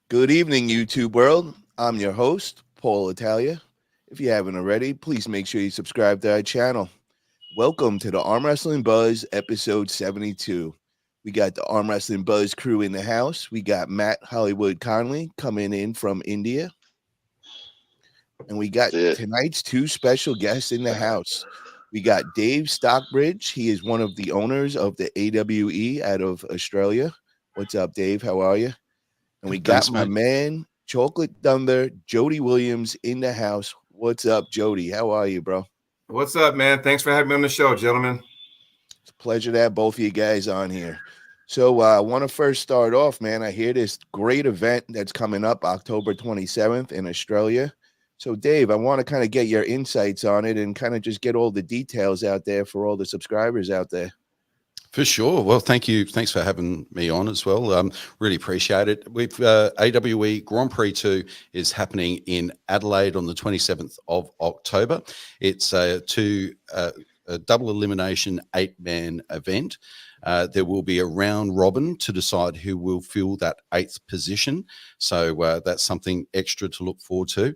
Good evening, YouTube world. I'm your host, Paul Italia. If you haven't already, please make sure you subscribe to our channel. Welcome to the Arm Wrestling Buzz episode 72. We got the Arm Wrestling Buzz crew in the house. We got Matt Hollywood Conley coming in from India. And we got That's it. tonight's two special guests in the house. We got Dave Stockbridge. He is one of the owners of the AWE out of Australia. What's up, Dave? How are you? And we got Thanks, my mate. man, Chocolate Thunder, Jody Williams in the house. What's up, Jody? How are you, bro? What's up, man? Thanks for having me on the show, gentlemen. It's a pleasure to have both of you guys on here. So I want to first start off, man. I hear this great event that's coming up October 27th in Australia. So, Dave, I want to kind of get your insights on it and kind of just get all the details out there for all the subscribers out there. For sure. Well, thank you. Thanks for having me on as well. Really appreciate it. We've AWE Grand Prix 2 is happening in Adelaide on the 27th of October. It's a double elimination 8-man event. There will be a round robin to decide who will fill that 8th position. So that's something extra to look forward to.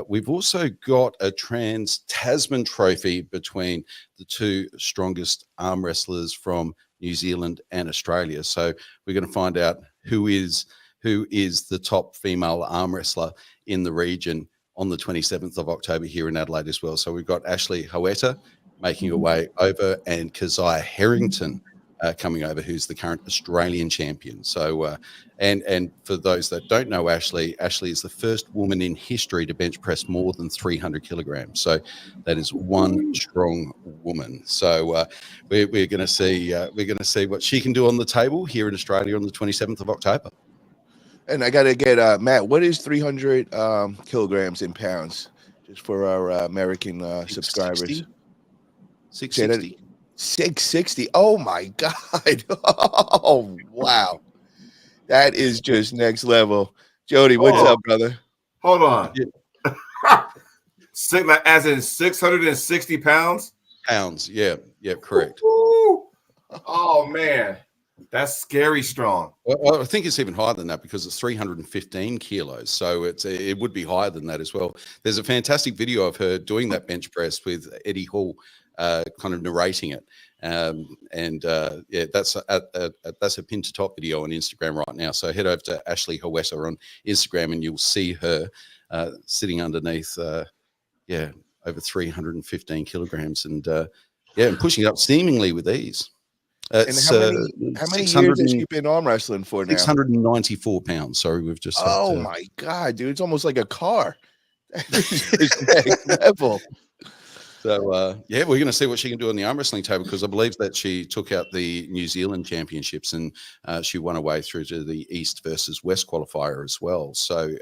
We've also got a Trans-Tasman trophy between the two strongest arm wrestlers from New Zealand and Australia. So we're going to find out who is the top female arm wrestler in the region on the 27th of October here in Adelaide as well. So we've got Ashley Hoeta making her way over and Keziah Harrington coming over, who's the current Australian champion. So, and for those that don't know Ashley is the first woman in history to bench press more than 300 kilograms. So that is one strong woman. So we're going to see what she can do on the table here in Australia on the 27th of October. And I got to get Matt, what is 300 kilograms in pounds, just for our American subscribers? 660. 660. Oh my God. Oh wow. That is just next level. Jody, what's up, brother? Hold on. As in 660 pounds? Pounds, yeah, correct. Ooh. Oh man, that's scary strong. Well, I think it's even higher than that because it's 315 kilos. So it would be higher than that as well. There's a fantastic video of her doing that bench press with Eddie Hall kind of narrating it. Yeah, that's a pin to top video on Instagram right now. So head over to Ashley Hoeta on Instagram and you'll see her sitting underneath, over 315 kilograms and pushing it up seemingly with ease. And how many years has she been arm wrestling for now? 694 pounds. Sorry, we've just. Oh my God, dude! It's almost like a car. It's next level. So we're going to see what she can do on the arm wrestling table because I believe that she took out the New Zealand championships and she won her way through to the East versus West qualifier as well. So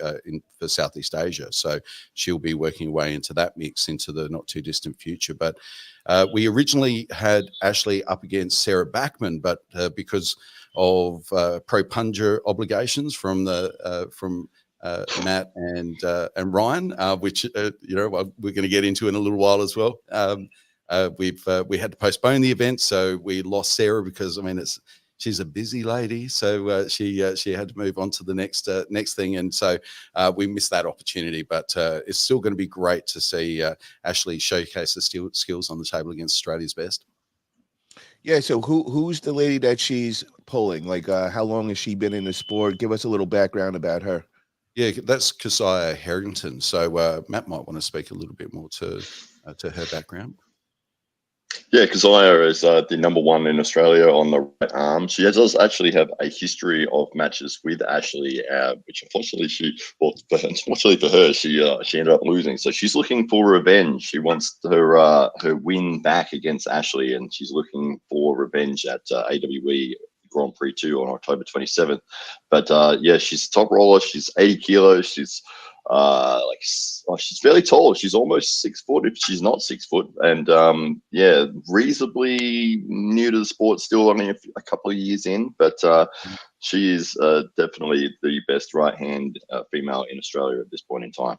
for Southeast Asia, so she'll be working her way into that mix into the not too distant future. But we originally had Ashley up against Sarah Backman, but because of pro punja obligations from Matt and Ryan, which we're going to get into in a little while as well. We had to postpone the event, so we lost Sarah because she's a busy lady, so she had to move on to the next thing, and so we missed that opportunity. But it's still going to be great to see Ashley showcase the skills on the table against Australia's best. Yeah, so who's the lady that she's pulling? Like, how long has she been in the sport? Give us a little background about her. Yeah, that's Keziah Harrington. So Matt might want to speak a little bit more to her background. Yeah, Keziah is the #1 in Australia on the right arm. She does actually have a history of matches with Ashley, which unfortunately for her, she ended up losing. So she's looking for revenge. She wants her win back against Ashley, and she's looking for revenge at AWE Grand Prix 2 on October 27th. But she's a top roller. She's 80 kilos. She's she's fairly tall. She's almost 6 foot if she's not 6 foot, and reasonably new to the sport, still only a couple of years in, but she is definitely the best right hand female in Australia at this point in time.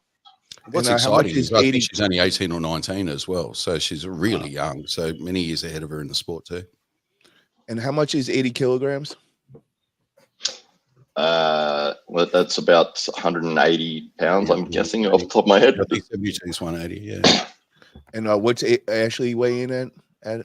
What's exciting is I think she's only 18 or 19 as well, so she's really young, so many years ahead of her in the sport too. And how much is 80 kilograms? Well, that's about 180 pounds, Yeah, I'm guessing, off the top of my head. I think 72 is 180. Yeah. And what's Ashley weighing at? A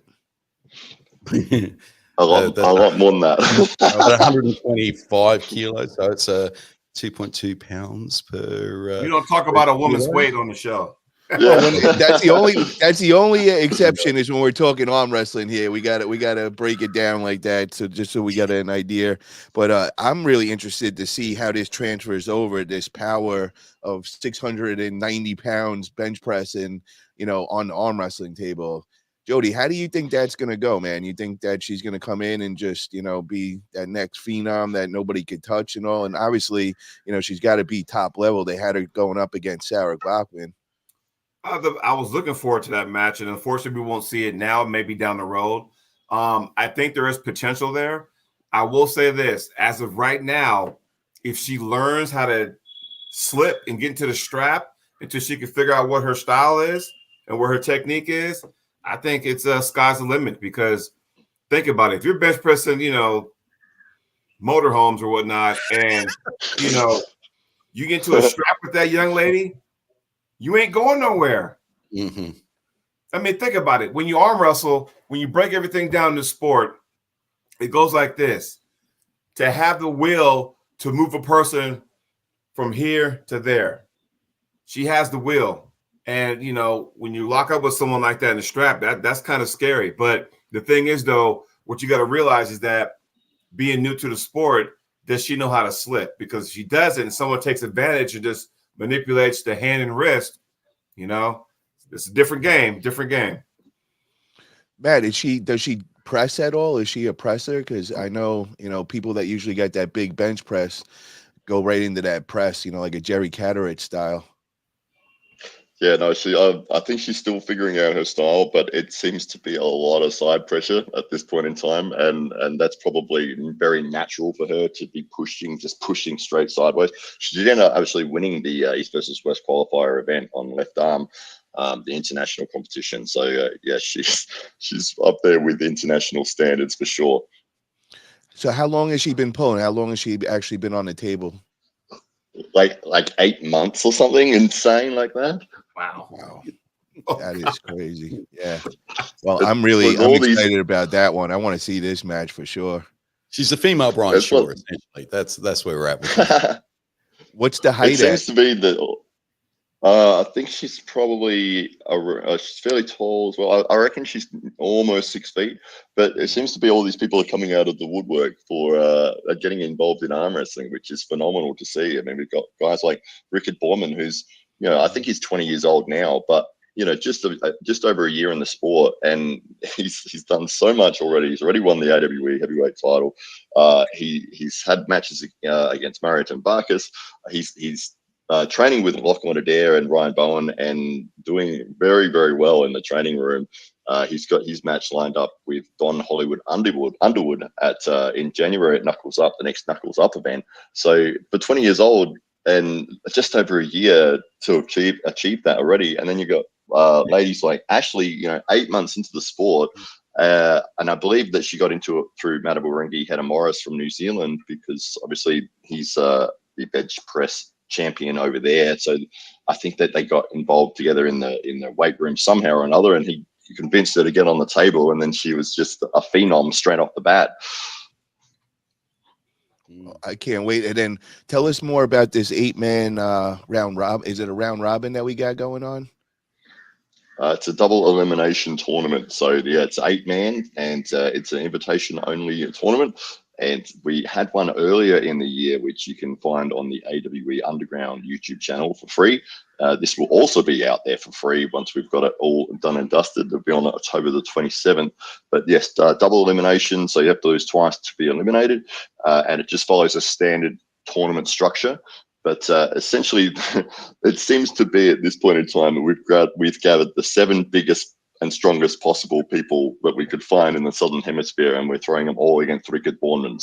lot, That's a lot more than that. about 125 kilos, so it's 2.2 pounds per. We don't talk about a woman's weight on the show. Well, that's the only exception is when we're talking arm wrestling here. We gotta break it down like that, so we got an idea. But I'm really interested to see how this transfers over this power of 690 pounds bench pressing, on the arm wrestling table. Jody, how do you think that's gonna go, man? You think that she's gonna come in and just be that next phenom that nobody could touch and all? And obviously, she's got to be top level. They had her going up against Sarah Glockman. I was looking forward to that match, and unfortunately, we won't see it now. Maybe down the road. I think there is potential there. I will say this: as of right now, if she learns how to slip and get into the strap until she can figure out what her style is and where her technique is, I think it's sky's the limit. Because think about it: if you're bench pressing, motorhomes or whatnot, and you get into a strap with that young lady, you ain't going nowhere. Mm-hmm. I mean, think about it. When you arm wrestle, when you break everything down in the sport, it goes like this. To have the will to move a person from here to there, she has the will. And, when you lock up with someone like that in the strap, that's kind of scary. But the thing is, though, what you got to realize is that being new to the sport, does she know how to slip? Because if she doesn't, and someone takes advantage and just manipulates the hand and wrist, it's a different game. Matt, does she press at all? Is she a presser? Because I know, people that usually get that big bench press go right into that press, like a Jerry Catterick style. Yeah, no, I think she's still figuring out her style, but it seems to be a lot of side pressure at this point in time, and that's probably very natural for her to be just pushing straight sideways. She did end up actually winning the East versus West qualifier event on left arm, the international competition. So yeah, she's up there with international standards for sure. So how long has she been pulling? How long has she actually been on the table? Like 8 months or something insane like that. Wow. That is crazy. Yeah. Well, I'm excited about that one. I want to see this match for sure. She's a female Brian Shaw, essentially. That's where we're at with her. What's the height? It seems to be that. I think she's probably she's fairly tall as well. I reckon she's almost 6 feet, but it seems to be all these people are coming out of the woodwork for getting involved in arm wrestling, which is phenomenal to see. I mean, we've got guys like Rickard Borman, who's I think he's 20 years old now, but just over a year in the sport, and he's done so much already. He's already won the AWE heavyweight title. He's had matches against Mariton Barkas. He's training with Lachlan Adair and Ryan Bowen and doing very, very well in the training room. He's got his match lined up with Don Hollywood Underwood at in January at Knuckles Up, the next Knuckles Up event. So for 20 years old and just over a year to achieve that already, and then you got ladies like Ashley, 8 months into the sport. And I believe that she got into it through Mataburingi Hannah Morris from New Zealand, because obviously he's the bench press champion over there. So I think that they got involved together in the weight room somehow or another, and he convinced her to get on the table, and then she was just a phenom straight off the bat. I can't wait. And then tell us more about this 8-man round robin. Is it a round robin that we got going on? It's a double elimination tournament. So yeah, it's 8-man, and it's an invitation only tournament. And we had one earlier in the year, which you can find on the AWE Underground YouTube channel for free. This will also be out there for free once we've got it all done and dusted. It'll be on October the 27th. But yes, double elimination. So you have to lose twice to be eliminated. And it just follows a standard tournament structure. But essentially, it seems to be at this point in time that we've gathered the 7 biggest and strongest possible people that we could find in the Southern Hemisphere, and we're throwing them all against Rickard Borman.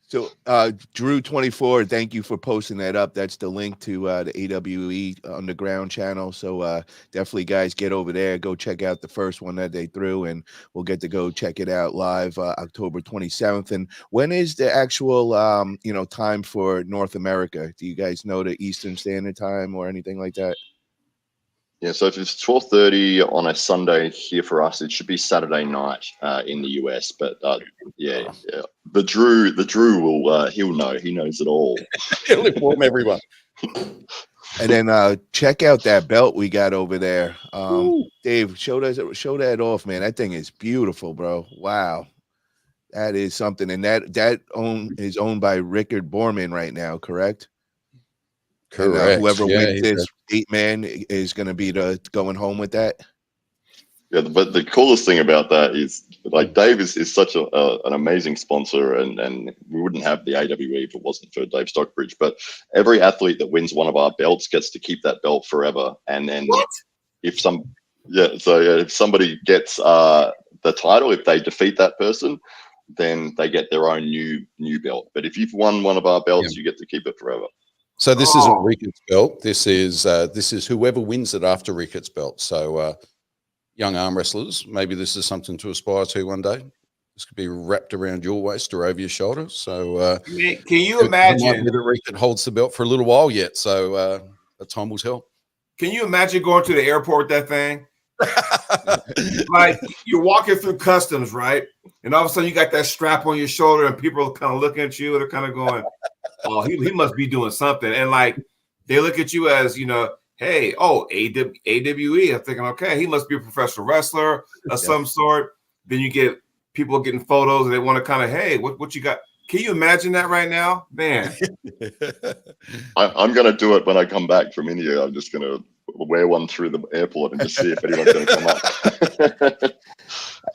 So Drew24, thank you for posting that up. That's the link to the AWE Underground channel. So definitely, guys, get over there. Go check out the first one that they threw, and we'll get to go check it out live October 27th. And when is the actual, time for North America? Do you guys know the Eastern Standard Time or anything like that? Yeah, so if it's 12:30 on a Sunday here for us, it should be Saturday night in the US. But yeah, the Drew will he'll know. He knows it all. He'll inform everyone. And then check out that belt we got over there. Dave, show that off, man. That thing is beautiful, bro. Wow. That is something. And that is owned by Rickard Borman right now, correct? Correct. And, whoever wins this 8-man is going to be going home with that. Yeah, but the coolest thing about that is, like, Dave is such an amazing sponsor, and we wouldn't have the AWE if it wasn't for Dave Stockbridge. But every athlete that wins one of our belts gets to keep that belt forever. And then if somebody gets the title, if they defeat that person, then they get their own new belt. But if you've won one of our belts, you get to keep it forever. So this isn't Rickard's belt. This is whoever wins it after Rickard's belt. So young arm wrestlers, maybe this is something to aspire to one day. This could be wrapped around your waist or over your shoulder. So can you imagine that Rickard holds the belt for a little while yet? So time will tell. Can you imagine going to the airport with that thing? Like, you're walking through customs, right? And all of a sudden you got that strap on your shoulder, and people are kind of looking at you, and they're kind of going, "Oh, he must be doing something." And like, they look at you as, hey, AWE. I'm thinking, okay, he must be a professional wrestler of some sort. Then you get people getting photos, and they want to kind of, hey, what you got? Can you imagine that right now, man? I'm gonna do it when I come back from India. I'm just gonna wear one through the airport and just see if anyone's gonna come up.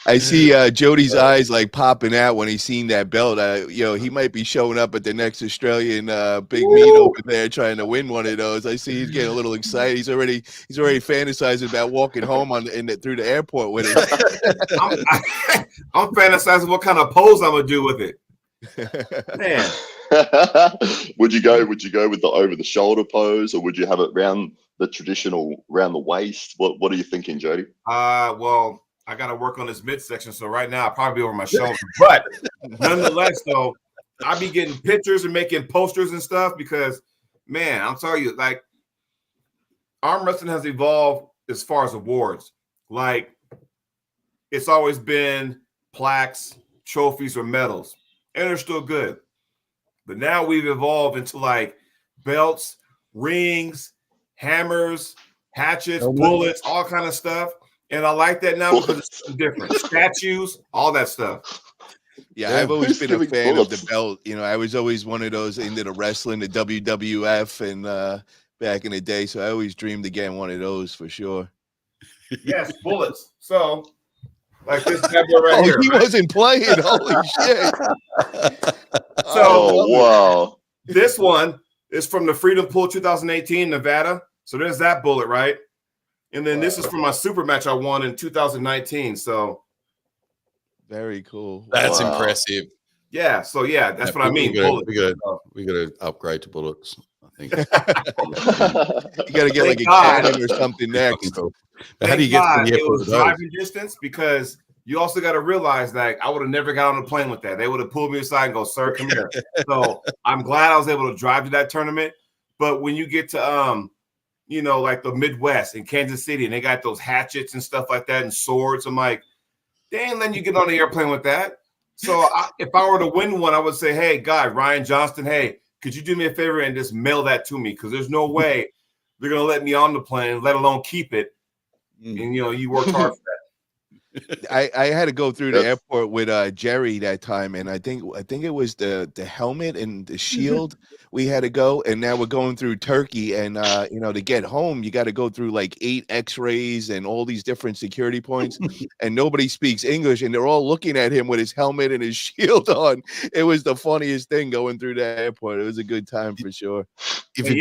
I see Jody's eyes like popping out when he's seen that belt. He might be showing up at the next Australian big meet over there trying to win one of those. I see he's getting a little excited. He's already fantasizing about walking home through the airport with it. I'm fantasizing what kind of pose I'm gonna do with it. Man. Would you go with the over the shoulder pose, or would you have it round the traditional round the waist? What are you thinking, Jody? Well, I got to work on this midsection, so right now I'll probably be over my shoulder. But nonetheless, though, I'll be getting pictures and making posters and stuff because, man, I'm telling you, like, arm wrestling has evolved as far as awards. Like, it's always been plaques, trophies, or medals, and they're still good. But now we've evolved into like belts, rings, hammers, hatchets, bullets, all kind of stuff. And I like that now because it's different. Statues, all that stuff. Yeah, I've always been a fan of the belt. I was always one of those into the wrestling, the WWF, and back in the day. So I always dreamed of getting one of those for sure. Yes, bullets. So, like this bad boy right here. He wasn't playing. Holy shit. So, wow. This one is from the Freedom Pool 2018 Nevada. So there's that bullet, right? And then this is from my super match I won in 2019. So very cool. That's impressive. Yeah. So yeah, that's what I mean. We got to upgrade to bullets, I think. You got to get like a cannon or something next. How do you get to the airport? It was driving distance, because you also got to realize that I would have never got on a plane with that. They would have pulled me aside and go, "Sir, come here." So I'm glad I was able to drive to that tournament. But when you get to like the Midwest in Kansas City, and they got those hatchets and stuff like that and swords, I'm like, they ain't letting you get on the airplane with that. So if I were to win one, I would say, "Hey, guy, Ryan Johnston, hey, could you do me a favor and just mail that to me? Because there's no way they're gonna let me on the plane, let alone keep it." And you worked hard for that. I had to go through the airport with Jerry that time, and I think it was the helmet and the shield we had to go, and now we're going through Turkey, and to get home you got to go through like 8 X-rays and all these different security points, and nobody speaks English, and they're all looking at him with his helmet and his shield on. It was the funniest thing going through the airport. It was a good time for sure. If it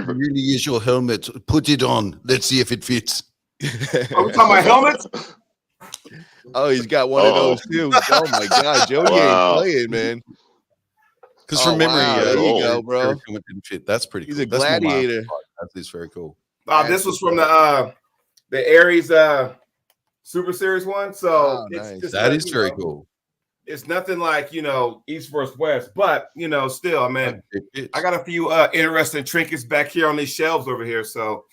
really is your helmet, put it on. Let's see if it fits. Are we talking about helmets? Oh, he's got one of those too. Oh my God, Jody ain't playing, man. Because Oh, from memory, wow, there you go, Jerry's bro. helmet didn't fit. That's pretty He's cool. a That's my master gladiator. fight. That is very cool. This was from the Aries Super Series one. So Oh, it's nice. just That like, is very cool. It's nothing like, East versus West, but still, I mean, I got a few interesting trinkets back here on these shelves over here. So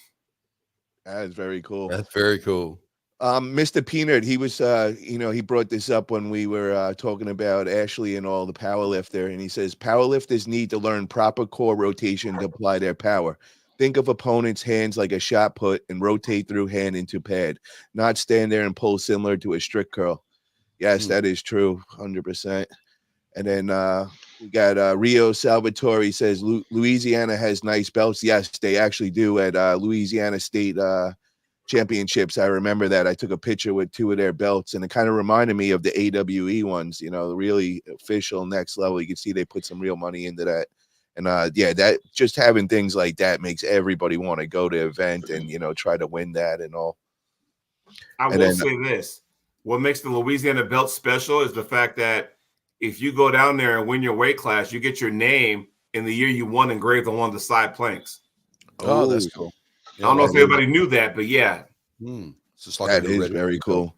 That is very cool. That's very cool. Mr. Peanut, he was, he brought this up when we were talking about Ashley and all the power lifter, and he says powerlifters need to learn proper core rotation to apply their power. Think of opponent's hands like a shot put and rotate through hand into pad, not stand there and pull similar to a strict curl. Yes, that is true, 100%. And then we got Rio Salvatore says Louisiana has nice belts. Yes, they actually do at Louisiana State Championships. I remember that. I took a picture with 2 of their belts, and it kind of reminded me of the AWE ones, the really official next level. You can see they put some real money into that. And that just having things like that makes everybody want to go to the event and, try to win that and all. I will say this. What makes the Louisiana belt special is the fact that if you go down there and win your weight class, you get your name in the year you won engraved on one of the side planks. Oh, that's cool. Yeah, I don't know if everybody knew that, but yeah. It's just like that is very cool.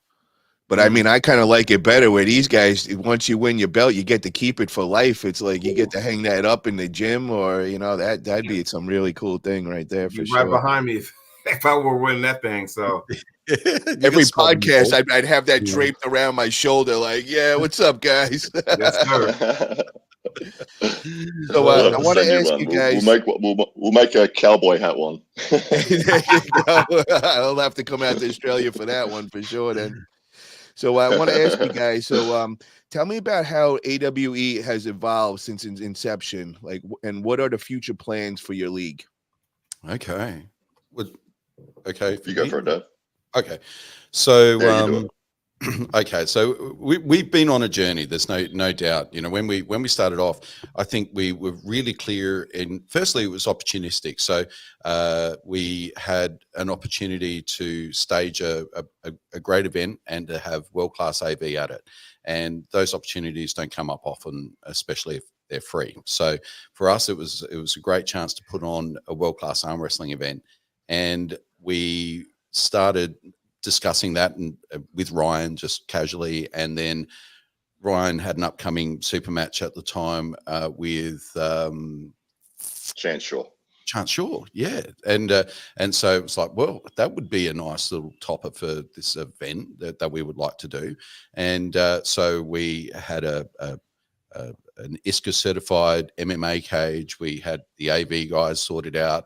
But Mm. I mean, I kind of like it better where these guys, once you win your belt, you get to keep it for life. It's like you get to hang that up in the gym, or that'd be some really cool thing right there for sure. Right behind me if I were winning that thing. So every podcast, I'd have that draped around my shoulder, like, yeah, what's up, guys? Yes, sir. So I want to ask you guys. We'll make a cowboy hat one. There you go. I'll have to come out to Australia for that one for sure. Then. So I want to ask you guys. So tell me about how AWE has evolved since its inception. Like, and what are the future plans for your league? Okay. Okay. You go for it, Dave. Okay. So okay, so we've been on a journey. There's no doubt. When we started off, I think we were really clear in. Firstly, it was opportunistic. So we had an opportunity to stage a great event and to have world-class AV at it, and those opportunities don't come up often, especially if they're free. So for us, it was a great chance to put on a world-class arm wrestling event, and we started discussing that with Ryan just casually, and then Ryan had an upcoming super match at the time with Chance Shaw, yeah, and so it was like, well, that would be a nice little topper for this event that we would like to do, and so we had an ISCA certified MMA cage. We had the AV guys sorted out.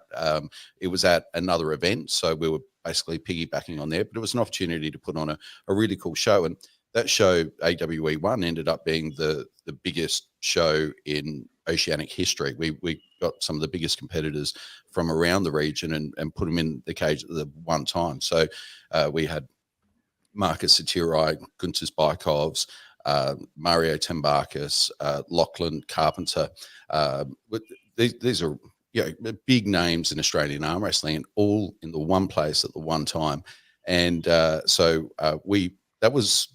It was at another event, so we were basically piggybacking on there, but it was an opportunity to put on a really cool show. And that show, AWE1, ended up being the biggest show in oceanic history. We got some of the biggest competitors from around the region and put them in the cage at the one time. So we had Marcus Satirai, Gunter Spykovs, Mario Tembakis, Lachlan Carpenter. These are big names in Australian arm wrestling, and all in the one place at the one time. And so that was,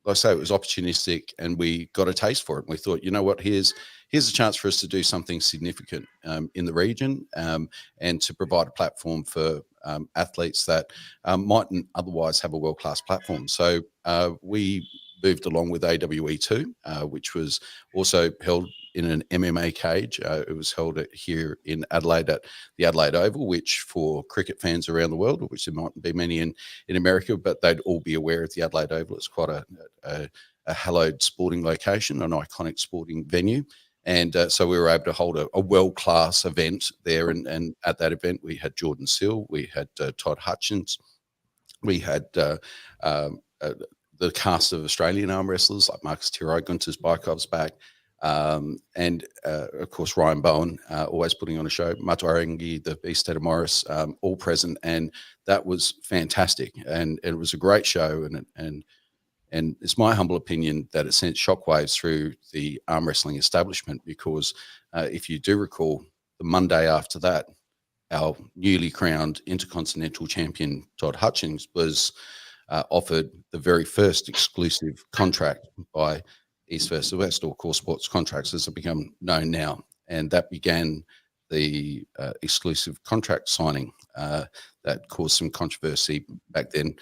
like I say, it was opportunistic, and we got a taste for it. And we thought, you know what, here's a chance for us to do something significant in the region, and to provide a platform for athletes that mightn't otherwise have a world-class platform. So we moved along with AWE2, which was also held in an MMA cage. It was held here in Adelaide at the Adelaide Oval, which for cricket fans around the world, which there mightn't be many in America, but they'd all be aware of the Adelaide Oval. It's quite a hallowed sporting location, an iconic sporting venue. And so we were able to hold a world-class event there. And at that event, we had Jordan Sill, we had Todd Hutchins, we had the cast of Australian arm wrestlers like Marcus Tiro, Gunter Spykov's back, and of course Ryan Bowen, always putting on a show, Matuarengi, the Beast Ted Morris, all present, and that was fantastic, and it was a great show, and it's my humble opinion that it sent shockwaves through the arm wrestling establishment, because if you do recall, the Monday after that, our newly crowned Intercontinental Champion Todd Hutchins was offered the very first exclusive contract by East versus West, or Core Sports Contracts as it become known now. And that began the exclusive contract signing that caused some controversy back then,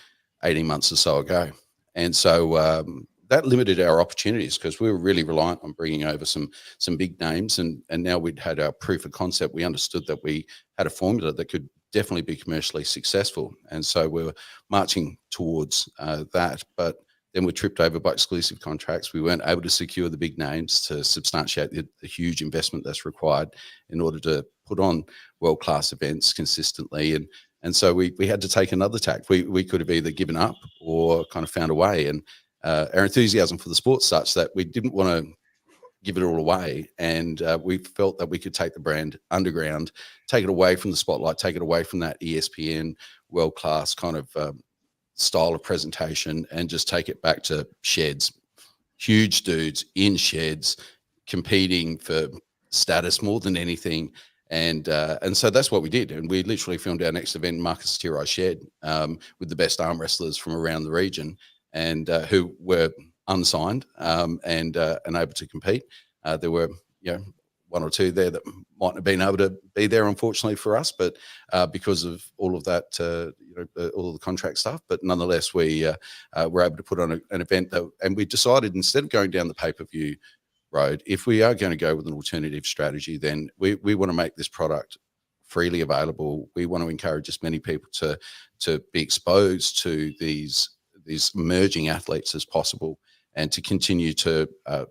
18 months or so ago. And so that limited our opportunities because we were really reliant on bringing over some big names. And now we'd had our proof of concept. We understood that we had a formula that could definitely be commercially successful. And so we were marching towards that. But then we're tripped over by exclusive contracts. We weren't able to secure the big names to substantiate the huge investment that's required in order to put on world-class events consistently. And so we had to take another tack. We could have either given up or kind of found a way. And our enthusiasm for the sport such that we didn't want to give it all away. And we felt that we could take the brand underground, take it away from the spotlight, take it away from that ESPN world-class kind of style of presentation, and just take it back to sheds, huge dudes in sheds competing for status more than anything. And so that's what we did. And we literally filmed our next event in Marcus Tirai's shed with the best arm wrestlers from around the region, and who were unsigned and able to compete. There were, one or two there that mightn't have been able to be there, unfortunately for us, but because of all of that, all of the contract stuff. But nonetheless, we were able to put on an event and we decided, instead of going down the pay-per-view road, if we are going to go with an alternative strategy, then we want to make this product freely available. We want to encourage as many people to be exposed to these emerging athletes as possible, and to continue to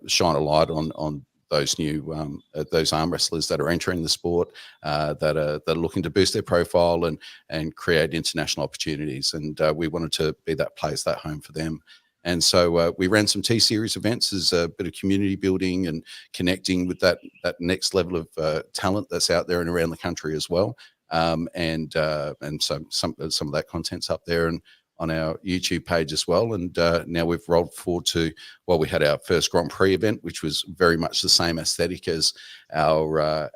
shine a light on those new those arm wrestlers that are entering the sport, that are looking to boost their profile and create international opportunities. And we wanted to be that place, that home for them. And so we ran some T-Series events as a bit of community building and connecting with that next level of talent that's out there and around the country as well. And so some of that content's up there and on our YouTube page as well. And now we've rolled forward to, we had our first Grand Prix event, which was very much the same aesthetic as our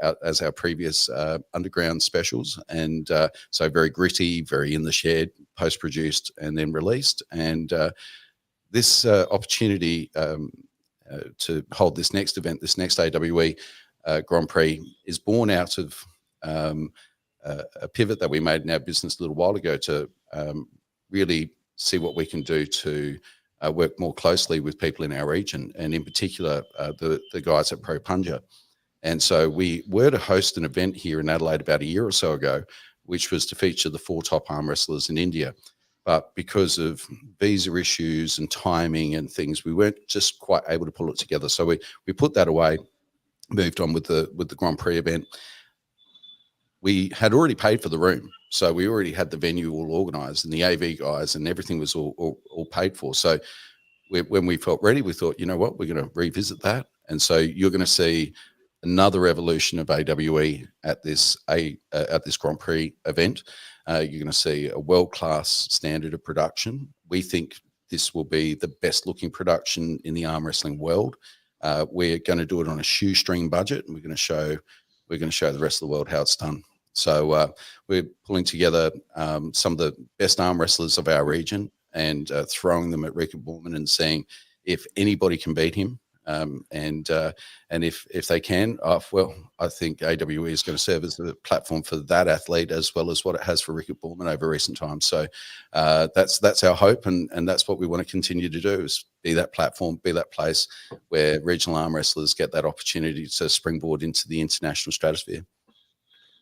previous underground specials. And so very gritty, very in the shed, post-produced and then released. And this opportunity to hold this next event, this next AWE Grand Prix, is born out of a pivot that we made in our business a little while ago to really see what we can do to work more closely with people in our region, and in particular the guys at Pro Punja. And so we were to host an event here in Adelaide about a year or so ago, which was to feature the 4 top arm wrestlers in India. But because of visa issues and timing and things, we weren't just quite able to pull it together. So we put that away, moved on with the Grand Prix event. We had already paid for the room, so we already had the venue all organised, and the AV guys and everything was all paid for. So when we felt ready, we thought, you know what, we're going to revisit that. And so you're going to see another evolution of AWE at this Grand Prix event. You're going to see a world-class standard of production. We think this will be the best-looking production in the arm wrestling world. We're going to do it on a shoestring budget, and we're going to show the rest of the world how it's done. So we're pulling together some of the best arm wrestlers of our region and throwing them at Ricky Borman and seeing if anybody can beat him. And if they can, I think AWE is going to serve as a platform for that athlete as well as what it has for Ricky Borman over recent times. So that's our hope, and that's what we want to continue to do, is be that platform, be that place where regional arm wrestlers get that opportunity to springboard into the international stratosphere.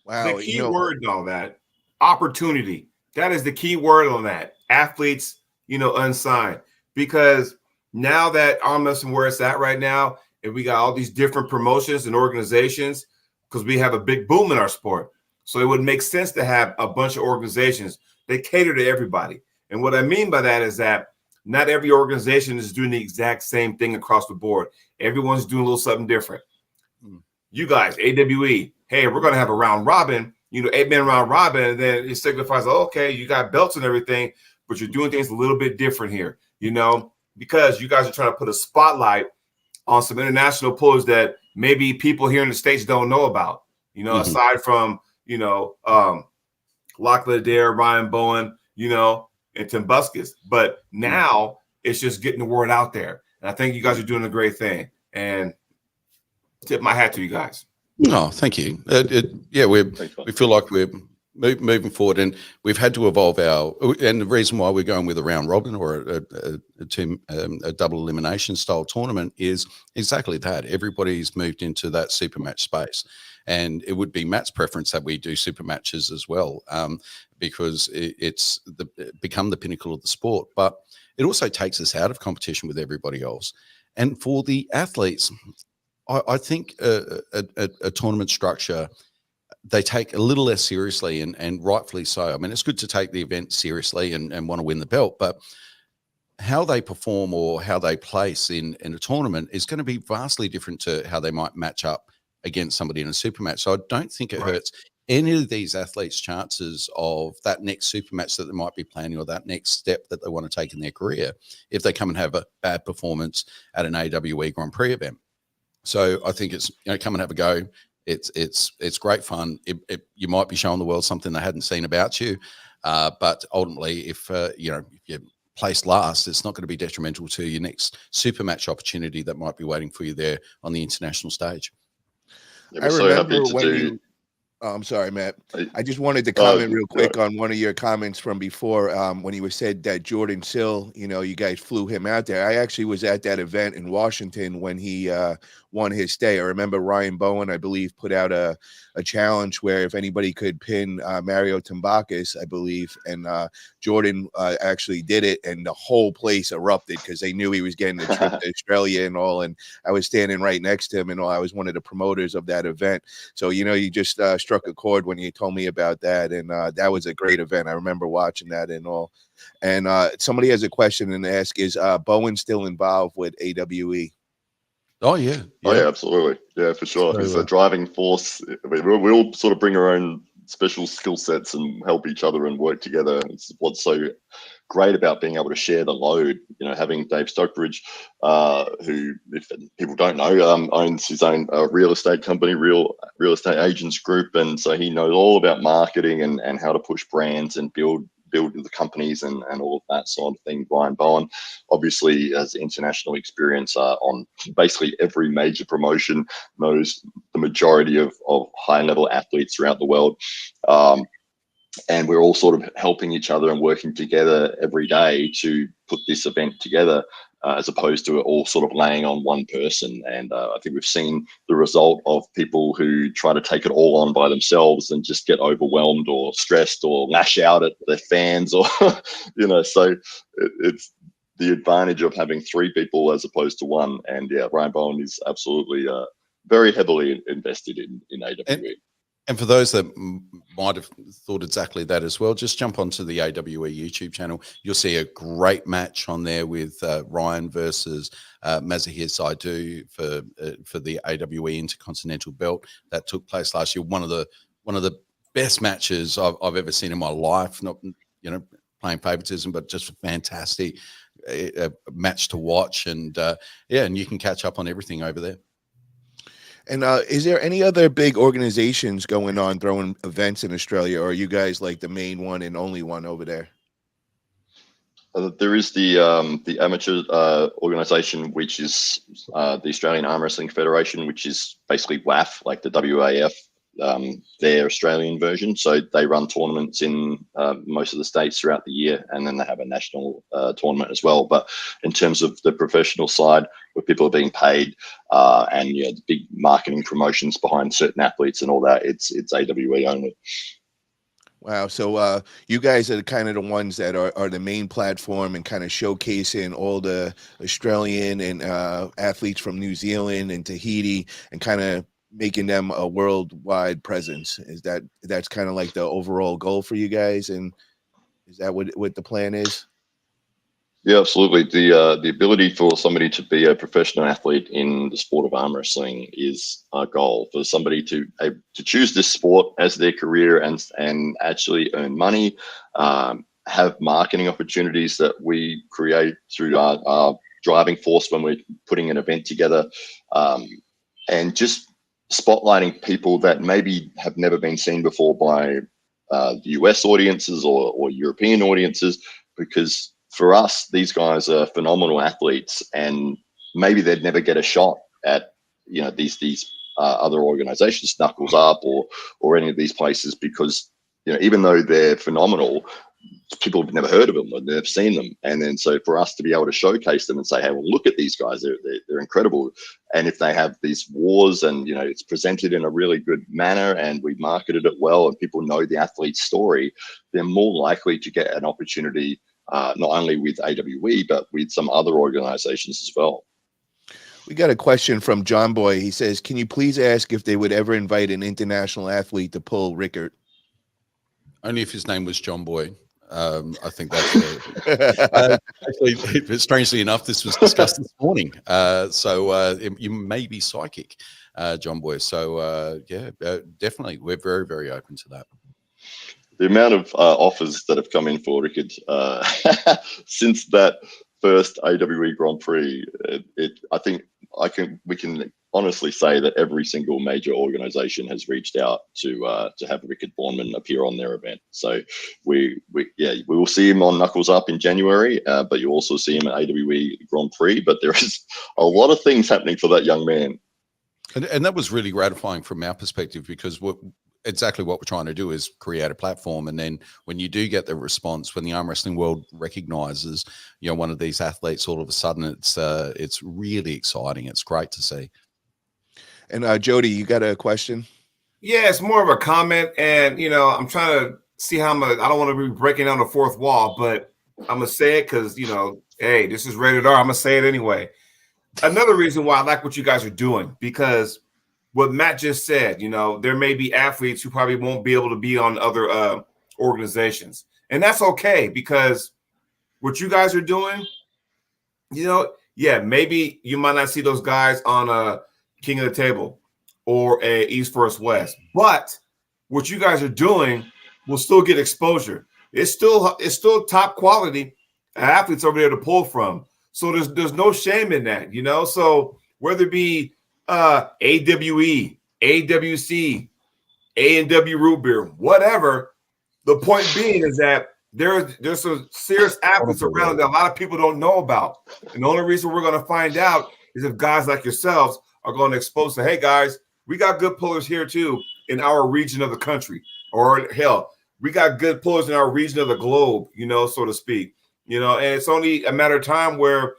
Wow. The key word in all that, opportunity. That is the key word on that. Athletes, unsigned. Because now that arm wrestling where it's at right now, and we got all these different promotions and organizations, because we have a big boom in our sport. So it would make sense to have a bunch of organizations. They cater to everybody. And what I mean by that is that not every organization is doing the exact same thing across the board. Everyone's doing a little something different. You guys, AWE, hey, we're going to have a round robin, 8-man round robin, and then it signifies, okay, you got belts and everything, but you're doing things a little bit different here, because you guys are trying to put a spotlight on some international pullers that maybe people here in the States don't know about, aside from, Lachlan Adair, Ryan Bowen, and Tim Buskus. But now it's just getting the word out there. And I think you guys are doing a great thing. And tip my hat to you guys. Oh, thank you. Yeah, we feel like we're moving forward, and we've had to evolve and the reason why we're going with a round robin or a double elimination style tournament is exactly that. Everybody's moved into that super match space, and it would be Matt's preference that we do super matches as well, because it's become the pinnacle of the sport, but it also takes us out of competition with everybody else. And for the athletes, I think a tournament structure they take a little less seriously, and rightfully so. I mean, it's good to take the event seriously and want to win the belt, but how they perform or how they place in a tournament is going to be vastly different to how they might match up against somebody in a super match. So I don't think it hurts any of these athletes' chances of that next super match that they might be planning or that next step that they want to take in their career if they come and have a bad performance at an AWE Grand Prix event. So I think it's, come and have a go. It's great fun. You might be showing the world something they hadn't seen about you, but ultimately, if you place last, it's not going to be detrimental to your next super match opportunity that might be waiting for you there on the international stage. Yeah, I remember when you. Oh, I'm sorry, Matt. I just wanted to comment real quick on one of your comments from before when you said that Jordan Sill, you guys flew him out there. I actually was at that event in Washington when he won his stay. I remember Ryan Bowen, I believe, put out a challenge where if anybody could pin Mario Tambakis, I believe, and Jordan actually did it, and the whole place erupted because they knew he was getting the trip to Australia and all, and I was standing right next to him and all. I was one of the promoters of that event. So, you just struck a chord when you told me about that, and that was a great event. I remember watching that and all. And somebody has a question and ask, is Bowen still involved with AWE? Oh, yeah. Oh, yeah, absolutely. Yeah, for sure. So, He's a driving force. I mean, we all sort of bring our own special skill sets and help each other and work together. It's what's so great about being able to share the load. Having Dave Stockbridge, who, if people don't know, owns his own real estate company, real estate agents group, and so he knows all about marketing and how to push brands and build the companies and all of that sort of thing. Brian Bowen obviously has international experience on basically every major promotion, knows the majority of high level athletes throughout the world. And we're all sort of helping each other and working together every day to put this event together, as opposed to it all sort of laying on one person. And I think we've seen the result of people who try to take it all on by themselves and just get overwhelmed or stressed or lash out at their fans or, so it's the advantage of having three people as opposed to one. And yeah, Ryan Bowen is absolutely very heavily invested in AWE. And for those that might have thought exactly that as well, just jump onto the AWE YouTube channel. You'll see a great match on there with Ryan versus Mazahir Saidu for the AWE Intercontinental Belt that took place last year. One of the best matches I've ever seen in my life. Not playing favoritism, but just a fantastic match to watch. And and you can catch up on everything over there. And is there any other big organizations going on throwing events in Australia, or are you guys like the main one and only one over there? There is the amateur organisation, which is the Australian Arm Wrestling Federation, which is basically WAF, like the WAF, their Australian version. So they run tournaments in most of the states throughout the year, and then they have a national tournament as well. But in terms of the professional side, where people are being paid and the big marketing promotions behind certain athletes and all that, it's AWE only. Wow. So you guys are kind of the ones that are the main platform and kind of showcasing all the Australian and athletes from New Zealand and Tahiti and kind of making them a worldwide presence. That's kind of like the overall goal for you guys? And is that what the plan is? Yeah, absolutely. The ability for somebody to be a professional athlete in the sport of arm wrestling is our goal. For somebody to choose this sport as their career and actually earn money, have marketing opportunities that we create through our driving force when we're putting an event together, and just spotlighting people that maybe have never been seen before by the US audiences or European audiences, because for us, these guys are phenomenal athletes, and maybe they'd never get a shot at, these other organizations, Knuckles Up or any of these places, because, even though they're phenomenal, people have never heard of them or they've seen them. And then so for us to be able to showcase them and say, hey, well, look at these guys, they're incredible. And if they have these wars and, it's presented in a really good manner and we've marketed it well and people know the athlete's story, they're more likely to get an opportunity, not only with AWE, but with some other organizations as well. We got a question from John Boy. He says, can you please ask if they would ever invite an international athlete to pull Rickard? Only if his name was John Boy. I think that's actually, strangely enough, this was discussed this morning. So you may be psychic, John Boy. So definitely, we're very, very open to that. The amount of offers that have come in for Rickard since that first AWE Grand Prix, I think we can honestly say that every single major organization has reached out to have Rickard Bornman appear on their event. So we will see him on Knuckles Up in January, but you also see him at AWE Grand Prix. But there is a lot of things happening for that young man. And that was really gratifying from our perspective, because exactly what we're trying to do is create a platform. And then when you do get the response, when the arm wrestling world recognizes, one of these athletes, all of a sudden it's really exciting. It's great to see. And Jody, you got a question? Yeah, it's more of a comment. And, I'm trying to see how I don't want to be breaking down the fourth wall, but I'm going to say it because, hey, this is rated R. I'm going to say it anyway. Another reason why I like what you guys are doing, because what Matt just said, there may be athletes who probably won't be able to be on other organizations. And that's okay, because what you guys are doing, maybe you might not see those guys on a King of the Table or a East vs. West, but what you guys are doing will still get exposure. It's still top quality athletes over there to pull from. So there's no shame in that, So whether it be AWE, AWC, A&W Root Beer, whatever, the point being is that there's some serious athletes around that a lot of people don't know about. And the only reason we're going to find out is if guys like yourselves are going to expose, hey, guys, we got good pullers here, too, in our region of the country. Or, hell, we got good pullers in our region of the globe, so to speak. And it's only a matter of time where,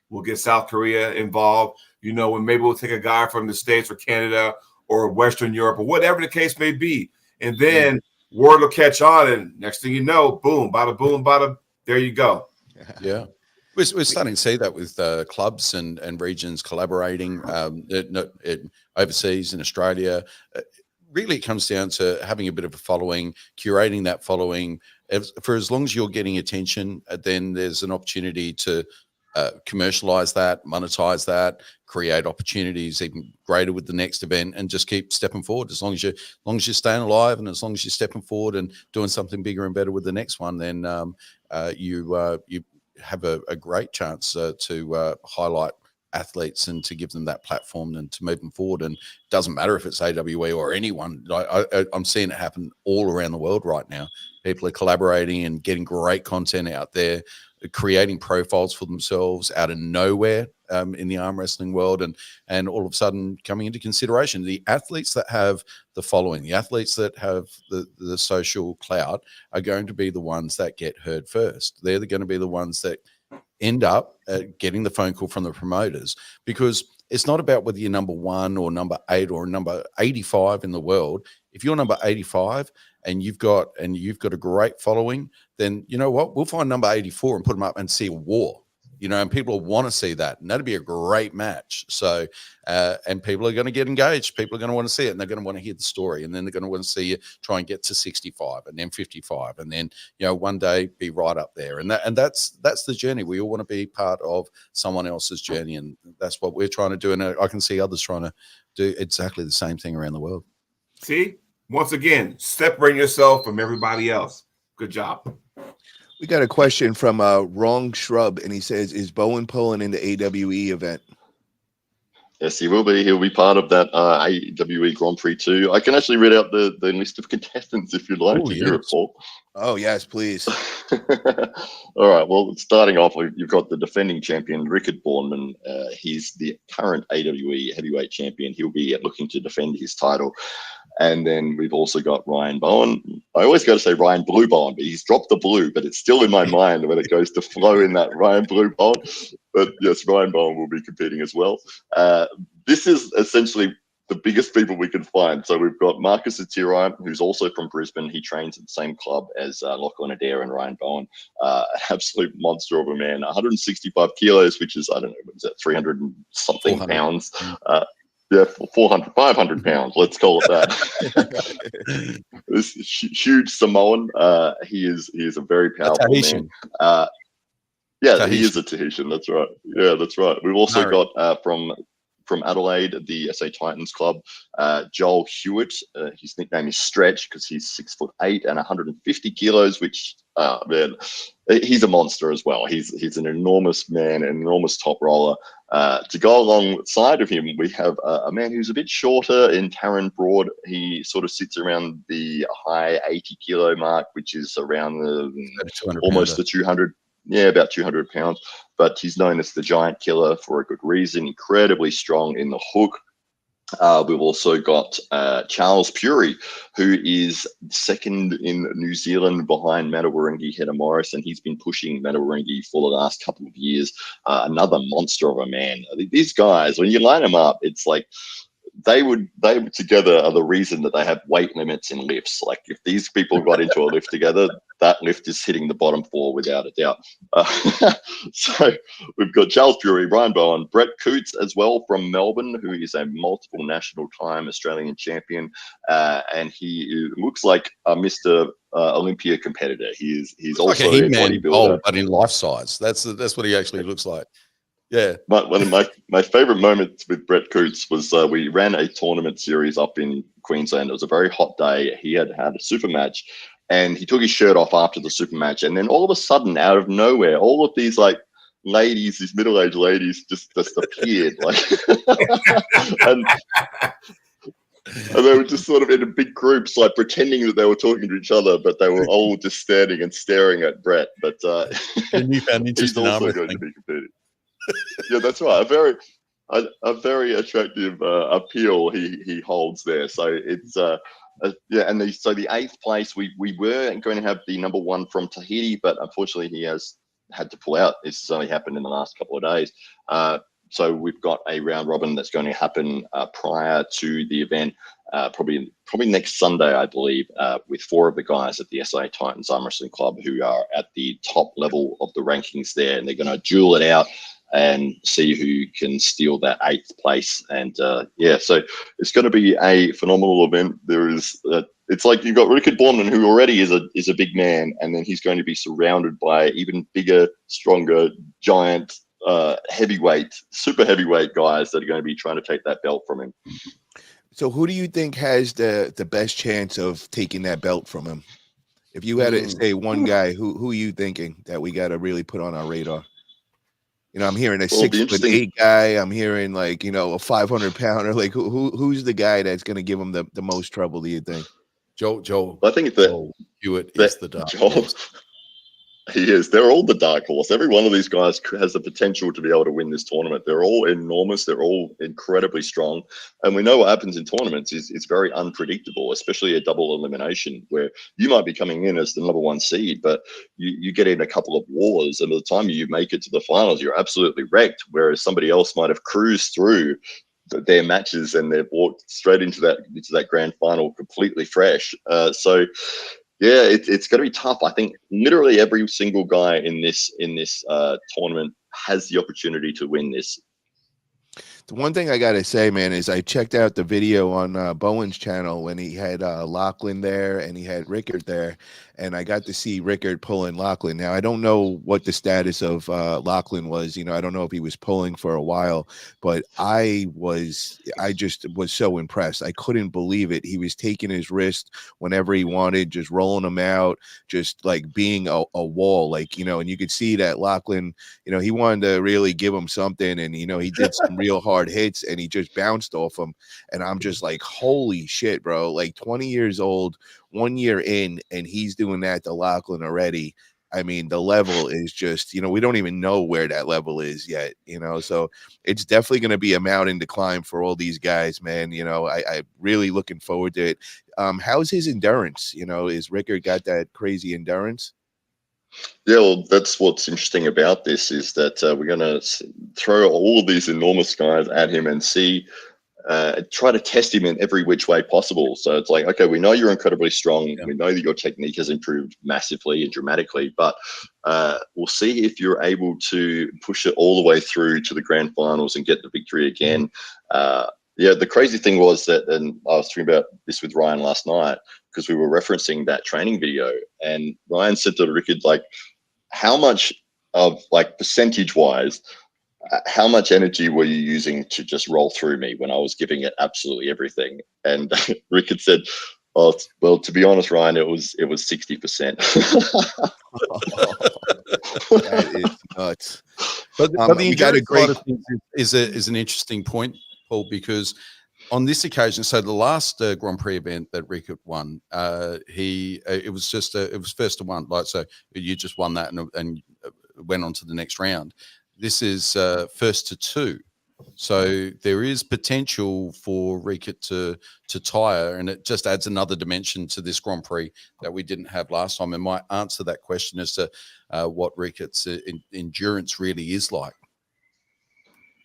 we'll get South Korea involved, when maybe we'll take a guy from the States or Canada or Western Europe or whatever the case may be. And then word will catch on, and next thing you know, boom, bada, there you go. Yeah. We're starting to see that with clubs and regions collaborating overseas in Australia. Really, it comes down to having a bit of a following, curating that following. For as long as you're getting attention, then there's an opportunity to commercialize that, monetize that, create opportunities even greater with the next event, and just keep stepping forward. As long as you're staying alive, and as long as you're stepping forward and doing something bigger and better with the next one, then you have a great chance to highlight athletes and to give them that platform and to move them forward. And it doesn't matter if it's AWA or anyone. I'm seeing it happen all around the world right now. People are collaborating and getting great content out there, creating profiles for themselves out of nowhere in the arm wrestling world, and all of a sudden coming into consideration. The athletes that have the following, the athletes that have the social clout are going to be the ones that get heard first. They're going to be the ones that end up getting the phone call from the promoters, because it's not about whether you're number 1 or number 8 or number 85 in the world. If you're number 85 and you've got a great following, then you know what? We'll find number 84 and put them up and see a war, and people want to see that. And that'd be a great match. So, and people are going to get engaged. People are going to want to see it, and they're going to want to hear the story. And then they're going to want to see you try and get to 65 and then 55. And then, one day be right up there. And that's the journey. We all want to be part of someone else's journey. And that's what we're trying to do. And I can see others trying to do exactly the same thing around the world. See, once again, separating yourself from everybody else. Good job. We got a question from Wrong Shrub, and he says, is Bowen pulling in the AWE event? Yes, he will be. He'll be part of that AWE Grand Prix too. I can actually read out the list of contestants if you'd like to hear it, Paul. Oh, yes, please. All right. Well, starting off, you've got the defending champion, Rickard Bornemann. He's the current AWE heavyweight champion. He'll be looking to defend his title. And then we've also got Ryan Bowen. I always got to say Ryan Blue Bowen, but he's dropped the blue, but it's still in my mind when it goes to flow in that Ryan Blue Bowen. But yes, Ryan Bowen will be competing as well. This is essentially the biggest people we can find. So we've got Marcus Atirai, who's also from Brisbane. He trains at the same club as Lachlan Adair and Ryan Bowen. An absolute monster of a man, 165 kilos, which is, I don't know, what is that, 300 and something pounds. Yeah, 400, 500 pounds, let's call it that. This huge Samoan. He is a very powerful man. Yeah, Tahitian. He is a Tahitian. That's right. Yeah, that's right. We've also got from Adelaide, the SA Titans club, Joel Hewitt. His nickname is Stretch because he's 6'8" and 150 kilos, which, man, he's a monster as well. He's an enormous man, an enormous top roller. To go alongside of him, we have a man who's a bit shorter in Taryn Broad. He sort of sits around the high 80 kilo mark, which is around almost the 200. Yeah, about 200 pounds. But he's known as the Giant Killer for a good reason. Incredibly strong in the hook. We've also got Charles Puri, who is second in New Zealand behind Matawaringi Heta Morris, and he's been pushing Matawaringi for the last couple of years. Another monster of a man. These guys, when you line them up, it's like they together are the reason that they have weight limits in lifts. Like if these people got into a lift together, that lift is hitting the bottom floor without a doubt. So we've got Charles Puri, Ryan Bowen, Brett Coots as well from Melbourne, who is a multiple national time Australian champion, and he looks like a Mr. Olympia competitor. He's also like a bodybuilder, but in life size. That's what he actually looks like. Yeah. But one of my favorite moments with Brett Coots was we ran a tournament series up in Queensland. It was a very hot day. He had a super match, and he took his shirt off after the super match. And then all of a sudden, out of nowhere, all of these ladies, these middle-aged ladies, just appeared. And they were just sort of in big groups, pretending that they were talking to each other, but they were all just standing and staring at Brett. But he's also going to be competing. Yeah, that's right. A very attractive appeal he holds there. So it's and so the 8th place we were going to have the number 1 from Tahiti, but unfortunately he has had to pull out. This has only happened in the last couple of days. So we've got a round robin that's going to happen prior to the event, probably next Sunday, I believe, with 4 of the guys at the SA Titans Armwrestling Club who are at the top level of the rankings there, and they're going to duel it out and see who can steal that 8th place. And so it's going to be a phenomenal event. There is it's like you've got Rickard Bornemann, who already is a big man, and then he's going to be surrounded by even bigger, stronger, giant, super heavyweight guys that are going to be trying to take that belt from him. So who do you think has the best chance of taking that belt from him? If you had to say one guy, who are you thinking that we got to really put on our radar? You know, I'm hearing a 6'8" guy. I'm hearing a 500 pounder. Like who's the guy that's going to give him the most trouble? Do you think? Joel. I think Joel Hewitt is the dark horse. He is. They're all the dark horse. Every one of these guys has the potential to be able to win this tournament. They're all enormous. They're all incredibly strong. And we know what happens in tournaments is it's very unpredictable, especially a double elimination where you might be coming in as the number 1 seed, but you get in a couple of wars, and by the time you make it to the finals, you're absolutely wrecked, whereas somebody else might have cruised through their matches and they've walked straight into that grand final completely fresh. Yeah, it's going to be tough. I think literally every single guy in this tournament has the opportunity to win this. The one thing I got to say, man, is I checked out the video on Bowen's channel when he had Lachlan there and he had Rickard there, and I got to see Rickard pulling Lachlan. Now, I don't know what the status of Lachlan was. You know, I don't know if he was pulling for a while, but I just was so impressed. I couldn't believe it. He was taking his wrist whenever he wanted, just rolling them out, just like being a wall, and you could see that Lachlan, he wanted to really give him something, and, he did some real hard hard hits, and he just bounced off them. And I'm just like, holy shit, bro! Like 20 years old, 1 year in, and he's doing that to Lachlan already. I mean, the level is just, we don't even know where that level is yet, so it's definitely going to be a mountain to climb for all these guys, man. I'm really looking forward to it. How's his endurance? Is Rickard got that crazy endurance? Yeah, well, that's what's interesting about this is that we're going to throw all of these enormous guys at him and see, try to test him in every which way possible. So it's like, okay, we know you're incredibly strong. Yeah. We know that your technique has improved massively and dramatically, but we'll see if you're able to push it all the way through to the grand finals and get the victory again. Yeah, the crazy thing was that, and I was talking about this with Ryan last night, because we were referencing that training video, and Ryan said to Rickard, like, how much of, like, percentage-wise, how much energy were you using to just roll through me when I was giving it absolutely everything? And Rickard said, "Oh, well, to be honest, Ryan, it was 60%." That is nuts. But the endurance side of things is an interesting point, Paul, because on this occasion, so the last Grand Prix event that Rickard won, it was first to one, like, so you just won that and went on to the next round. This is first to two, so there is potential for Rickard to tire, and it just adds another dimension to this Grand Prix that we didn't have last time. And might answer that question as to what Rickard's endurance really is like.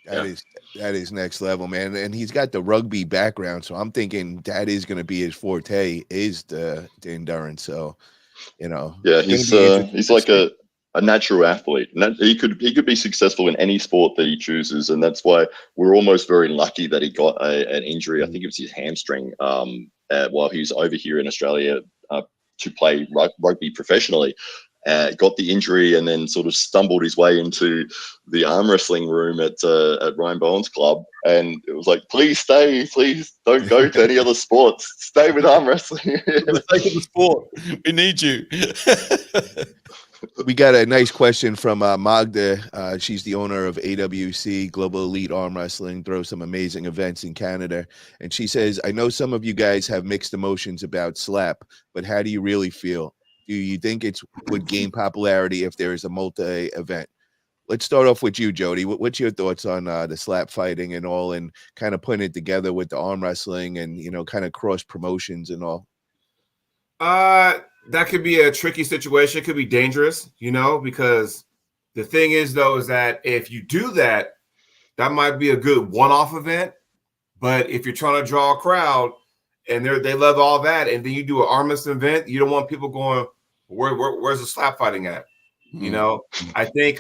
That is next level, man. And he's got the rugby background, so I'm thinking that is going to be his forte, is the endurance. So, yeah, he's like a natural athlete. He could be successful in any sport that he chooses, and that's why we're almost very lucky that he got an injury. I think it was his hamstring while he was over here in Australia to play rugby professionally. Got the injury and then sort of stumbled his way into the arm wrestling room at Ryan Bowen's club, and it was like, please stay, please don't go to any other sports, stay with arm wrestling. For the sake of the sport, we need you. We got a nice question from Magda. She's the owner of AWC, Global Elite Arm Wrestling, throws some amazing events in Canada. And she says, I know some of you guys have mixed emotions about Slap, but how do you really feel? Do you think it would gain popularity if there is a multi-event? Let's start off with you, Jody. What's your thoughts on the slap fighting and all, and kind of putting it together with the arm wrestling and, kind of cross promotions and all? That could be a tricky situation. It could be dangerous, because the thing is, though, is that if you do that, that might be a good one-off event. But if you're trying to draw a crowd and they love all that, and then you do an arm wrestling event, you don't want people going, where's the slap fighting at? I think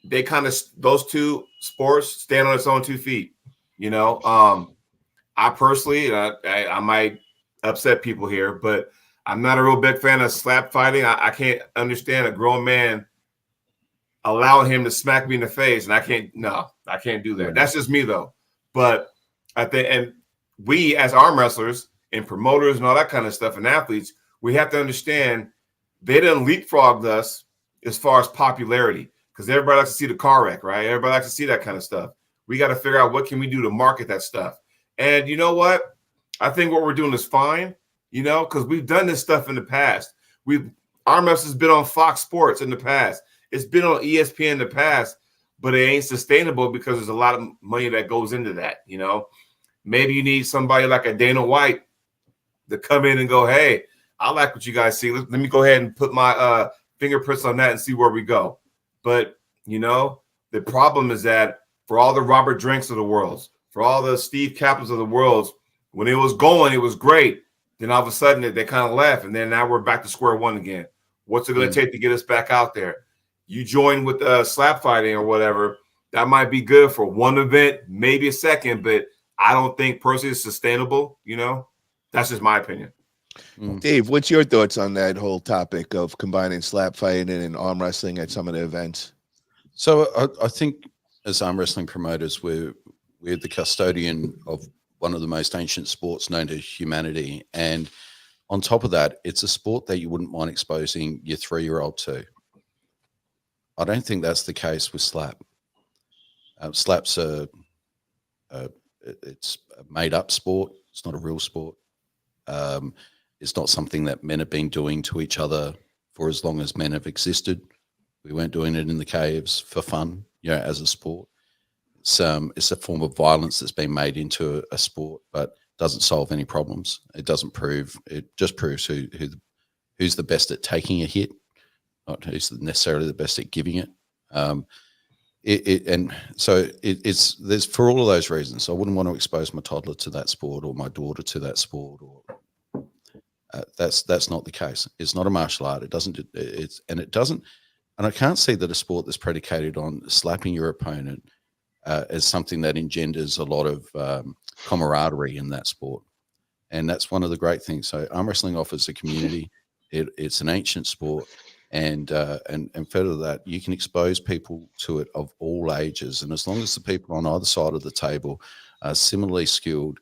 they kind of, those two sports stand on its own 2 feet. I personally, I might upset people here, but I'm not a real big fan of slap fighting. I can't understand a grown man allowing him to smack me in the face, and I can't do that. That's just me, though. But I think, and we as arm wrestlers and promoters and all that kind of stuff and athletes, we have to understand they done leapfrogged us as far as popularity, because everybody likes to see the car wreck, right? Everybody likes to see that kind of stuff. We got to figure out what can we do to market that stuff. And you know what? I think what we're doing is fine, because we've done this stuff in the past. Arm wrestling's been on Fox Sports in the past. It's been on ESPN in the past, but it ain't sustainable because there's a lot of money that goes into that, Maybe you need somebody like a Dana White to come in and go, hey, I like what you guys see. Let me go ahead and put my fingerprints on that and see where we go. But, the problem is that for all the Robert Drinks of the world, for all the Steve Kappas of the world, when it was going, it was great. Then all of a sudden they kind of left, and then now we're back to square one again. What's it going to take to get us back out there? You join with slap fighting or whatever, that might be good for one event, maybe a second, but I don't think personally it's sustainable. That's just my opinion. Dave, what's your thoughts on that whole topic of combining slap fighting and arm wrestling at some of the events? So I think as arm wrestling promoters, we're the custodian of one of the most ancient sports known to humanity. And on top of that, it's a sport that you wouldn't mind exposing your 3-year-old to. I don't think that's the case with slap. Slap's a it's a made-up sport. It's not a real sport. It's not something that men have been doing to each other for as long as men have existed. We weren't doing it in the caves for fun, as a sport. It's a form of violence that's been made into a sport, but doesn't solve any problems. It doesn't prove. It just proves who's the best at taking a hit, not who's necessarily the best at giving it. It's there's for all of those reasons. I wouldn't want to expose my toddler to that sport or my daughter to that sport. Or that's not the case. It's not a martial art. It doesn't. And I can't see that a sport that's predicated on slapping your opponent as something that engenders a lot of camaraderie in that sport. And that's one of the great things. So arm wrestling offers a community. It's an ancient sport. And further to that, you can expose people to it of all ages. And as long as the people on either side of the table are similarly skilled,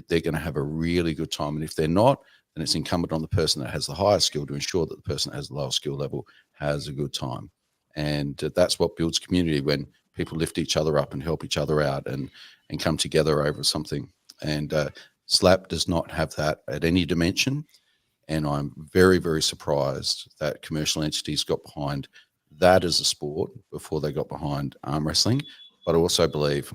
they're going to have a really good time. And if they're not, then it's incumbent on the person that has the highest skill to ensure that the person that has the lowest skill level has a good time. And that's what builds community, when people lift each other up and help each other out and come together over something. And SLAP does not have that at any dimension. And I'm very, very surprised that commercial entities got behind that as a sport before they got behind arm wrestling. But I also believe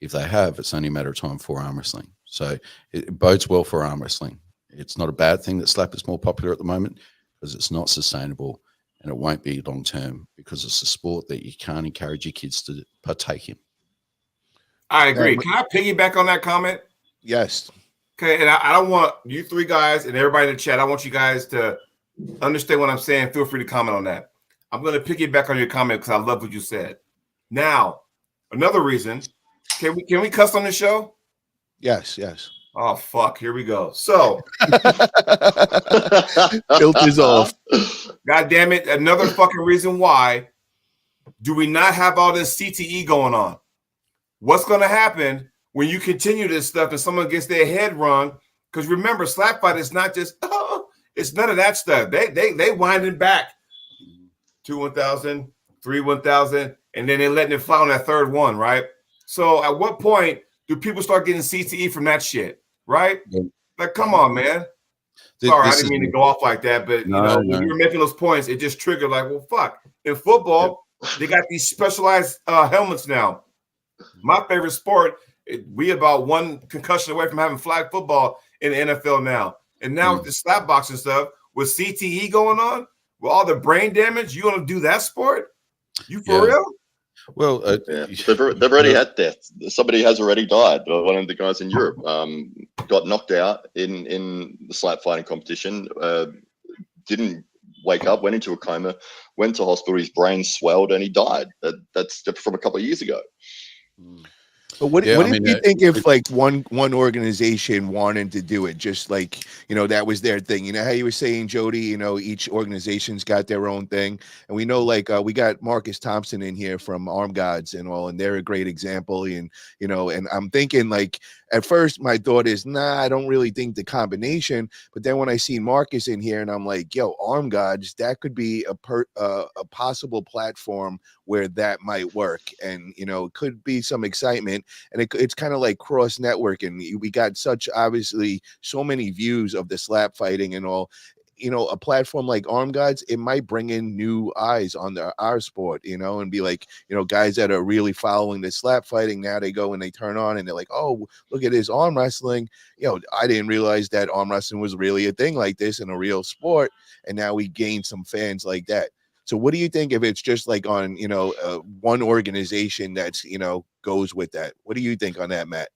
if they have, it's only a matter of time for arm wrestling. So it bodes well for arm wrestling. It's not a bad thing that SLAP is more popular at the moment, because it's not sustainable and it won't be long term, because it's a sport that you can't encourage your kids to partake in. I agree. Can I piggyback on that comment? Yes. Okay, and I don't want you three guys and everybody in the chat, I want you guys to understand what I'm saying. Feel free to comment on that. I'm going to piggyback on your comment because I love what you said. Now, another reason, can we cuss on the show? Yes. Oh, fuck. Here we go. So, filters off. God damn it. Another fucking reason why do we not have all this CTE going on? What's going to happen when you continue this stuff and someone gets their head rung? Because remember, slap fight is not just, it's none of that stuff. They winding back 2-1,000, 3-1,000, and then they're letting it fly on that third one, right? So at what point do people start getting CTE from that shit, right? Yeah. Like, come on, man. Sorry, I didn't mean to go off like that, but when you're making those points, it just triggered like, well, fuck. In football, they got these specialized helmets now. My favorite sport, we about one concussion away from having flag football in the NFL now. And now with the slap boxing stuff, with CTE going on, with all the brain damage, you want to do that sport? You for real? Well, they've already had deaths. Somebody has already died. One of the guys in Europe got knocked out in the slap fighting competition, didn't wake up, went into a coma, went to hospital, his brain swelled, and he died. That's from a couple of years ago. But what do you think if like one organization wanted to do it, just like, that was their thing? You know how you were saying, Jody, each organization's got their own thing. And we know, like, we got Marcus Thompson in here from Arm Gods and all, and they're a great example. And, and I'm thinking, like, at first my thought is, nah, I don't really think the combination. But then when I see Marcus in here and I'm like, yo, Arm Gods, that could be a possible platform where that might work. And, it could be some excitement. And it's kind of like cross networking. We got obviously so many views of the slap fighting and all. A platform like Arm Gods, it might bring in new eyes on our sport, and be like, guys that are really following the slap fighting. Now they go and they turn on and they're like, oh, look at this arm wrestling. I didn't realize that arm wrestling was really a thing like this and a real sport. And now we gain some fans like that. So what do you think if it's just like on, one organization that's, goes with that? What do you think on that, Matt?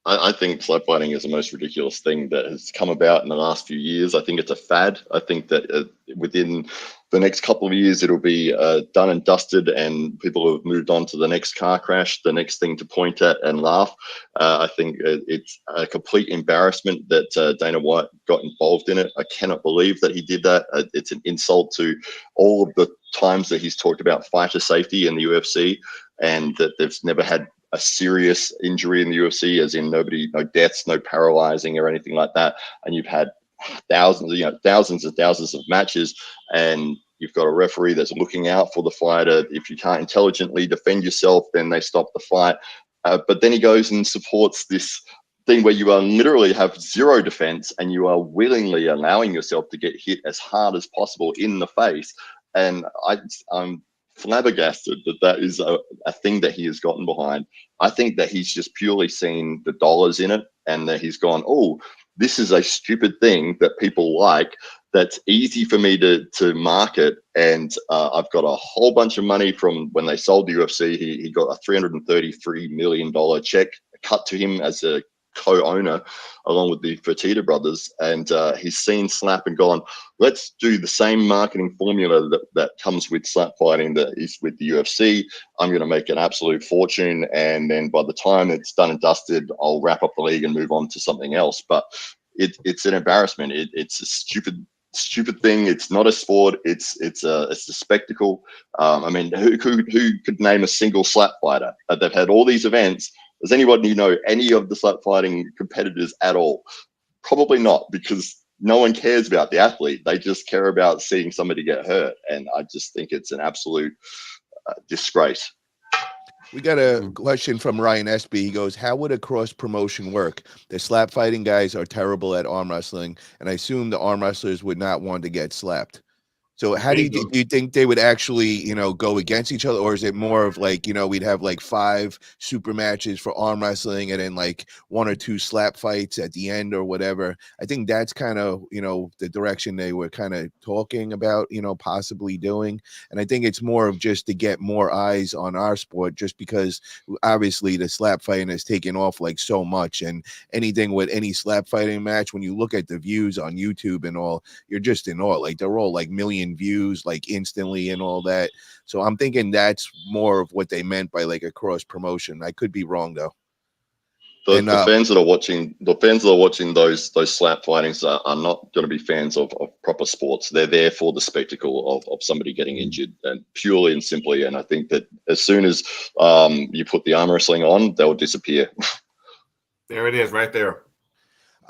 I think slap fighting is the most ridiculous thing that has come about in the last few years. I think it's a fad. I think that within the next couple of years, it'll be done and dusted, and people have moved on to the next car crash, the next thing to point at and laugh. I think it's a complete embarrassment that Dana White got involved in it. I cannot believe that he did that. It's an insult to all of the times that he's talked about fighter safety in the UFC, and that they've never had a serious injury in the UFC, as in no deaths, no paralyzing or anything like that. And you've had thousands and thousands of matches, and you've got a referee that's looking out for the fighter. If you can't intelligently defend yourself, then they stop the fight. But then he goes and supports this thing where you are literally have zero defense and you are willingly allowing yourself to get hit as hard as possible in the face. And I'm flabbergasted that is a thing that he has gotten behind. I think that he's just purely seen the dollars in it and that he's gone, oh, this is a stupid thing that people like, that's easy for me to market. And I've got a whole bunch of money from when they sold the UFC. He got a $333 million check cut to him as a co-owner along with the Fertitta brothers, and he's seen slap and gone, let's do the same marketing formula that comes with slap fighting that is with the UFC. I'm going to make an absolute fortune, and then by the time it's done and dusted, I'll wrap up the league and move on to something else. But it's an embarrassment. It's a stupid thing. It's not a sport. It's a spectacle. I mean, who could name a single slap fighter? They've had all these events. Does anybody know any of the slap fighting competitors at all? Probably not, because no one cares about the athlete. They just care about seeing somebody get hurt. And I just think it's an absolute disgrace. We got a question from Ryan Espy. He goes, how would a cross promotion work? The slap fighting guys are terrible at arm wrestling, and I assume the arm wrestlers would not want to get slapped. So how do you think they would actually, go against each other? Or is it more of like, we'd have like 5 super matches for arm wrestling and then like 1 or 2 slap fights at the end or whatever? I think that's kind of, the direction they were kind of talking about, possibly doing. And I think it's more of just to get more eyes on our sport, just because obviously the slap fighting has taken off like so much, and anything with any slap fighting match, when you look at the views on YouTube and all, you're just in awe. Like they're all like million views like instantly and all that. So I'm thinking that's more of what they meant by like a cross promotion. I could be wrong though. The fans that are watching those slap fightings are not going to be fans of proper sports. They're there for the spectacle of somebody getting injured, and purely and simply. And I think that as soon as you put the arm wrestling on, they'll disappear. There it is, right there.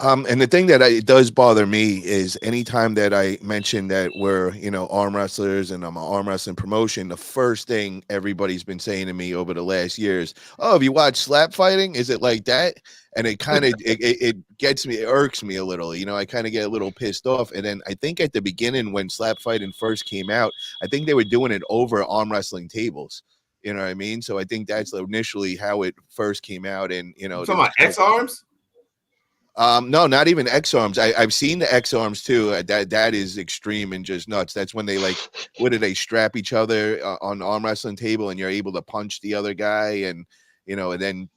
And the thing that it does bother me is anytime that I mention that we're, arm wrestlers and I'm an arm wrestling promotion, the first thing everybody's been saying to me over the last years, oh, have you watched slap fighting? Is it like that? And it kind of, it gets me, it irks me a little, I kind of get a little pissed off. And then I think at the beginning when slap fighting first came out, I think they were doing it over arm wrestling tables. You know what I mean? So I think that's initially how it first came out. And, talking about X arms? No, not even X arms. I've seen the X arms too. That is extreme and just nuts. That's when they like, what do they strap each other on the arm wrestling table, and you're able to punch the other guy, and and then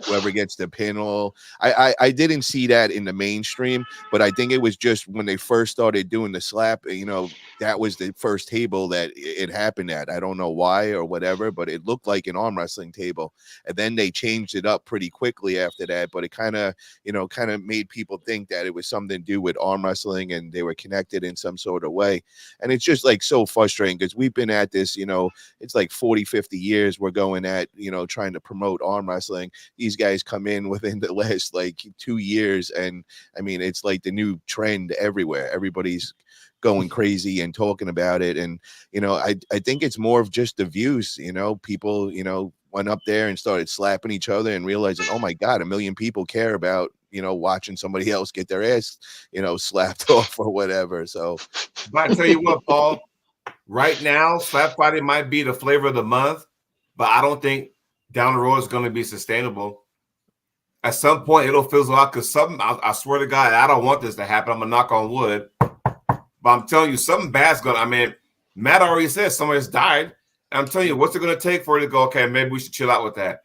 whoever gets the pinball. I didn't see that in the mainstream, but I think it was just when they first started doing the slap, that was the first table that it happened at. I don't know why or whatever, but it looked like an arm wrestling table. And then they changed it up pretty quickly after that, but it kind of made people think that it was something to do with arm wrestling and they were connected in some sort of way. And it's just like so frustrating because we've been at this, it's like 40-50 years we're going at, trying to promote arm wrestling. These guys come in within the last like 2 years, and I mean it's like the new trend everywhere. Everybody's going crazy and talking about it, and I think it's more of just the views. People went up there and started slapping each other and realizing, oh my god, 1 million people care about watching somebody else get their ass slapped off or whatever. So but I tell you what, Paul, right now slap fighting might be the flavor of the month, but I don't think down the road it's going to be sustainable. At some point it'll fizzle out, because I swear to God, I don't want this to happen. I'm gonna knock on wood, but I'm telling you, something bad's gonna. I mean, Matt already said somebody's died. I'm telling you, what's it gonna take for it to go, okay, maybe we should chill out with that.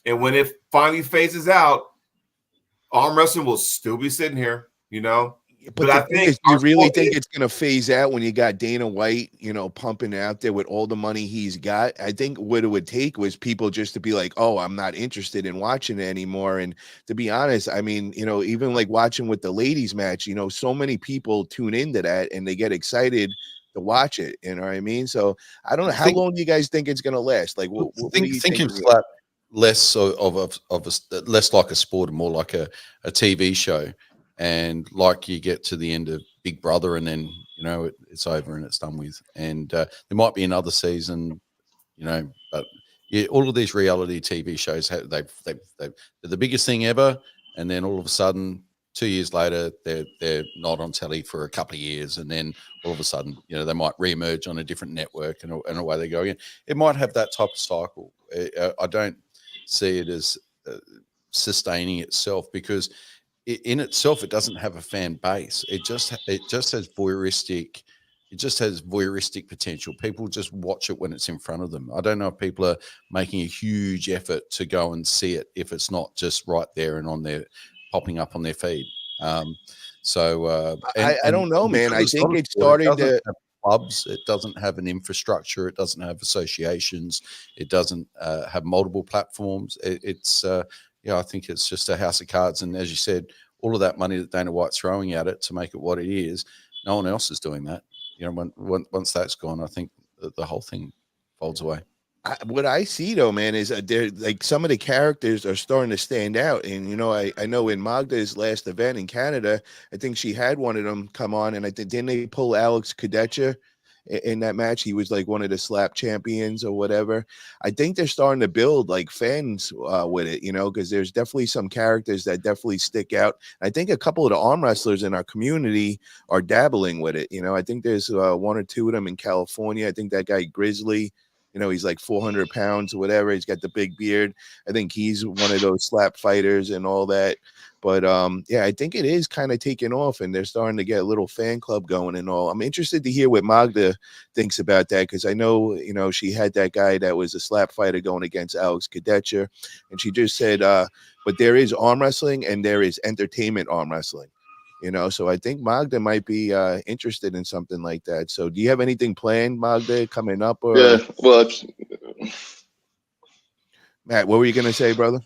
And when it finally phases out, arm wrestling will still be sitting here, But I think you really think it's going to phase out when you got Dana White, pumping out there with all the money he's got. I think what it would take was people just to be like, oh, I'm not interested in watching it anymore. And to be honest, I mean, even like watching with the ladies match, so many people tune into that and they get excited to watch it. You know what I mean? So I don't know, how long do you guys think it's going to last? Like, what do you think? Slap less of less like a sport and more like a TV show. And like you get to the end of Big Brother, and then it's over and it's done with. And there might be another season, but Yeah, all of these reality TV shows, they're the biggest thing ever, and then all of a sudden, 2 years later, they're not on telly for a couple of years, and then all of a sudden, they might reemerge on a different network, and away they go again. It might have that type of cycle. I don't see it as sustaining itself, because in itself, it doesn't have a fan base. It just has voyeuristic. It just has voyeuristic potential. People just watch it when it's in front of them. I don't know if people are making a huge effort to go and see it if it's not just right there and on their popping up on their feed. I don't know, man. I think it started started to have clubs. It doesn't have an infrastructure. It doesn't have associations. It doesn't have multiple platforms. I think it's just a house of cards. And as you said, all of that money that Dana White's throwing at it to make it what it is, no one else is doing that. Once that's gone, I think the whole thing folds away. What I see though, man, is they're like some of the characters are starting to stand out. And I know in Magda's last event in Canada, I think she had one of them come on, and I think didn't they pull Alex Kadecha in that match? He was like one of the slap champions or whatever. I think they're starting to build like fans with it, because there's definitely some characters that definitely stick out. I think a couple of the arm wrestlers in our community are dabbling with it. I think there's one or two of them in California. I think that guy Grizzly, he's like 400 pounds or whatever. He's got the big beard. I think he's one of those slap fighters and all that. But I think it is kind of taking off, and they're starting to get a little fan club going and all. I'm interested to hear what Magda thinks about that, because I know, she had that guy that was a slap fighter going against Alex Kadecha, and she just said, but there is arm wrestling and there is entertainment arm wrestling. So I think Magda might be interested in something like that. So do you have anything planned, Magda, coming up? Or Yeah, well, Matt, what were you going to say, brother?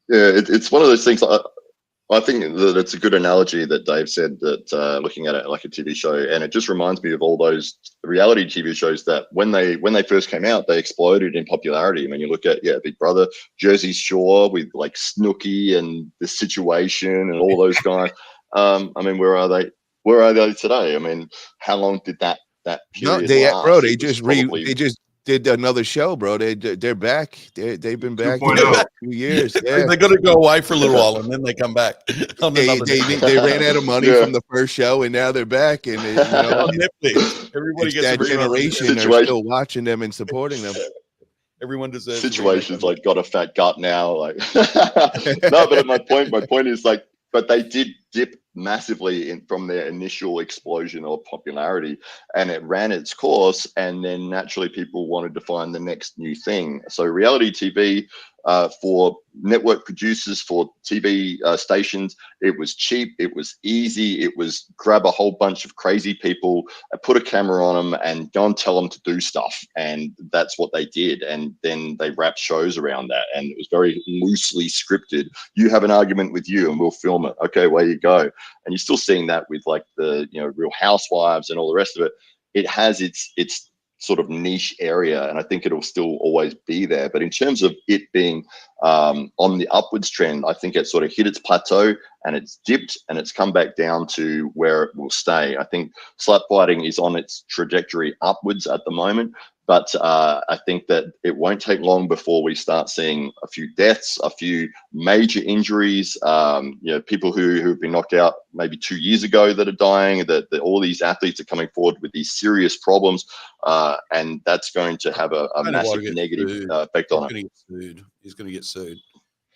Yeah, it's one of those things. I think that it's a good analogy that Dave said, that looking at it like a TV show, and it just reminds me of all those reality TV shows that when they first came out, they exploded in popularity. I mean, you look at Big Brother, Jersey Shore with like Snooki and The Situation and all those guys. I mean, where are they? Where are they today? I mean, how long did that period last? Bro, they just did another show, bro. They're back. They've been back 2.0. 2 years. Yeah, They're going to go away for a little while and then they come back. They ran out of money from the first show, and now they're back. And on Netflix, everybody gets that generation are still watching them and supporting them. Everyone deserves Situations like got a fat gut now, like no. But my point is like, but they did dip massively from their initial explosion of popularity, and it ran its course, and then naturally people wanted to find the next new thing. So reality TV, for network producers, for TV stations, it was cheap, it was easy, it was grab a whole bunch of crazy people, put a camera on them and go and tell them to do stuff. And that's what they did. And then they wrapped shows around that, and it was very loosely scripted. You have an argument with you and we'll film it. Okay, where you go. And you're still seeing that with like the Real Housewives and all the rest of it. It has its sort of niche area, and I think it'll still always be there. But in terms of it being on the upwards trend, I think it sort of hit its plateau and it's dipped and it's come back down to where it will stay. I think slap fighting is on its trajectory upwards at the moment, but I think that it won't take long before we start seeing a few deaths, a few major injuries, people who've been knocked out maybe 2 years ago that are dying, that all these athletes are coming forward with these serious problems, and that's going to have a massive negative effect on it. He's going to get sued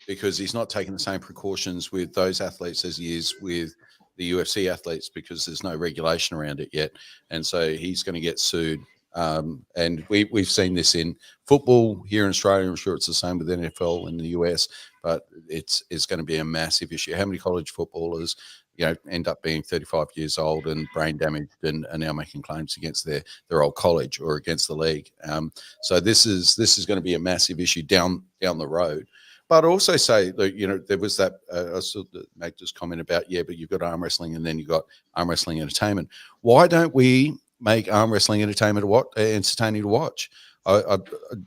because he's not taking the same precautions with those athletes as he is with the UFC athletes, because there's no regulation around it yet. And so he's going to get sued. And we've seen this in football here in Australia. I'm sure it's the same with NFL in the US, but it's going to be a massive issue. How many college footballers, end up being 35 years old and brain damaged and are now making claims against their old college or against the league? So this is going to be a massive issue down the road. But I also say that, there was that I saw Magda's comment about, but you've got arm wrestling and then you've got arm wrestling entertainment. Why don't we make arm wrestling entertaining to watch?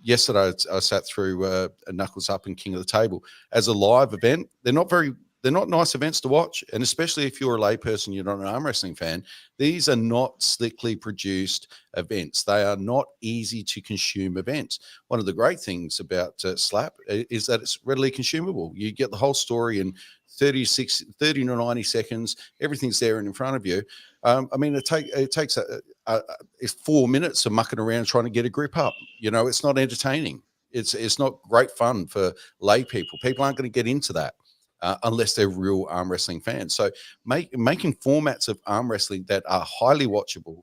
Yesterday I sat through Knuckles Up and King of the Table as a live event. They're not very they're not nice events to watch. And especially if you're a layperson, you're not an arm wrestling fan, these are not slickly produced events. They are not easy to consume events. One of the great things about Slap is that it's readily consumable. You get the whole story in 30 to 90 seconds. Everything's there and in front of you. I mean, it takes it's 4 minutes of mucking around trying to get a grip up. You know, it's not entertaining. It's not great fun for lay people. People aren't going to get into that unless they're real arm wrestling fans. So making formats of arm wrestling that are highly watchable,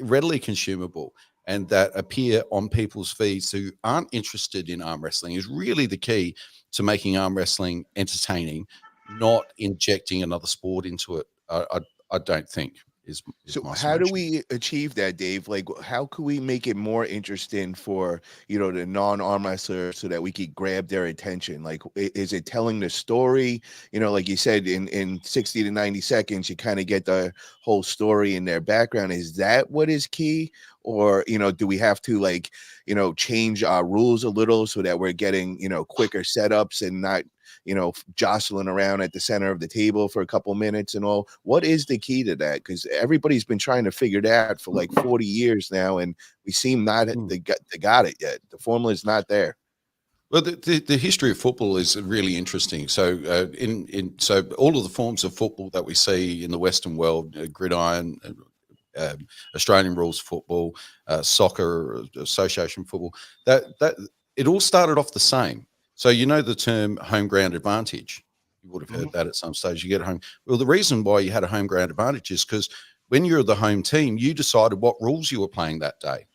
readily consumable, and that appear on people's feeds who aren't interested in arm wrestling is really the key to making arm wrestling entertaining, not injecting another sport into it. I don't think is So my how do solution. we achieve that, Dave? Like, how could we make it more interesting for, you know, the non-arm wrestler so that we could grab their attention? Like, is it telling the story? You know, like you said, in 60 to 90 seconds, you kind of get the whole story in their background. Is that what is key? Or, you know, do we have to, like, you know, change our rules a little so that we're getting, you know, quicker setups and not, you know, jostling around at the center of the table for a couple minutes and all? What is the key to that? Because everybody's been trying to figure that out for like 40 years now, and we seem not they got it yet. The formula is not there. Well, the history of football is really interesting. So, so all of the forms of football that we see in the Western world, gridiron, Australian rules football, soccer, association football, that it all started off the same. So you know the term home ground advantage. You would have heard that at some stage. You get home. Well, the reason why you had a home ground advantage is because when you're the home team, you decided what rules you were playing that day.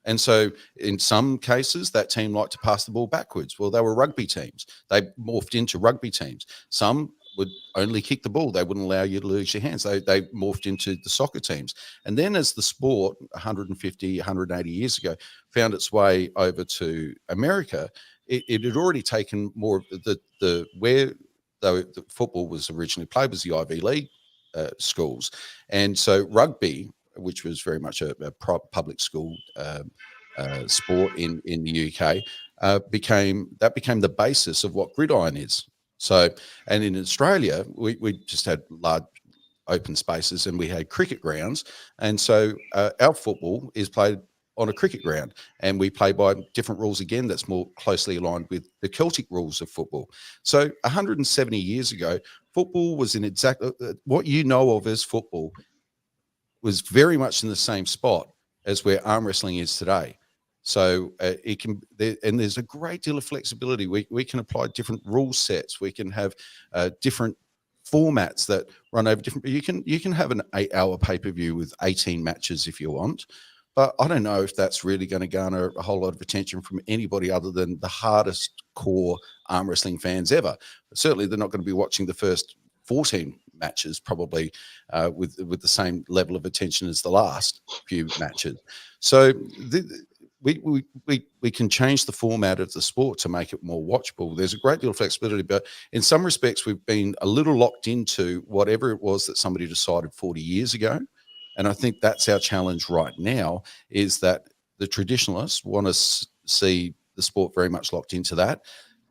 And so in some cases, that team liked to pass the ball backwards. Well, they were rugby teams. They morphed into rugby teams. Some would only kick the ball. They wouldn't allow you to lose your hands. They morphed into the soccer teams. And then as the sport 150, 180 years ago found its way over to America, it had already taken more of where the football was originally played was the Ivy League schools. And so rugby, which was very much a public school sport in the UK, became the basis of what gridiron is. So, and in Australia, we just had large open spaces and we had cricket grounds. And so our football is played on a cricket ground, and we play by different rules again that's more closely aligned with the Celtic rules of football. So 170 years ago, football was in exactly what you know of as football was very much in the same spot as where arm wrestling is today. So it can, and there's a great deal of flexibility. We can apply different rule sets. We can have different formats that run over different. You can have an 8-hour pay-per-view with 18 matches if you want, but I don't know if that's really going to garner a whole lot of attention from anybody other than the hardest core arm wrestling fans ever. Certainly, they're not going to be watching the first 14 matches probably with the same level of attention as the last few matches. So we can change the format of the sport to make it more watchable. There's a great deal of flexibility, but in some respects, we've been a little locked into whatever it was that somebody decided 40 years ago. And I think that's our challenge right now, is that the traditionalists want to see the sport very much locked into that.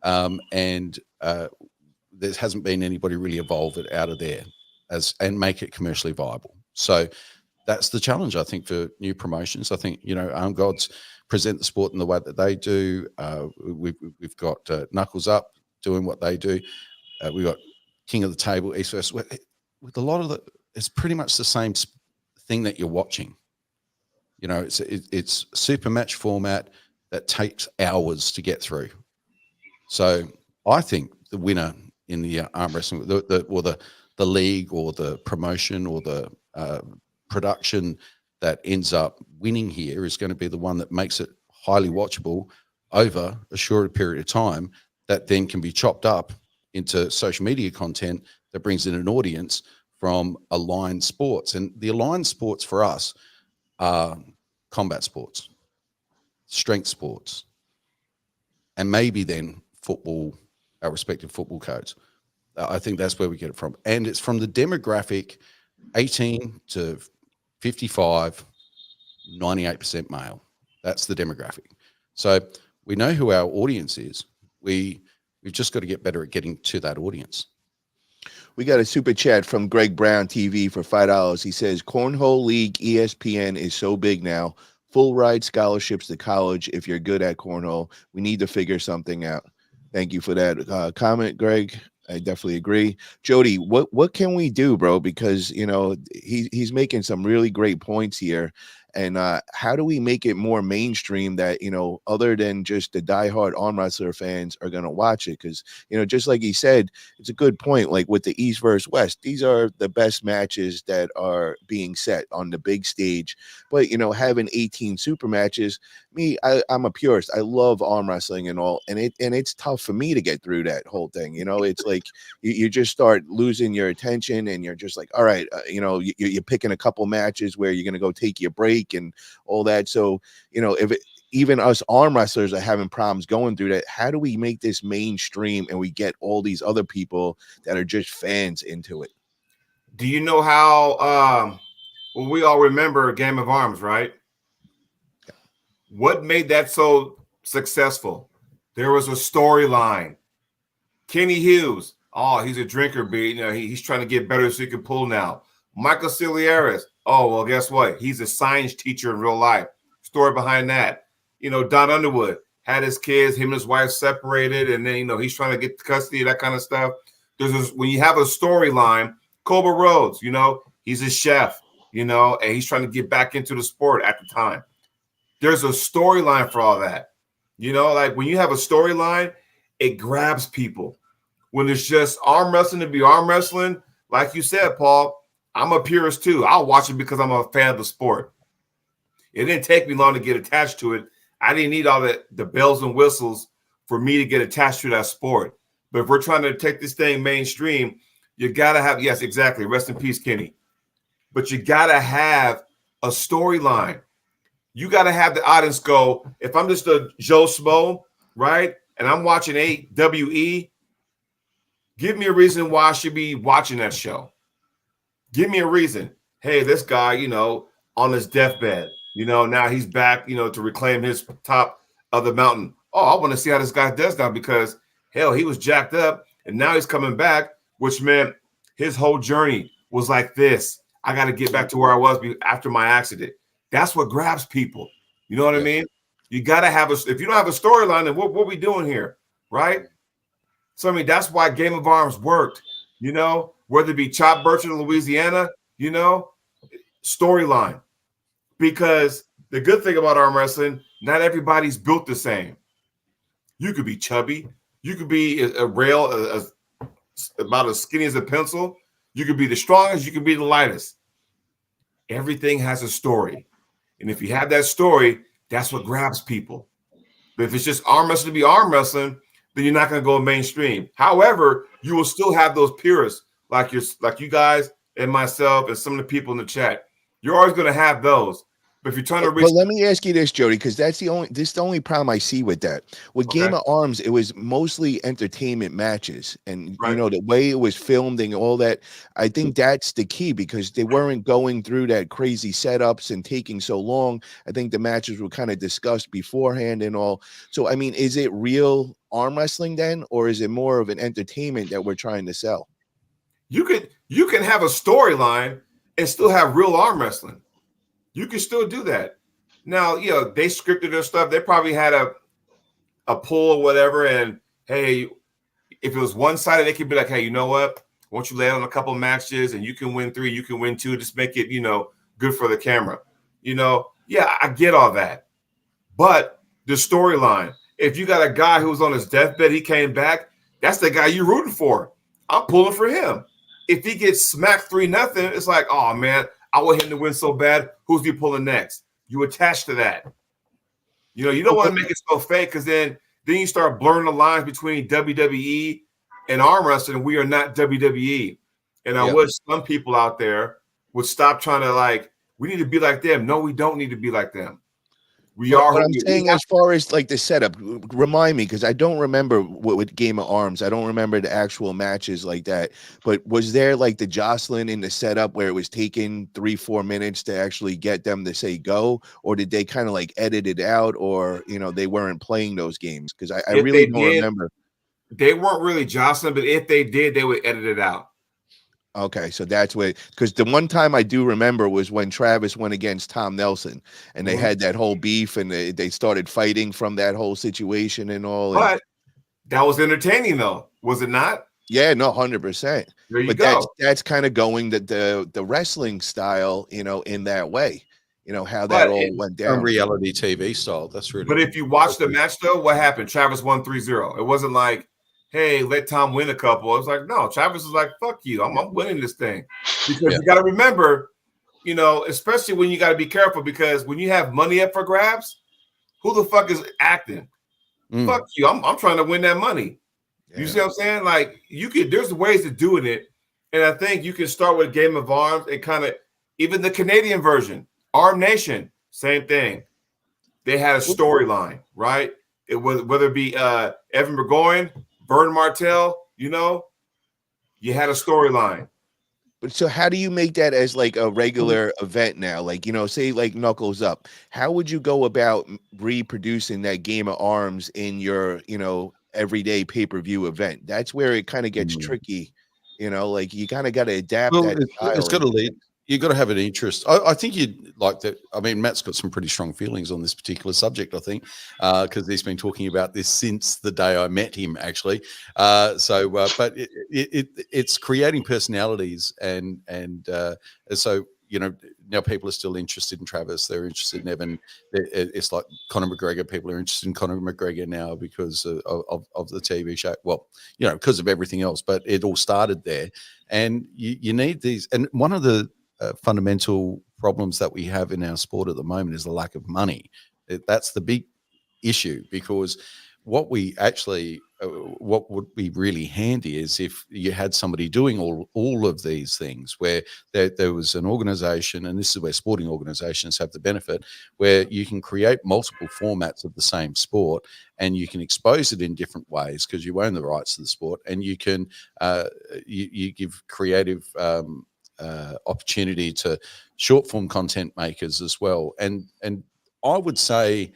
And there hasn't been anybody really evolve it out of there and make it commercially viable. So that's the challenge, I think, for new promotions. I think, you know, Arm Gods present the sport in the way that they do. We've got Knuckles Up doing what they do. We've got King of the Table, East West. With a lot of it's pretty much the same thing that you're watching. You know, it's super match format that takes hours to get through. So I think the winner in the arm wrestling, the league or the promotion or the production that ends up winning here is going to be the one that makes it highly watchable over a shorter period of time, that then can be chopped up into social media content that brings in an audience from aligned sports. And the aligned sports for us are combat sports, strength sports, and maybe then football, our respective football codes. I think that's where we get it from. And it's from the demographic 18 to 55, 98% male. That's the demographic. So we know who our audience is. We've just got to get better at getting to that audience. We got a super chat from Greg Brown TV for $5. He says, Cornhole League ESPN is so big now. Full ride scholarships to college if you're good at cornhole. We need to figure something out. Thank you for that comment, Greg. I definitely agree. Jody, what can we do, bro? Because he's making some really great points here. And how do we make it more mainstream that other than just the diehard arm wrestler fans are going to watch it? Because just like he said, it's a good point. Like with the East versus West, these are the best matches that are being set on the big stage. But having 18 super matches, I'm a purist. I love arm wrestling and all, and it's tough for me to get through that whole thing. It's like you just start losing your attention, and you're just like, all right, you're picking a couple matches where you're going to go take your break and all that. So even us arm wrestlers are having problems going through that. How do we make this mainstream and we get all these other people that are just fans into it? Do you know how well, we all remember Game of Arms, right? What made that so successful? There was a storyline. Kenny Hughes, he's a drinker, he's trying to get better so he can pull now. Michael Cilieres, well, guess what? He's a science teacher in real life. Story behind that. Don Underwood had his kids, him and his wife separated, and then he's trying to get custody, that kind of stuff. When you have a storyline. Cobra Rhodes, he's a chef, and he's trying to get back into the sport at the time. There's a storyline for all that. Like when you have a storyline, it grabs people. When it's just arm wrestling to be arm wrestling, like you said, Paul, I'm a purist too. I'll watch it because I'm a fan of the sport. It didn't take me long to get attached to it. I didn't need all the bells and whistles for me to get attached to that sport. But if we're trying to take this thing mainstream, you got to have, yes, exactly. Rest in peace, Kenny. But you got to have a storyline. You got to have the audience go, if I'm just a Joe Smo, right, and I'm watching AWE, give me a reason why I should be watching that show. Give me a reason. Hey, this guy, on his deathbed, now he's back, to reclaim his top of the mountain. I want to see how this guy does now because, hell, he was jacked up, and now he's coming back, which meant his whole journey was like this. I got to get back to where I was after my accident. That's what grabs people. You know what I mean? You got to have if you don't have a storyline, then what are we doing here? Right? So, that's why Game of Arms worked, whether it be Chop Burchett in Louisiana, storyline. Because the good thing about arm wrestling, not everybody's built the same. You could be chubby. You could be a rail, about as skinny as a pencil. You could be the strongest. You could be the lightest. Everything has a story. And if you have that story, that's what grabs people. But if it's just arm wrestling to be arm wrestling, then you're not going to go mainstream. However, you will still have those purists like you guys and myself and some of the people in the chat. You're always going to have those. But if you're trying to reach, but let me ask you this, Jody, because this is the only problem I see with that. With Game of Arms, it was mostly entertainment matches, and the way it was filmed and all that. I think that's the key because they weren't going through that crazy setups and taking so long. I think the matches were kind of discussed beforehand and all. So, is it real arm wrestling then, or is it more of an entertainment that we're trying to sell? You can have a storyline and still have real arm wrestling. You can still do that. Now, they scripted their stuff. They probably had a pull or whatever. And, hey, if it was one-sided, they could be like, hey, you know what? Won't you lay on a couple matches and you can win 3, you can win 2, just make it, good for the camera. Yeah, I get all that. But the storyline, if you got a guy who was on his deathbed, he came back, that's the guy you're rooting for. I'm pulling for him. If he gets smacked 3-0, it's like, oh, man, I want him to win so bad. Who's he pulling next? You attach to that. You don't want to make it so fake because then you start blurring the lines between WWE and arm wrestling. We are not WWE. And I wish some people out there would stop trying to we need to be like them. No, we don't need to be like them. We are. What I'm saying as far as the setup, remind me because I don't remember with Game of Arms. I don't remember the actual matches like that. But was there the jostling in the setup where it was taking 3-4 minutes to actually get them to say go, or did they kind of edit it out, or they weren't playing those games? Because I really don't remember. They weren't really jostling, but if they did, they would edit it out. Okay, so that's what, because the one time I do remember was when Travis went against Tom Nelson, and they Mhm. had that whole beef, and they started fighting from that whole situation and all. And But that was entertaining, though, was it not? yeah, no, 100%. There you But go. that's kind of going the wrestling style, in that way. How that But all went And down. reality TV style. That's really. But if you watch the match, though, what happened? Travis won 3-0. It wasn't like, hey, let Tom win a couple. It was like, no, Travis was like, fuck you. I'm winning this thing. Because you got to remember, especially when you got to be careful, because when you have money up for grabs, who the fuck is acting? Fuck you. I'm trying to win that money. You see what I'm saying? Like, there's ways of doing it. And I think you can start with Game of Arms and kind of, even the Canadian version, Arm Nation, same thing. They had a storyline, right? It was, whether it be Evan Burgoyne, Vern Martell, you had a storyline. But so how do you make that as like a regular event now? Like, say like Knuckles Up. How would you go about reproducing that Game of Arms in your, everyday pay-per-view event? That's where it kind of gets tricky. Like you kind of got to adapt Well, that style. it's got to lead. You've got to have an interest. I think you'd like that. I mean, Matt's got some pretty strong feelings on this particular subject, I think, because he's been talking about this since the day I met him, actually. But it's creating personalities, and so now people are still interested in Travis. They're interested in Evan. It's like Conor McGregor. People are interested in Conor McGregor now because of the TV show. Well, because of everything else, but it all started there. And you need these. And one of the fundamental problems that we have in our sport at the moment is the lack of money. That's the big issue, because what would be really handy is if you had somebody doing all of these things, where there was an organization, and this is where sporting organizations have the benefit, where you can create multiple formats of the same sport, and you can expose it in different ways because you own the rights to the sport, and you can you give creative opportunity to short form content makers as well. And I would say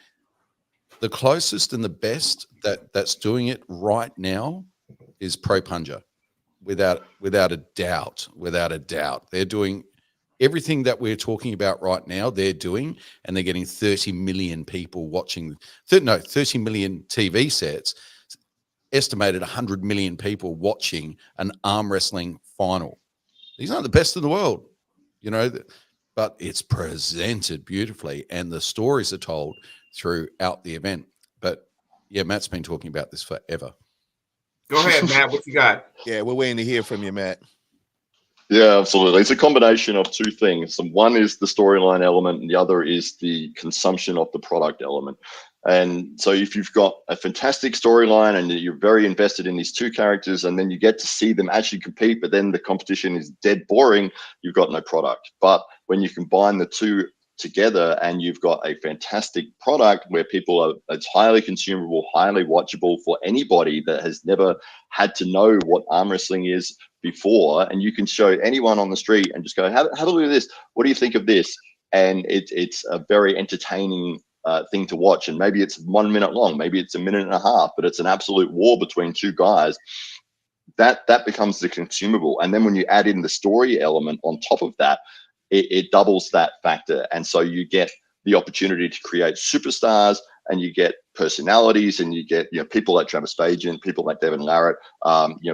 the closest and the best that's doing it right now is Pro Punja, without a doubt. They're doing everything that we're talking about right now. They're doing, and they're getting 30 million people watching. 30 million TV sets. Estimated 100 million people watching an arm wrestling final. These aren't the best in the world, but it's presented beautifully, and the stories are told throughout the event. But yeah, Matt's been talking about this forever. Go ahead, Matt. What you got? Yeah, we're waiting to hear from you, Matt. Yeah, absolutely. It's a combination of two things. One is the storyline element, and the other is the consumption of the product element. And so if you've got a fantastic storyline and you're very invested in these two characters, and then you get to see them actually compete, but then the competition is dead boring, you've got no product. But when you combine the two together and you've got a fantastic product where it's highly consumable, highly watchable for anybody that has never had to know what arm wrestling is before, and you can show anyone on the street and just go, have a look at this. What do you think of this? And it's a very entertaining thing to watch. And maybe it's 1 minute long, maybe it's a minute and a half, but it's an absolute war between two guys. That becomes the consumable. And then when you add in the story element on top of that, it doubles that factor. And so you get the opportunity to create superstars, and you get personalities, and you get people like Travis Fagan, people like Devin Larratt,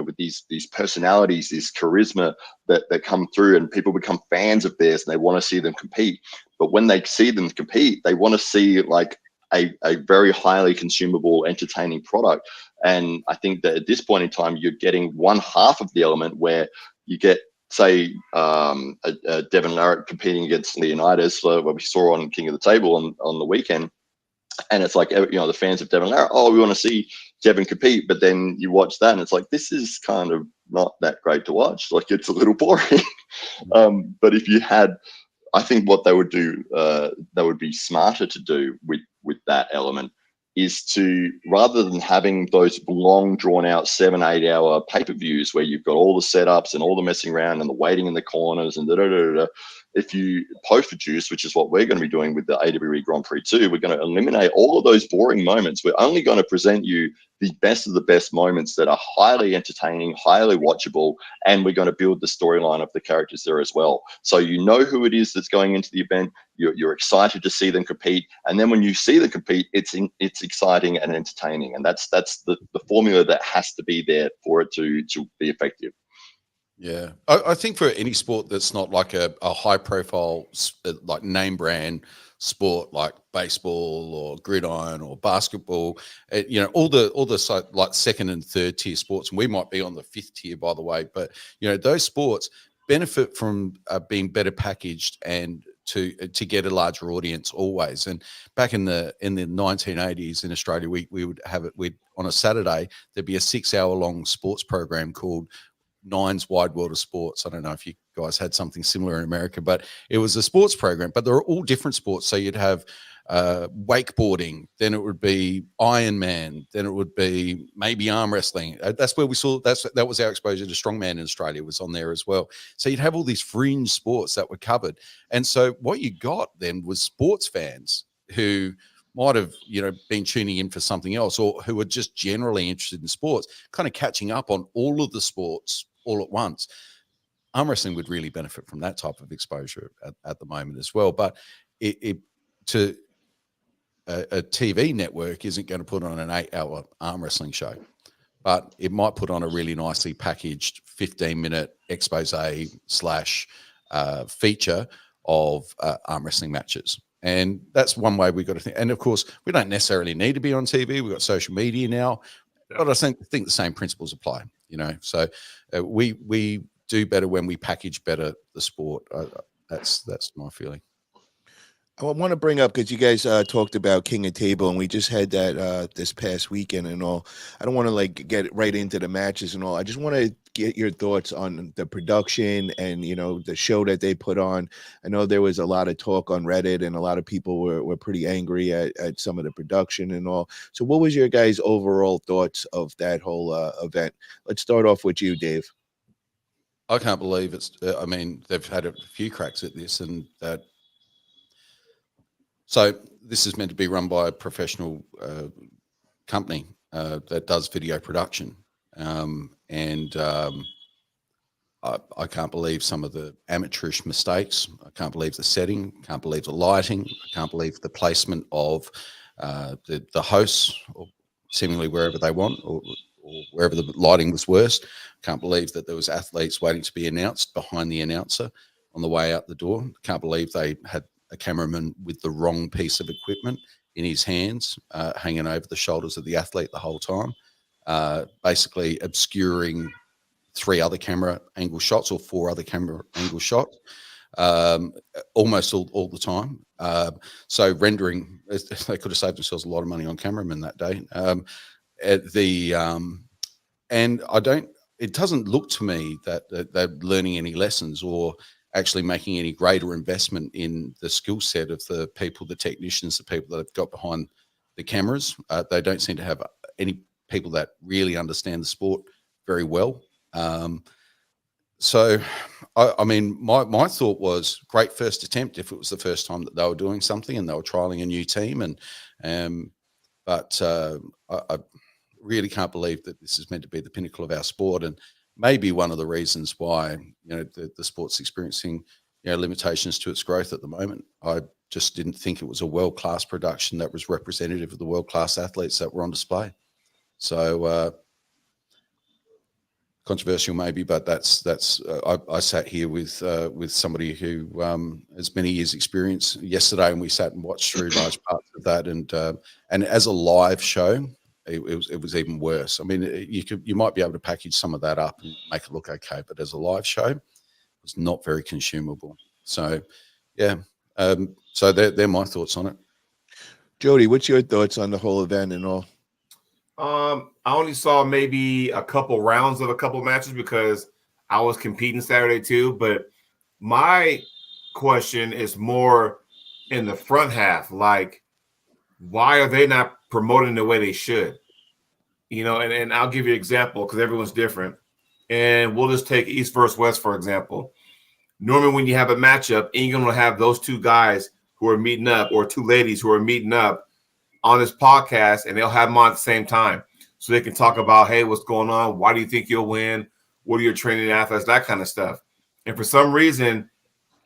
with these personalities, this charisma that come through, and people become fans of theirs, and they want to see them compete. But when they see them compete, they want to see like a very highly consumable, entertaining product. And I think that at this point in time, you're getting one half of the element where you get, say, Devin Larratt competing against Leonidas, what we saw on King of the Table on the weekend. And it's like, the fans of Devin Larratt, we want to see Devin compete. But then you watch that and it's like, this is kind of not that great to watch. Like, it's a little boring. But if you had, I think what they would do, they would be smarter to do with that element, is to, rather than having those long drawn out 7-8 hour pay-per-views where you've got all the setups and all the messing around and the waiting in the corners and if you post-produce, which is what we're going to be doing with the AWE Grand Prix 2, we're going to eliminate all of those boring moments. We're only going to present you the best of the best moments that are highly entertaining, highly watchable, and we're going to build the storyline of the characters there as well. So you know who it is that's going into the event. You're excited to see them compete, and then when you see them compete, it's exciting and entertaining, and that's the formula that has to be there for it to be effective. Yeah, I think for any sport that's not like a high profile, like name brand sport, like baseball or gridiron or basketball, all the like second and third tier sports, and we might be on the fifth tier, by the way, but those sports benefit from being better packaged and to get a larger audience always. And back in the 1980s in Australia, we would have it. On a Saturday there'd be a 6-hour long sports program called Nine's Wide World of Sports. I don't know if you guys had something similar in America, but it was a sports program, but they were all different sports. So you'd have wakeboarding, then it would be Ironman, then it would be maybe arm wrestling. That's where we saw, that was our exposure to strongman in Australia, was on there as well. So you'd have all these fringe sports that were covered. And so what you got then was sports fans who might have been tuning in for something else, or who were just generally interested in sports, kind of catching up on all of the sports all at once. Arm wrestling would really benefit from that type of exposure at the moment as well. But a TV network isn't going to put on an 8-hour arm wrestling show, but it might put on a really nicely packaged 15-minute expose / feature of arm wrestling matches. And that's one way we've got to think. And of course, we don't necessarily need to be on TV. We've got social media now, but I think the same principles apply. So we do better when we package better the sport. That's my feeling. I want to bring up, because you guys talked about King of Table, and we just had that this past weekend and all. I don't want to get right into the matches and all. I just want to get your thoughts on the production and the show that they put on. I know there was a lot of talk on Reddit, and a lot of people were pretty angry at some of the production and all. So what was your guys' overall thoughts of that whole event? Let's start off with you, Dave. I can't believe it's. I mean, they've had a few cracks at this, and that. So this is meant to be run by a professional company that does video production, and I can't believe some of the amateurish mistakes. I can't believe the setting. Can't believe the lighting. I can't believe the placement of the hosts, or seemingly wherever they want, or wherever the lighting was worst. Can't believe that there was athletes waiting to be announced behind the announcer on the way out the door. Can't believe they had a cameraman with the wrong piece of equipment in his hands, hanging over the shoulders of the athlete the whole time, basically obscuring 3 other camera angle shots or 4 other camera angle shots, almost all the time. So rendering, they could have saved themselves a lot of money on cameramen that day. And it doesn't look to me that they're learning any lessons or actually making any greater investment in the skill set of the people, the technicians, the people that have got behind the cameras. They don't seem to have any people that really understand the sport very well. So, I mean, my thought was great first attempt if it was the first time that they were doing something and they were trialing a new team. But I really can't believe that this is meant to be the pinnacle of our sport, and maybe one of the reasons why the sport's experiencing limitations to its growth at the moment. I just didn't think it was a world-class production that was representative of the world-class athletes that were on display. So controversial maybe, but that's I sat here with somebody who has many years experience yesterday, and we sat and watched through large parts of that, and as a live show, it was even worse. I mean, you might be able to package some of that up and make it look okay, but as a live show, it was not very consumable. So, yeah. So they're my thoughts on it. Jody, what's your thoughts on the whole event and all? I only saw maybe a couple rounds of a couple matches because I was competing Saturday too. But my question is more in the front half, like, why are they not promoting the way they should? And I'll give you an example because everyone's different. And we'll just take East versus West, for example. normally when you have a matchup, and you're going to have those two guys who are meeting up, or two ladies who are meeting up on this podcast, and they'll have them on at the same time. So they can talk about, hey, what's going on? Why do you think you'll win? What are your training athletes? That kind of stuff. And for some reason,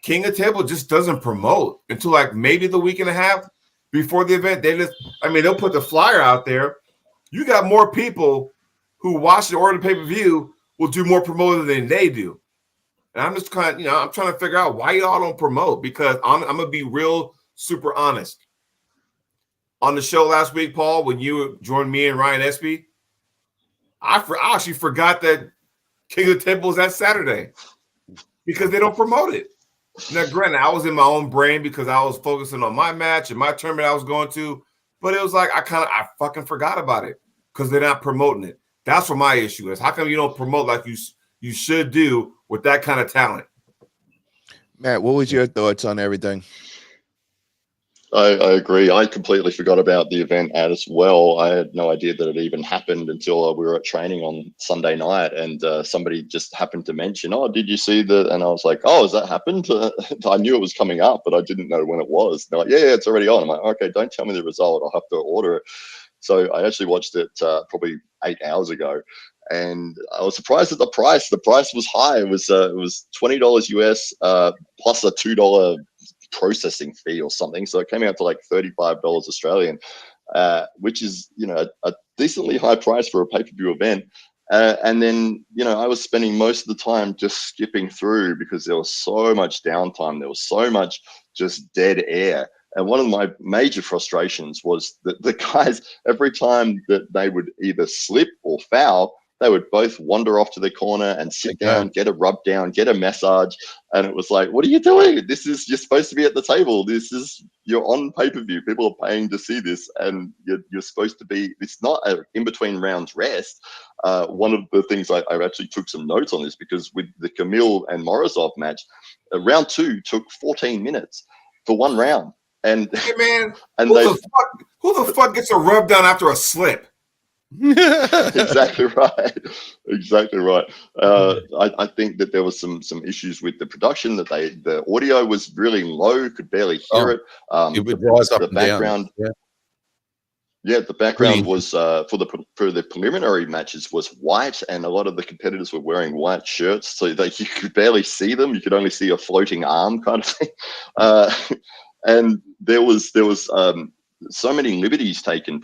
King of Table just doesn't promote until like maybe the week and a half before the event. They'll put the flyer out there. You got more people who watch the order pay-per-view will do more promoting than they do. And I'm just kind of, I'm trying to figure out why y'all don't promote, because I'm going to be real super honest. On the show last week, Paul, when you joined me and Ryan Espy, I actually forgot that King of the Table was that Saturday because they don't promote it. Now, granted, I was in my own brain because I was focusing on my match and my tournament I was going to, but it was like I fucking forgot about it because they're not promoting it. That's what my issue is. How come you don't promote like you should do with that kind of talent? Matt, what was your thoughts on everything? I agree. I completely forgot about the event as well. I had no idea that it even happened until we were at training on Sunday night, and somebody just happened to mention, "Oh, did you see that?" And I was like, "Oh, has that happened?" I knew it was coming up, but I didn't know when it was. They're like, "Yeah, it's already on." I'm like, "Okay, don't tell me the result. I'll have to order it." So I actually watched it probably 8 hours ago, and I was surprised at the price. The price was high. It was $20 US plus a $2 processing fee or something. So it came out to like $35 Australian, which is, a decently high price for a pay-per-view event. And then, I was spending most of the time just skipping through because there was so much downtime. There was so much just dead air. And one of my major frustrations was that the guys, every time that they would either slip or foul, they would both wander off to the corner and sit down, get a rub down, get a massage. And it was like, what are you doing? You're supposed to be at the table. You're on pay-per-view. People are paying to see this. And you're supposed to be, it's not an in-between rounds rest. One of the things I actually took some notes on this, because with the Camille and Morozov match, round 2 took 14 minutes for one round. And hey man, and who the fuck gets a rub down after a slip? Exactly right. I think that there was some issues with the production, that the audio was really low, could barely hear it. It would rise up the and background down. The background was for the preliminary matches was white, and a lot of the competitors were wearing white shirts, so that you could barely see them. You could only see a floating arm kind of thing. And there was so many liberties taken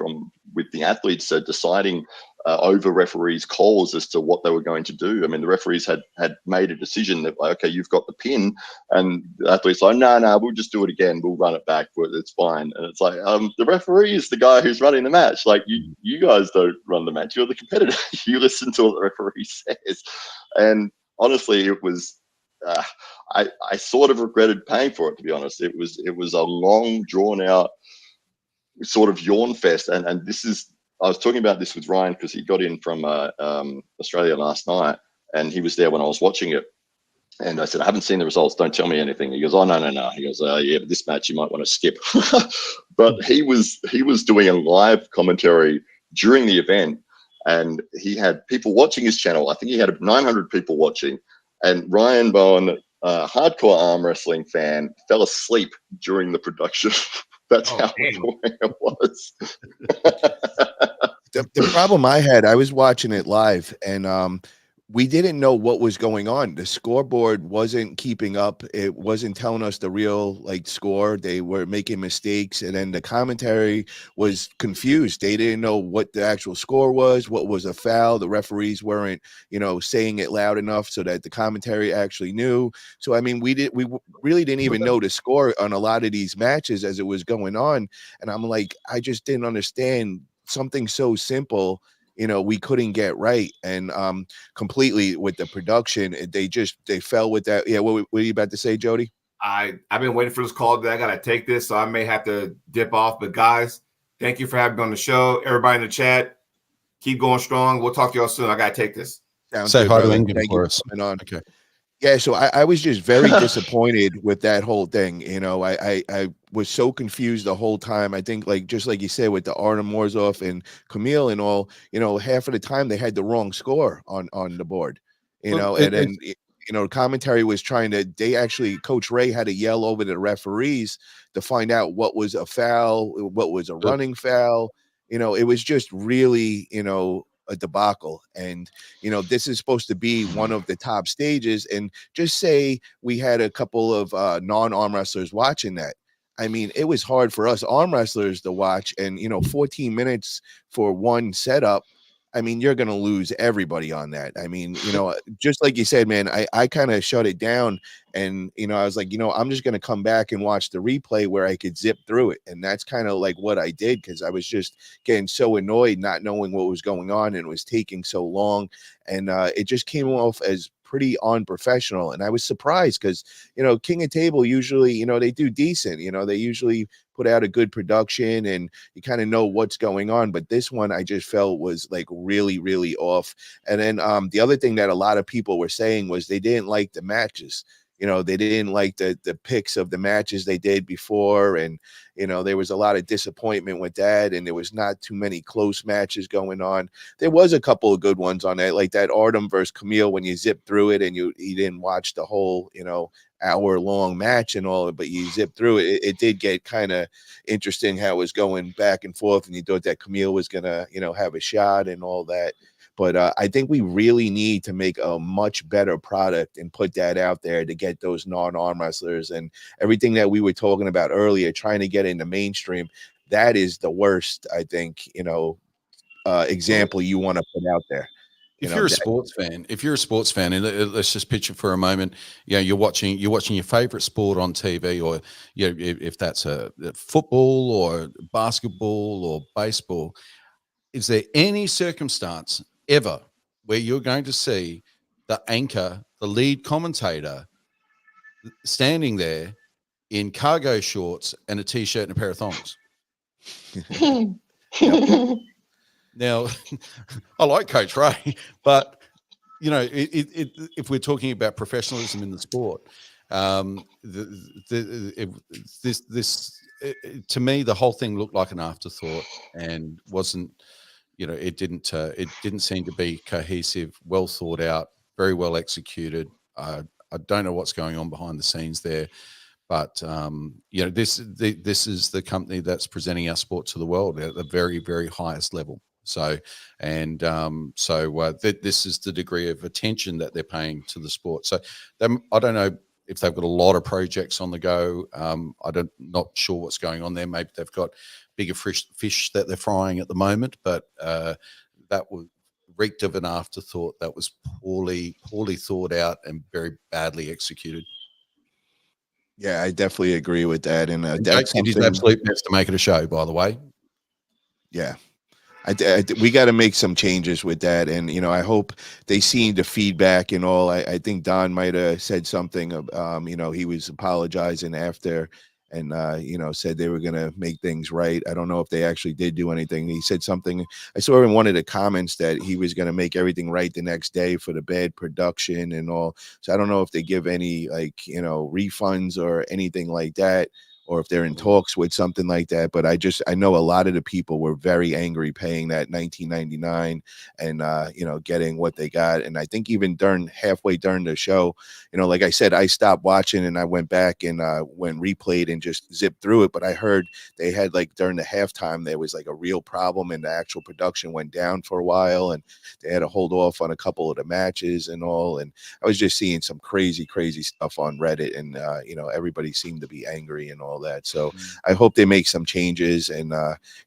with the athletes deciding over referees' calls as to what they were going to do. I mean, the referees had made a decision that, like, okay, you've got the pin, and the athletes like, no, we'll just do it again. We'll run it back. It's fine. And it's like, the referee is the guy who's running the match. Like, you guys don't run the match. You're the competitor. You listen to what the referee says. And honestly, it was. I sort of regretted paying for it, to be honest. It was a long, drawn out sort of yawn fest, and I was talking about this with Ryan because he got in from Australia last night, and he was there when I was watching it. And I said, I haven't seen the results. Don't tell me anything. He goes, oh, no. He goes, yeah, but this match you might want to skip. But he was doing a live commentary during the event, and he had people watching his channel. I think he had 900 people watching. And Ryan Bowen, hardcore arm wrestling fan, fell asleep during the production. That's how annoying it was. The problem I had, I was watching it live, and we didn't know what was going on. The scoreboard wasn't keeping up. It wasn't telling us the real score. They were making mistakes, and then the commentary was confused. They didn't know what the actual score was, what was a foul. The referees weren't, saying it loud enough so that the commentary actually knew. So I mean, we really didn't even know the score on a lot of these matches as it was going on. And I'm like, I just didn't understand something so simple. We couldn't get right, and completely with the production, they fell with that. Yeah, what are you about to say, Jody? I've been waiting for this call today. I gotta take this, so I may have to dip off. But guys, thank you for having me on the show. Everybody in the chat, keep going strong. We'll talk to y'all soon. I gotta take this. Say hi to England for us. Okay. Yeah, so I was just very disappointed with that whole thing. I was so confused the whole time. I think, just like you said, with the Artem Morzov and Camille and all, half of the time they had the wrong score on the board, and then commentary was they actually, Coach Ray had to yell over the referees to find out what was a foul, what was a running foul. It was just really, a debacle. And, this is supposed to be one of the top stages. And just say we had a couple of non-arm wrestlers watching that. I mean, it was hard for us arm wrestlers to watch, and 14 minutes for one setup. I mean, you're going to lose everybody on that. I mean, just like you said, man, I kind of shut it down, and, I was like, I'm just going to come back and watch the replay where I could zip through it. And that's kind of like what I did, because I was just getting so annoyed not knowing what was going on, and it was taking so long. And it just came off as pretty unprofessional. And I was surprised because, King of Table usually, they do decent, they usually put out a good production and you kind of know what's going on. But this one I just felt was like really, really off. And then the other thing that a lot of people were saying was they didn't like the matches. They didn't like the picks of the matches they did before. And, there was a lot of disappointment with that. And there was not too many close matches going on. There was a couple of good ones on that, like that Artem versus Camille, when you zip through it and you didn't watch the whole, hour-long match and all, but you zip through it. It did get kind of interesting how it was going back and forth, and you thought that Camille was going to, have a shot and all that. But I think we really need to make a much better product and put that out there to get those non-arm wrestlers and everything that we were talking about earlier, trying to get in the mainstream. That is the worst, I think, example you want to put out there. If you're a sports fan, and let's just picture for a moment, you're watching your favorite sport on TV, or if that's a football or basketball or baseball, is there any circumstance ever where you're going to see the anchor, the lead commentator, standing there in cargo shorts and a t-shirt and a pair of thongs? Now, I like Coach Ray, but if we're talking about professionalism in the sport, to me, the whole thing looked like an afterthought and wasn't. It didn't seem to be cohesive, well thought out, very well executed. I don't know what's going on behind the scenes there, but this is the company that's presenting our sport to the world at the very, very highest level. So, this is the degree of attention that they're paying to the sport. So, I don't know if they've got a lot of projects on the go. Not sure what's going on there. Maybe they've got bigger fish that they're frying at the moment, but that was reeked of an afterthought that was poorly thought out and very badly executed. Yeah, I definitely agree with that. And Jake did his absolute best to make it a show, by the way. Yeah. We got to make some changes with that. And, I hope they seen the feedback and all. I think Don might have said something, he was apologizing after and, said they were going to make things right. I don't know if they actually did do anything. He said something. I saw in one of the comments that he was going to make everything right the next day for the bad production and all. So I don't know if they give any refunds or anything like that, or if they're in talks with something like that. But I know a lot of the people were very angry paying that $19.99 and, getting what they got. And I think even halfway during the show, like I said, I stopped watching and I went back and when replayed and just zipped through it. But I heard they had during the halftime, there was a real problem and the actual production went down for a while and they had to hold off on a couple of the matches and all. And I was just seeing some crazy, crazy stuff on Reddit and, everybody seemed to be angry and all that. So I hope they make some changes and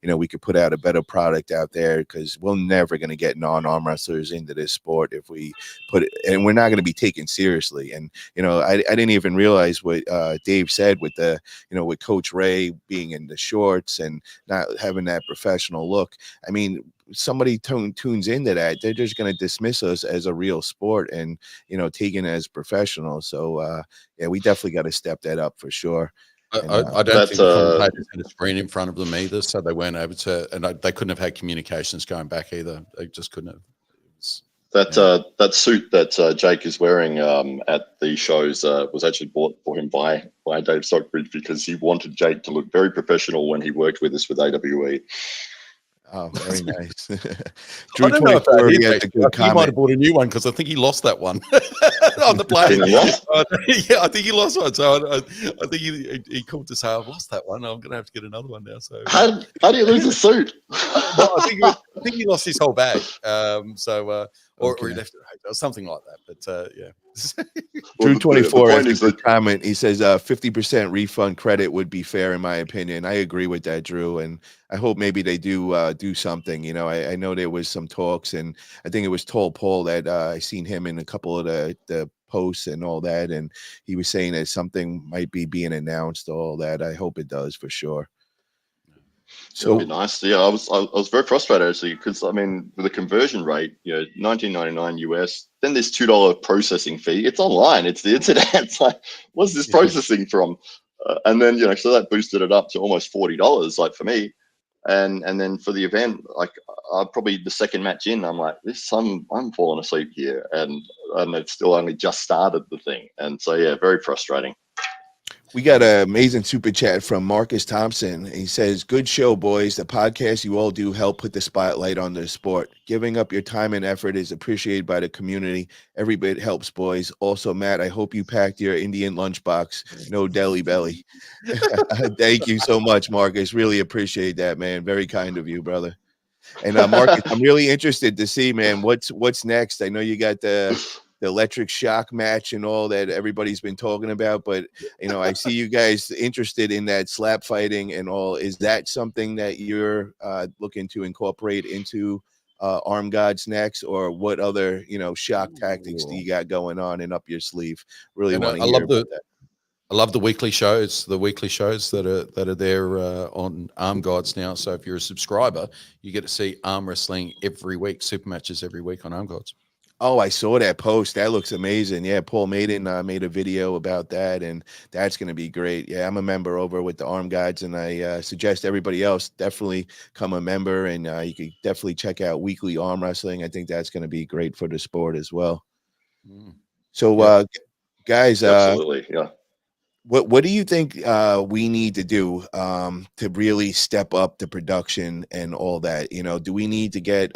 we could put out a better product out there, because we're never going to get non-arm wrestlers into this sport if we put it, and we're not going to be taken seriously. And I didn't even realize what Dave said with the with Coach Ray being in the shorts and not having that professional look. I mean, somebody tunes into that, they're just going to dismiss us as a real sport and taken as professional. So we definitely got to step that up for sure. I don't think the commentators had a screen in front of them either, so they weren't able to, and they couldn't have had communications going back either. They just couldn't have. That suit that Jake is wearing at the shows was actually bought for him by Dave Stockbridge, because he wanted Jake to look very professional when he worked with us with AWE. Oh, very nice. I don't know if that Drew24, is. he has a Actually. good I think he might comment. have bought a new one because I think he lost that one on the plane. Didn't he lost? Yeah, I think he lost one. So I think he called to say, "I've lost that one. I'm going to have to get another one now." So How do you lose a suit? well, I think he lost his whole bag. Or he Okay. left it or something like that. But yeah. Well, the Drew24 has point a is good that comment. He says 50% refund credit would be fair in my opinion. I agree with that, Drew, and I hope maybe they do something. You know, I know there was some talks, and I think it was told Paul that I seen him in a couple of the posts and all that, and he was saying that something might be being announced. All that. I hope it does for sure. it'd be So nice. Yeah, I was very frustrated actually because I mean, with the conversion rate, you know, 19.99 US, then this $2 processing fee. It's online. It's the internet. It's like, what's this processing from? And then so that boosted it up to almost $40, like for me. And then for the event, like probably the second match in, I'm like, I'm falling asleep here, and it's still only just started the thing, and so yeah, very frustrating. we got an amazing super chat from Marcus Thompson. He says, "Good show, boys. The podcast you all do help put the spotlight on the sport. Giving up your time and effort is appreciated by the community. Every bit helps, boys. Also, Matt, I hope you packed your Indian lunchbox. No deli belly." Thank you so much, Marcus. Really appreciate that, man. Very kind of you, brother. And Marcus, I'm really interested to see, man, what's next. I know you got the electric shock match and all that everybody's been talking about, but I see you guys interested in that slap fighting and all. Is that something that you're looking to incorporate into Arm Gods next, or what other shock tactics do you got going on and up your sleeve? Really And want to I hear love about that. I love the weekly shows. The weekly shows that are there on Arm Gods now. So if you're a subscriber, you get to see arm wrestling every week, super matches every week on Arm Gods. Oh, I saw that post. That looks amazing. Yeah, Paul Maiden made a video about that, and that's going to be great. Yeah, I'm a member over with the Arm Guides, and I suggest everybody else definitely come a member, and you can definitely check out weekly arm wrestling. I think that's going to be great for the sport as well. So, Yep. guys, Absolutely, yeah. what do you think we need to do to really step up the production and all that? Do we need to get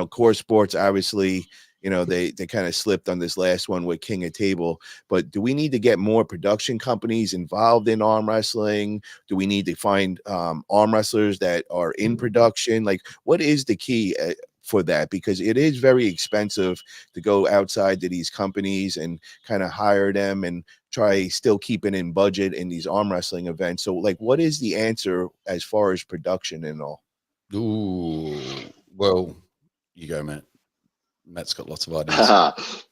Core Sports, obviously, they kind of slipped on this last one with King of Table, but do we need to get more production companies involved in arm wrestling? Do we need to find arm wrestlers that are in production? Like, what is the key for that? Because it is very expensive to go outside to these companies and kind of hire them and try still keeping in budget in these arm wrestling events. So like, what is the answer as far as production and all? Ooh, well, you go, Matt. Matt's got lots of ideas.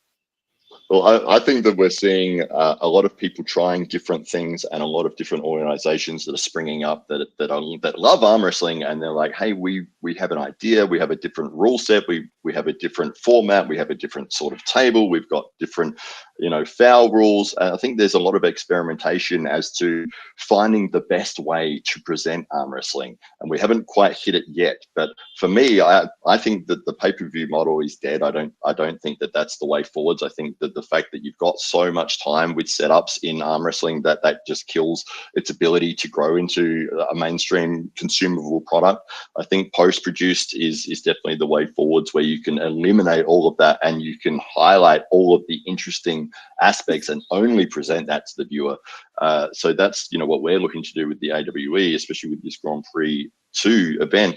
Well, I think that we're seeing a lot of people trying different things, and a lot of different organizations that are springing up that love arm wrestling, and they're like, hey, we have an idea, we have a different rule set, we have a different format, we have a different sort of table, we've got different foul rules. And I think there's a lot of experimentation as to finding the best way to present arm wrestling, and we haven't quite hit it yet. But for me, I think that the pay-per-view model is dead. I don't think that that's the way forwards. I think that the fact that you've got so much time with setups in arm wrestling that just kills its ability to grow into a mainstream consumable product. I think post-produced is definitely the way forwards, where you can eliminate all of that and you can highlight all of the interesting aspects and only present that to the viewer. So that's what we're looking to do with the AWE, especially with this Grand Prix 2 event.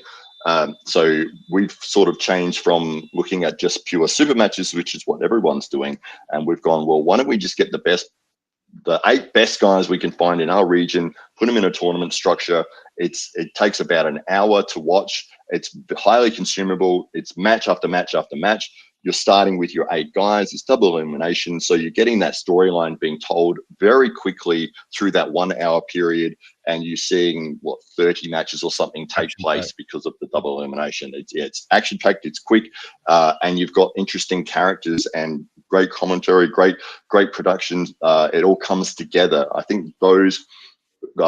So we've sort of changed from looking at just pure super matches, which is what everyone's doing, and we've gone, well, why don't we just get the 8 best guys we can find in our region, put them in a tournament structure. It takes about an hour to watch. It's highly consumable. It's match after match after match. You're starting with your 8 guys. It's double elimination. So you're getting that storyline being told very quickly through that 1 hour period. And you're seeing 30 matches or something take place because of the double elimination. It's action packed. It's quick. And you've got interesting characters and great commentary, great productions. It all comes together. I think those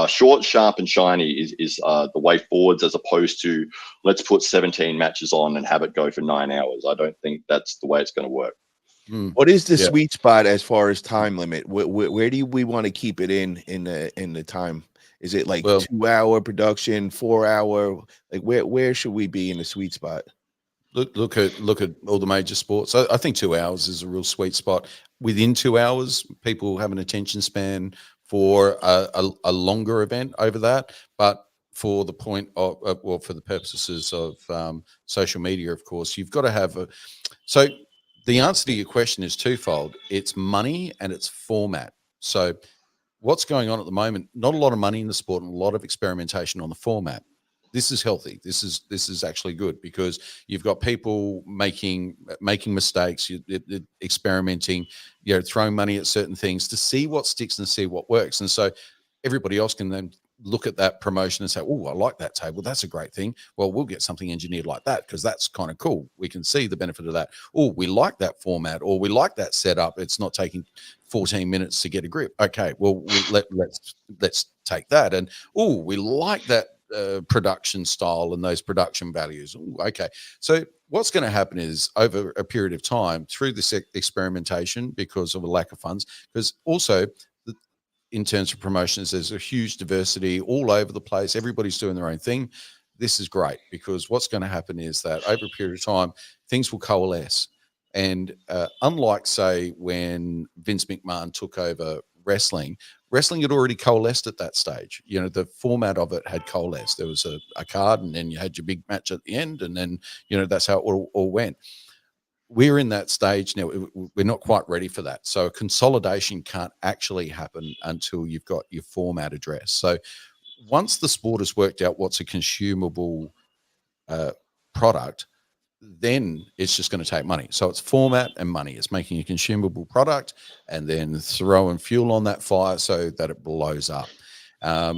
short, sharp, and shiny is the way forwards, as opposed to let's put 17 matches on and have it go for 9 hours. I don't think that's the way it's going to work. What is the sweet spot as far as time limit? Where do we want to keep it in the time? Is it like Well, 2-hour production, 4-hour? Like where should we be in the sweet spot? look at all the major sports. I think 2 hours is a real sweet spot. Within 2 hours, people have an attention span for a longer event over that. But for the point of, well, for the purposes of social media, of course, you've got to have a. So the answer to your question is twofold. It's money and it's format. So what's going on at the moment? Not a lot of money in the sport and a lot of experimentation on the format. This is healthy. This is actually good because you've got people making mistakes, experimenting, throwing money at certain things to see what sticks and see what works. And so everybody else can then look at that promotion and say, "Oh, I like that table. That's a great thing. Well, we'll get something engineered like that because that's kind of cool. We can see the benefit of that. Oh, we like that format, or we like that setup. It's not taking 14 minutes to get a grip. Okay, well, let's take that. And oh, we like that production style and those production values. Ooh, okay, so what's going to happen is over a period of time through this experimentation, because of a lack of funds, because also in terms of promotions, there's a huge diversity all over the place. Everybody's doing their own thing. This is great because what's going to happen is that over a period of time, things will coalesce. And unlike, say, when Vince McMahon took over wrestling had already coalesced at that stage. The format of it had coalesced. There was a card, and then you had your big match at the end, and then that's how it all went. We're in that stage now. We're not quite ready for that. So consolidation can't actually happen until you've got your format addressed. So once the sport has worked out what's a consumable product, then it's just going to take money. So it's format and money. It's making a consumable product and then throwing fuel on that fire so that it blows up. Now,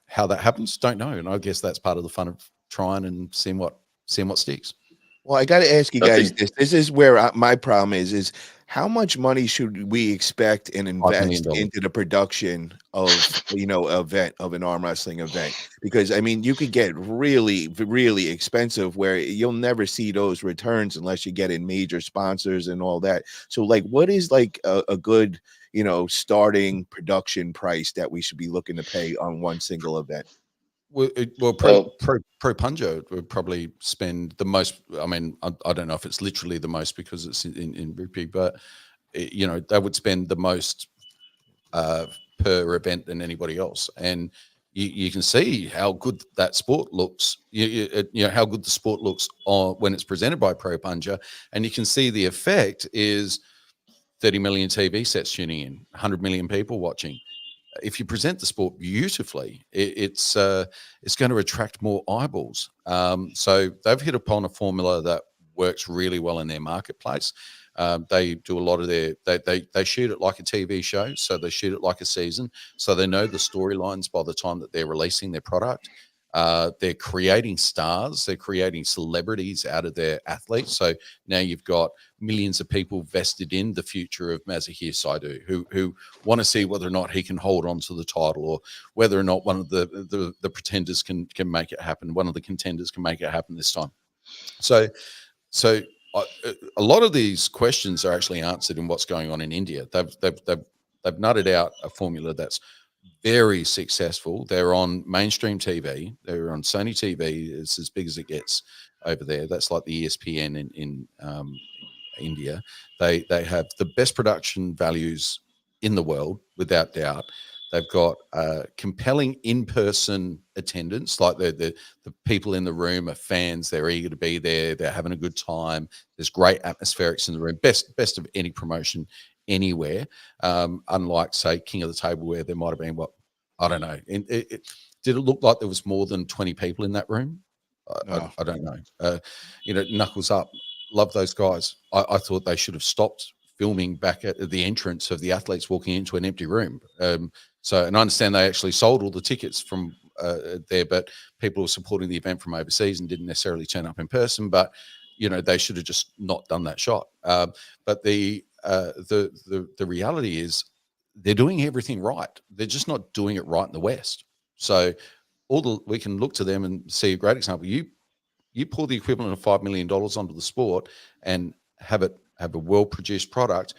how that happens, don't know. And I guess that's part of the fun of trying and seeing what sticks. Well, I got to ask you guys this. This is where my problem is how much money should we expect and invest $5 million. into the production of, of an arm wrestling event? Because I mean, you could get really, really expensive where you'll never see those returns unless you get in major sponsors and all that. So like, what is like a good, starting production price that we should be looking to pay on one single event? Well, Pro Punja would probably spend the most. I mean, I don't know if it's literally the most because it's in rupee, but they would spend the most per event than anybody else, and you can see how good that sport looks. How good the sport looks when it's presented by Pro Punja, and you can see the effect is 30 million TV sets tuning in, 100 million people watching. If you present the sport beautifully, it's going to attract more eyeballs. So they've hit upon a formula that works really well in their marketplace. They do a lot of they shoot it like a TV show, so they shoot it like a season, so they know the storylines by the time that they're releasing their product. They're creating stars, they're creating celebrities out of their athletes. So now you've got millions of people vested in the future of Mazahir Saidu who want to see whether or not he can hold on to the title, or whether or not one of the pretenders can make it happen. One of the contenders can make it happen this time. So a lot of these questions are actually answered in what's going on in India. They've nutted out a formula that's very successful. They're on mainstream TV. They're on Sony TV. It's as big as it gets over there. That's like the ESPN in India. They have the best production values in the world, without doubt. They've got compelling in-person attendance. Like the people in the room are fans. They're eager to be there. They're having a good time. There's great atmospherics in the room. Best of any promotion anywhere. Unlike, say, King of the Table, where there might have been I don't know. Did it look like there was more than 20 people in that room? No. I don't know. Knuckles up. Love those guys. I thought they should have stopped filming back at the entrance of the athletes walking into an empty room. And I understand they actually sold all the tickets from there, but people were supporting the event from overseas and didn't necessarily turn up in person. But they should have just not done that shot. But the reality is they're doing everything right. They're just not doing it right in the West. So we can look to them and see a great example. You pour the equivalent of $5 million onto the sport and have a well-produced product,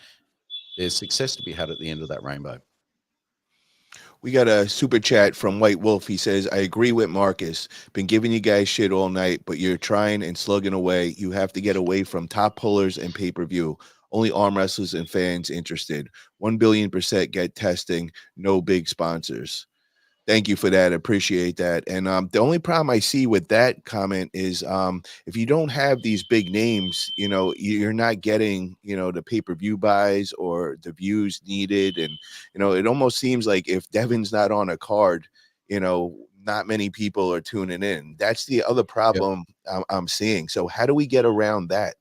there's success to be had at the end of that rainbow. We got a super chat from White Wolf. He says, I agree with Marcus. Been giving you guys shit all night, but you're trying and slugging away. You have to get away from top pullers and pay-per-view. Only arm wrestlers and fans interested. 1,000,000,000% get testing. No big sponsors. Thank you for that. Appreciate that. And the only problem I see with that comment is if you don't have these big names, you're not getting, the pay-per-view buys or the views needed. And, it almost seems like if Devin's not on a card, not many people are tuning in. That's the other problem I'm seeing. So how do we get around that?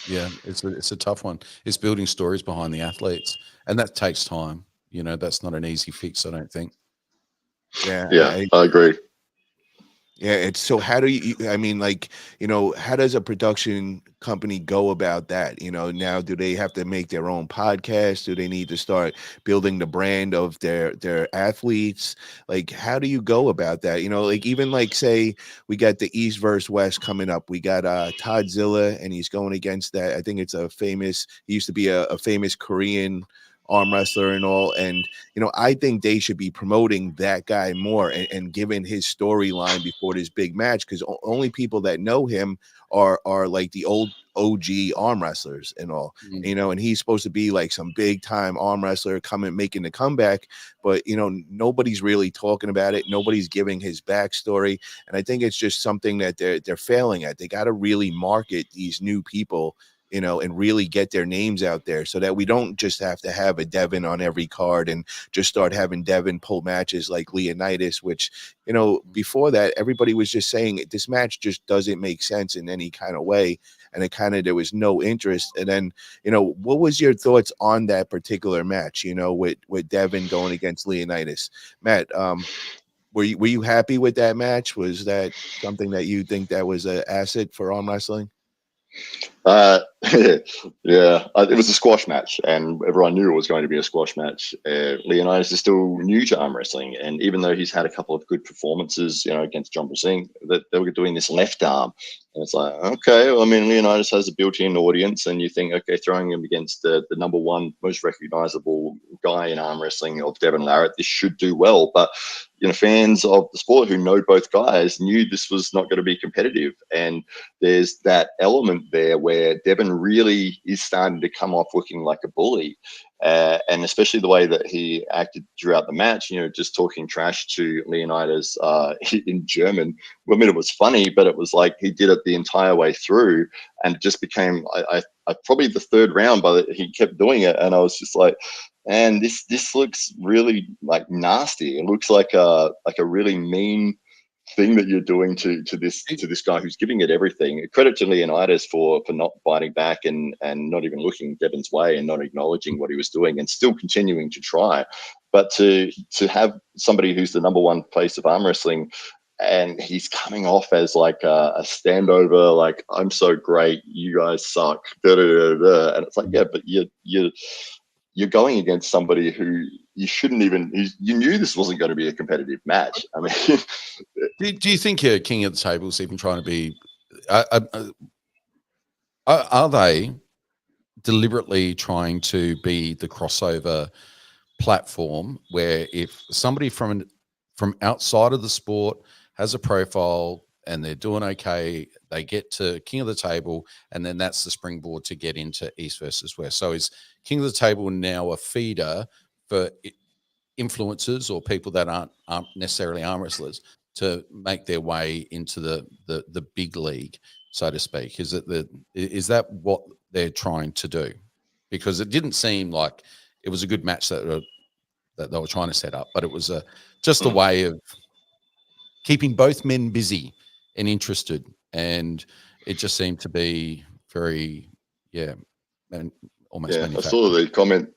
Yeah, it's a tough one. It's building stories behind the athletes, and that takes time. That's not an easy fix, I don't think. Yeah, I agree. Yeah, it's so how do you, I mean, like, how does a production company go about that? Now do they have to make their own podcast? Do they need to start building the brand of their athletes? Like, how do you go about that? Like even like say we got the East versus West coming up. We got Todd Zilla and he's going against that. I think it's he used to be a famous Korean arm wrestler and all. And I think they should be promoting that guy more and giving his storyline before this big match, because only people that know him are like the old OG arm wrestlers and all. And he's supposed to be like some big time arm wrestler making the comeback, but nobody's really talking about it. Nobody's giving his backstory, and I think it's just something that they're failing at. They got to really market these new people, and really get their names out there so that we don't just have to have a Devin on every card and just start having Devin pull matches like Leonidas, which, before that, everybody was just saying this match just doesn't make sense in any kind of way. And there was no interest. And then, what was your thoughts on that particular match, with Devin going against Leonidas? Matt, were you happy with that match? Was that something that you think that was an asset for arm wrestling? It was a squash match, and everyone knew it was going to be a squash match. Leonidas is still new to arm wrestling, and even though he's had a couple of good performances, against John Singh, that they were doing this left arm, and it's like, okay, well, I mean, Leonidas has a built-in audience, and you think, okay, throwing him against the number one most recognizable guy in arm wrestling of Devin Larratt, this should do well, but fans of the sport who know both guys knew this was not going to be competitive. And there's that element there where Devin really is starting to come off looking like a bully. And especially the way that he acted throughout the match, just talking trash to Leonidas in German. I mean, it was funny, but it was like he did it the entire way through, and it just became, I probably the third round, but he kept doing it, and I was just like, and this looks really like nasty. It looks like a really mean thing that you're doing to this guy who's giving it everything. Credit to Leonidas for not fighting back and not even looking Devin's way and not acknowledging what he was doing and still continuing to try. But to have somebody who's the number one place of arm wrestling, and he's coming off as like a standover, like, I'm so great, you guys suck, da, da, da, da. And it's like, yeah, but you're going against somebody who you shouldn't even. You knew this wasn't going to be a competitive match. I mean, do you think your king of the table is even trying to be? Are they deliberately trying to be the crossover platform where if somebody from outside of the sport has a profile and they're doing okay, they get to king of the table, and then that's the springboard to get into East versus West? So is king of the table now a feeder for influencers or people that aren't necessarily arm wrestlers to make their way into the big league, so to speak? Is that what they're trying to do? Because it didn't seem like it was a good match that they were trying to set up, but it was just a way of keeping both men busy and interested, and it just seemed to be very, almost manufactured. I saw the comment.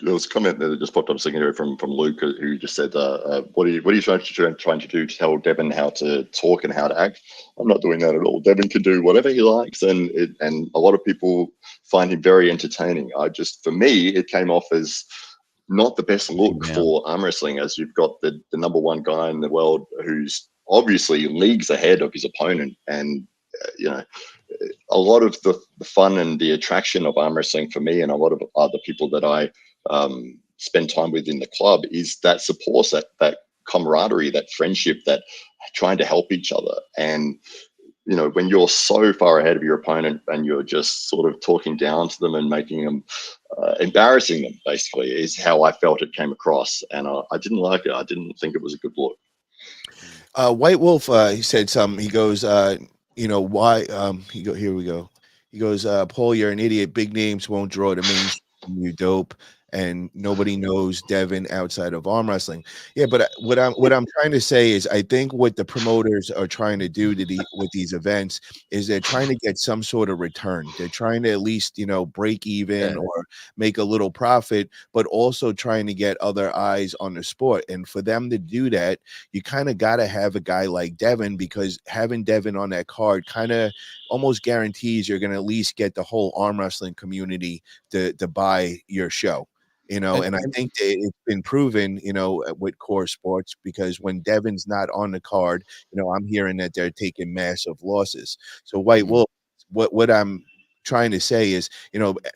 There was a comment that just popped up a second ago from Luke, who just said, "What are you trying to do to tell Devin how to talk and how to act?" I'm not doing that at all. Devin can do whatever he likes, and a lot of people find him very entertaining. For me, it came off as not the best look for arm wrestling, as you've got the number one guy in the world who's obviously leagues ahead of his opponent, and a lot of the fun and the attraction of arm wrestling for me and a lot of other people that I spend time with in the club is that support, that camaraderie, that friendship, that trying to help each other. And you know, when you're so far ahead of your opponent and you're just sort of talking down to them and making them, embarrassing them, basically, is how I felt it came across. And I didn't like it. I didn't think it was a good look. White Wolf, he said something. He goes, why? Here we go. He goes, Paul, you're an idiot. Big names won't draw the mainstream. You dope, and nobody knows Devin outside of arm wrestling. Yeah, but what I'm trying to say is, I think what the promoters are trying to do with these events is they're trying to get some sort of return. They're trying to at least break even or make a little profit, but also trying to get other eyes on the sport. And for them to do that, you kind of got to have a guy like Devin, because having Devin on that card kind of almost guarantees you're going to at least get the whole arm wrestling community to buy your show. And I think that it's been proven, with Core Sports, because when Devin's not on the card, I'm hearing that they're taking massive losses. So White Wolf, what I'm trying to say is,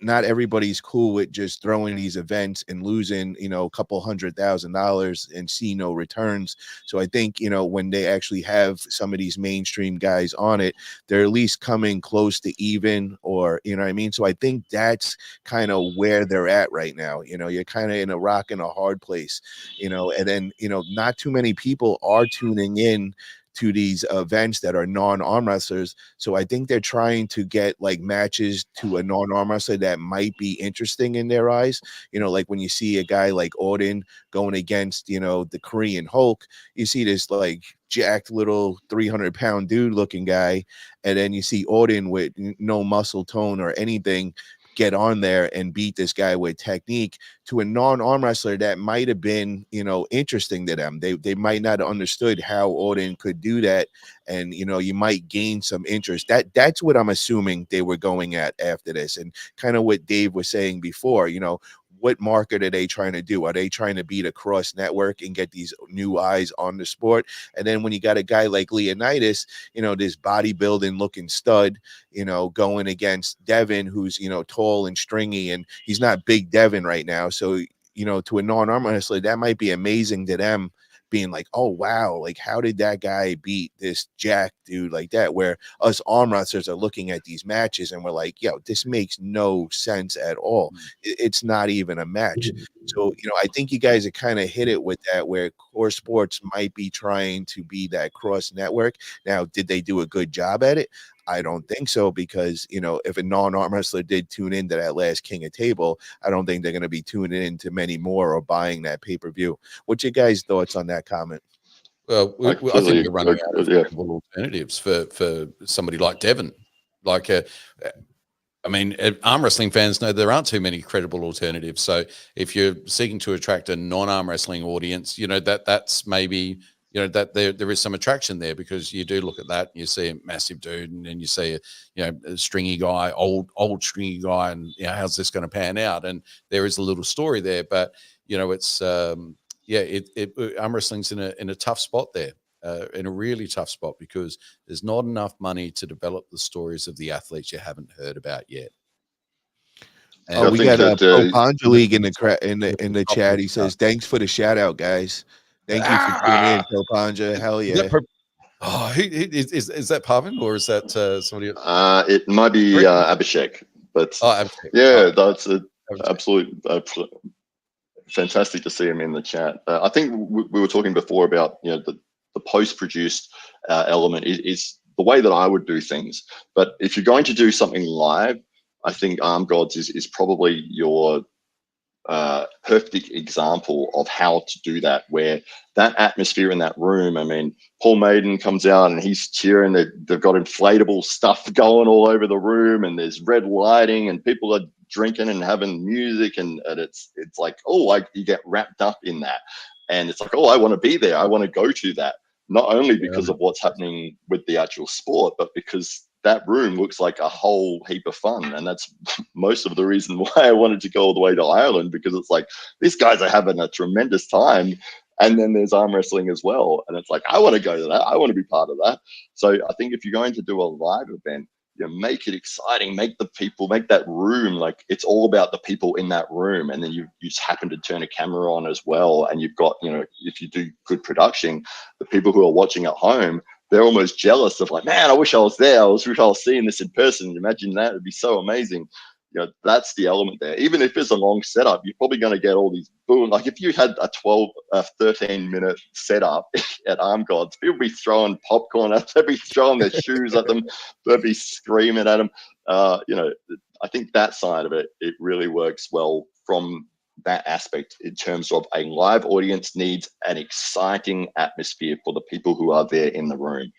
not everybody's cool with just throwing these events and losing, a couple $100,000 and see no returns. So I think, when they actually have some of these mainstream guys on it, they're at least coming close to even, or, you know what I mean? So I think that's kind of where they're at right now. You're kind of in a rock and a hard place, and then, not too many people are tuning in to these events that are non-arm wrestlers. So I think they're trying to get like matches to a non-arm wrestler that might be interesting in their eyes. Like when you see a guy like Odin going against, the Korean Hulk, you see this like jacked little 300-pound dude looking guy, and then you see Odin with no muscle tone or anything get on there and beat this guy with technique. To a non-arm wrestler, that might have been, interesting to them. They might not have understood how Odin could do that. And, you might gain some interest. That's what I'm assuming they were going at after this. And kind of what Dave was saying before, what market are they trying to do? Are they trying to beat across network and get these new eyes on the sport? And then when you got a guy like Leonidas, this bodybuilding looking stud, going against Devin, who's, tall and stringy, and he's not big Devin right now. So, to a non-arm wrestler, that might be amazing to them, being like, oh, wow, like how did that guy beat this jack dude like that? Where us arm wrestlers are looking at these matches and we're like, yo, this makes no sense at all. It's not even a match. So, I think you guys have kind of hit it with that, where Core Sports might be trying to be that cross network. Now, did they do a good job at it? I don't think so, because, if a non-arm wrestler did tune into that last King of Table, I don't think they're going to be tuning into many more or buying that pay-per-view. What's your guys' thoughts on that comment? Well, I think we're running out of credible alternatives for somebody like Devin. Like, I mean, arm wrestling fans know there aren't too many credible alternatives. So if you're seeking to attract a non-arm wrestling audience, that's maybe, that there is some attraction there, because you do look at that, you see a massive dude, and then you see a stringy guy, old stringy guy, and how's this going to pan out? And there is a little story there, but it's arm wrestling's in a tough spot there. In a really tough spot, because there's not enough money to develop the stories of the athletes you haven't heard about yet. And we got a Pro Panja League in the chat. He says, "Thanks for the shout out, guys. Thank you for tuning in, Pro Panja. Hell yeah." Is that Pavan, or is that somebody else? It might be Abhishek, but Abhishek. That's absolute fantastic to see him in the chat. I think we were talking before about the post-produced element is the way that I would do things. But if you're going to do something live, I think Arm Gods is probably your perfect example of how to do that, where that atmosphere in that room. I mean, Paul Maiden comes out and he's cheering. They've got inflatable stuff going all over the room, and there's red lighting, and people are drinking and having music, and it's like, oh, like you get wrapped up in that, and it's like, oh, I want to be there. I want to go to that, not only because of what's happening with the actual sport, but because that room looks like a whole heap of fun. And that's most of the reason why I wanted to go all the way to Ireland, because it's like, these guys are having a tremendous time. And then there's arm wrestling as well. And it's like, I want to go to that. I want to be part of that. So I think if you're going to do a live event, make it exciting, make that room, like it's all about the people in that room. And then you just happen to turn a camera on as well. And you've got, if you do good production, the people who are watching at home, they're almost jealous of like, man, I wish I was there. I wish I was seeing this in person. Imagine that. It'd be so amazing. That's the element there. Even if it's a long setup, you're probably going to get all these boom. Like if you had a 13-minute setup at Arm Gods, people be throwing popcorn at them, they'd be throwing their shoes at them, they'd be screaming at them. I think that side of it really works well from that aspect in terms of a live audience needs an exciting atmosphere for the people who are there in the room.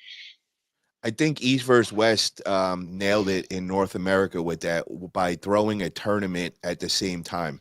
I think East versus West nailed it in North America with that by throwing a tournament at the same time.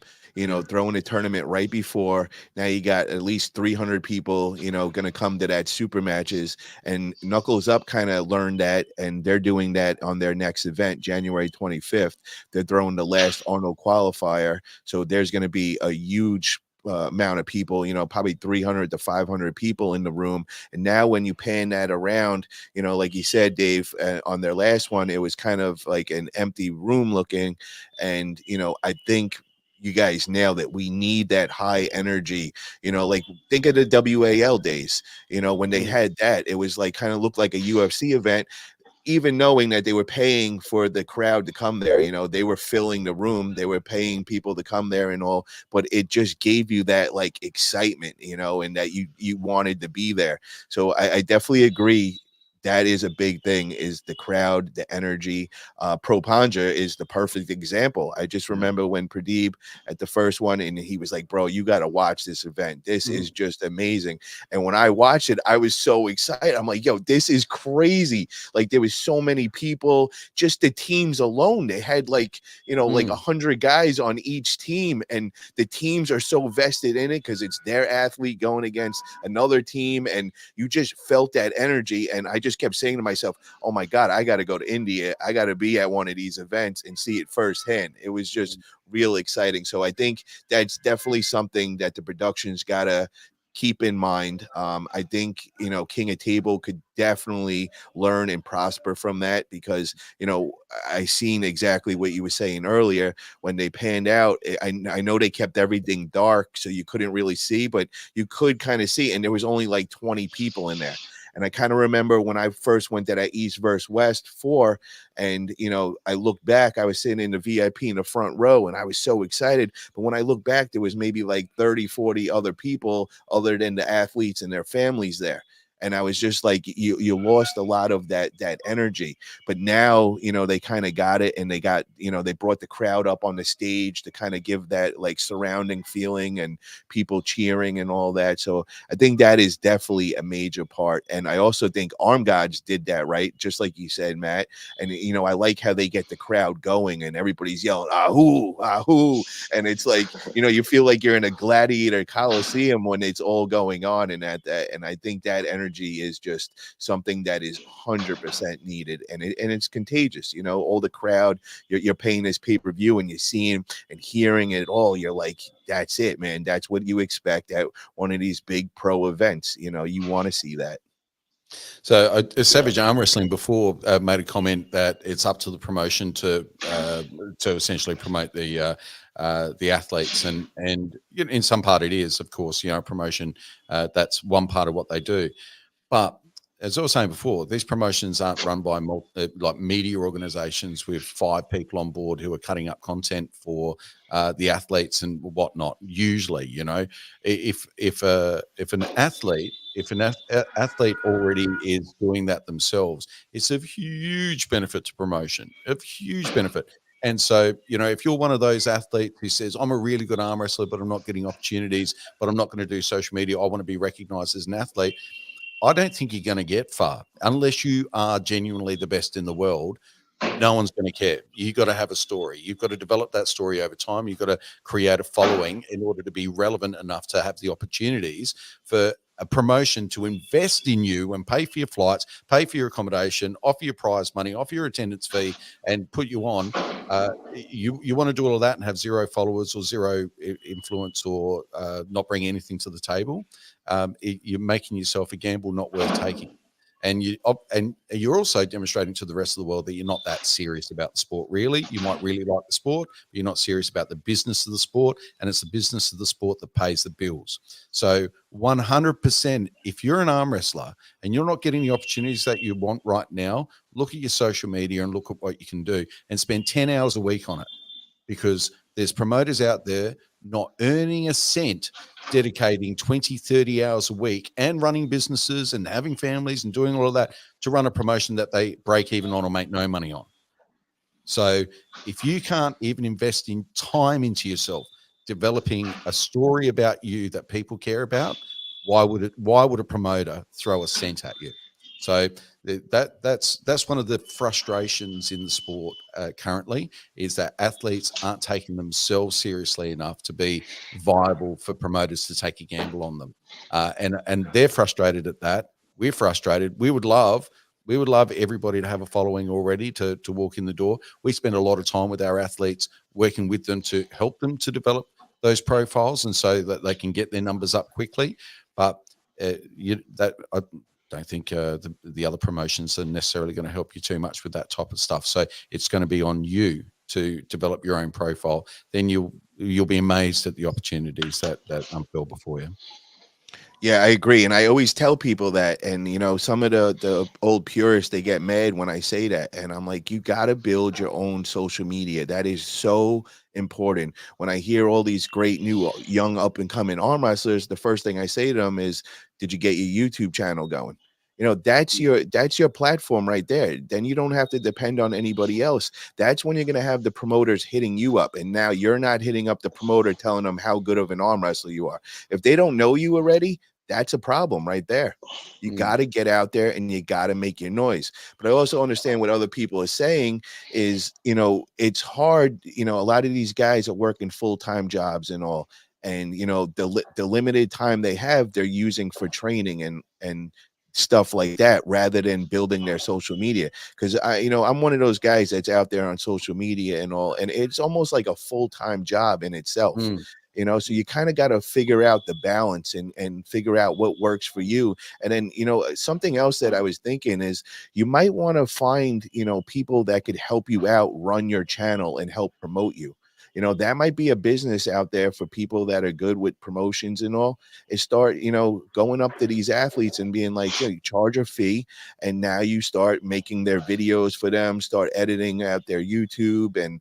Throwing a tournament right before. Now you got at least 300 people, going to come to that super matches. And Knuckles Up kind of learned that, and they're doing that on their next event, January 25th. They're throwing the last Arnold qualifier. So there's going to be a huge amount of people, probably 300 to 500 people in the room. And now when you pan that around, like you said, Dave, on their last one, it was kind of like an empty room looking. And, I think you guys nailed it. We need that high energy, like think of the WAL days, when they had that, it was like kind of looked like a UFC event. Even knowing that they were paying for the crowd to come there, they were filling the room, they were paying people to come there and all, but it just gave you that like excitement, and that you wanted to be there. So I definitely agree. That is a big thing, is the crowd, the energy. Pro Panja is the perfect example. I just remember when Pradeep at the first one, and he was like, bro, you got to watch this event. This is just amazing. And when I watched it, I was so excited. I'm like, yo, this is crazy. Like there was so many people, just the teams alone. They had like, like 100 guys on each team, and the teams are so vested in it because it's their athlete going against another team. And you just felt that energy. And I just kept saying to myself, oh my God, I got to go to India. I got to be at one of these events and see it firsthand. It was just real exciting. So I think that's definitely something that the production's got to keep in mind. I think, King of Table could definitely learn and prosper from that, because, I seen exactly what you were saying earlier when they panned out. I know they kept everything dark, so you couldn't really see, but you could kind of see, and there was only like 20 people in there. And I kind of remember when I first went to that East versus West 4, and, I looked back, I was sitting in the VIP in the front row, and I was so excited. But when I look back, there was maybe like 30, 40 other people other than the athletes and their families there. And I was just like, you lost a lot of that energy. But now, they kind of got it, and they got, they brought the crowd up on the stage to kind of give that like surrounding feeling and people cheering and all that. So I think that is definitely a major part. And I also think Arm Gods did that, right? Just like you said, Matt. And, I like how they get the crowd going and everybody's yelling, ahoo, ahoo. And it's like, you feel like you're in a gladiator coliseum when it's all going on. And and I think that energy is just something that is 100% needed, and it's contagious. All the crowd, you're paying this pay-per-view and you're seeing and hearing it all. You're like, that's it, man. That's what you expect at one of these big pro events. You want to see that. So Savage Arm Wrestling before made a comment that it's up to the promotion to essentially promote the athletes, and in some part it is, of course, promotion. That's one part of what they do. But as I was saying before, these promotions aren't run by like media organizations with 5 people on board who are cutting up content for the athletes and whatnot. Usually, if an athlete already is doing that themselves, it's of huge benefit to promotion, of huge benefit. And so, if you're one of those athletes who says, I'm a really good arm wrestler, but I'm not getting opportunities, but I'm not going to do social media, I want to be recognized as an athlete, I don't think you're going to get far unless you are genuinely the best in the world. No one's going to care. You've got to have a story. You've got to develop that story over time. You've got to create a following in order to be relevant enough to have the opportunities for a promotion to invest in you and pay for your flights, pay for your accommodation, offer your prize money, offer your attendance fee, and put you on. You want to do all of that and have 0 followers or 0 influence or not bring anything to the table. You're making yourself a gamble not worth taking. And you're also demonstrating to the rest of the world that you're not that serious about the sport. Really, you might really like the sport, but you're not serious about the business of the sport, and it's the business of the sport that pays the bills. So 100%, if you're an arm wrestler and you're not getting the opportunities that you want right now, look at your social media and look at what you can do, and spend 10 hours a week on it, because there's promoters out there not earning a cent, dedicating 20, 30 hours a week and running businesses and having families and doing all of that to run a promotion that they break even on or make no money on. So if you can't even invest in time into yourself, developing a story about you that people care about, why would a promoter throw a cent at you? So that's one of the frustrations in the sport currently, is that athletes aren't taking themselves seriously enough to be viable for promoters to take a gamble on them, and they're frustrated at that. We're frustrated. We would love everybody to have a following already to walk in the door. We spend a lot of time with our athletes, working with them to help them to develop those profiles, and so that they can get their numbers up quickly. But I don't think the other promotions are necessarily going to help you too much with that type of stuff. So it's going to be on you to develop your own profile. Then you'll be amazed at the opportunities that unfurl before you. Yeah, I agree. And I always tell people that. And, some of the old purists, they get mad when I say that. And I'm like, you got to build your own social media. That is so important. When I hear all these great new young up and coming arm wrestlers, the first thing I say to them is, did you get your YouTube channel going? That's your platform right there. Then you don't have to depend on anybody else. That's when you're going to have the promoters hitting you up. And now you're not hitting up the promoter telling them how good of an arm wrestler you are. If they don't know you already, that's a problem right there. You got to get out there and you got to make your noise. But I also understand what other people are saying is, it's hard. A lot of these guys are working full-time jobs and all. And, the limited time they have, they're using for training and stuff like that, rather than building their social media. Because I'm one of those guys that's out there on social media and all, and it's almost like a full-time job in itself. So you kind of got to figure out the balance and figure out what works for you. And then, something else that I was thinking is you might want to find, people that could help you out, run your channel and help promote you. That might be a business out there for people that are good with promotions and all, is start, going up to these athletes and being like, you charge a fee. And now you start making their videos for them, start editing out their YouTube and,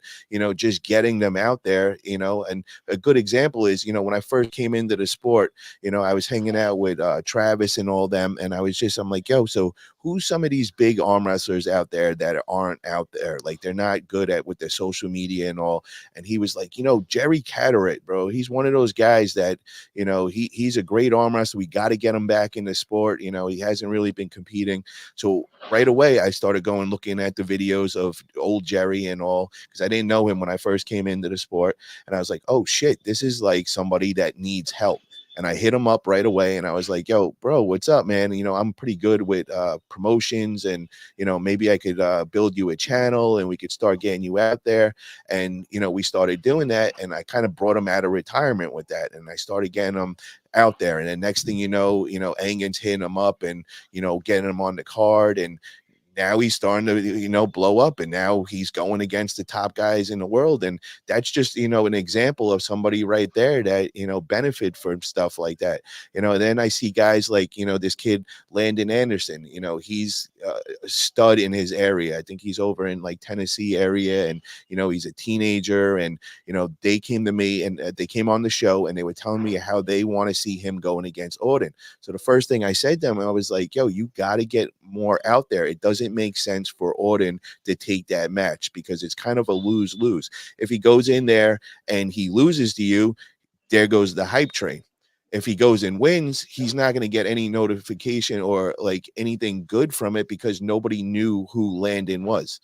just getting them out there, and a good example is, when I first came into the sport, I was hanging out with Travis and all them. And I'm like, yo, so who's some of these big arm wrestlers out there that aren't out there? Like, they're not good at with their social media and all. And he was like, Jerry Cataract, bro. He's one of those guys that, he's a great arm wrestler. We got to get him back in the sport. He hasn't really been competing. So right away, I started looking at the videos of old Jerry and all, because I didn't know him when I first came into the sport. And I was like, oh shit, this is like somebody that needs help. And I hit him up right away. And I was like, yo, bro, what's up, man? I'm pretty good with promotions and, maybe I could build you a channel and we could start getting you out there. And, we started doing that. And I kind of brought him out of retirement with that. And I started getting him out there. And then next thing you know, Angen's hitting him up and, getting him on the card. And now he's starting to, blow up, and now he's going against the top guys in the world. And that's just, an example of somebody right there that, benefit from stuff like that. And then I see guys like, this kid, Landon Anderson, he's a stud in his area. I think he's over in like Tennessee area, and, he's a teenager, and, they came to me and they came on the show and they were telling me how they want to see him going against Auden. So the first thing I said to them, I was like, yo, you got to get more out there. It doesn't make sense for Auden to take that match because it's kind of a lose-lose. If he goes in there and he loses to you, there goes the hype train. If he goes and wins, he's not going to get any notification or like anything good from it because nobody knew who Landon was,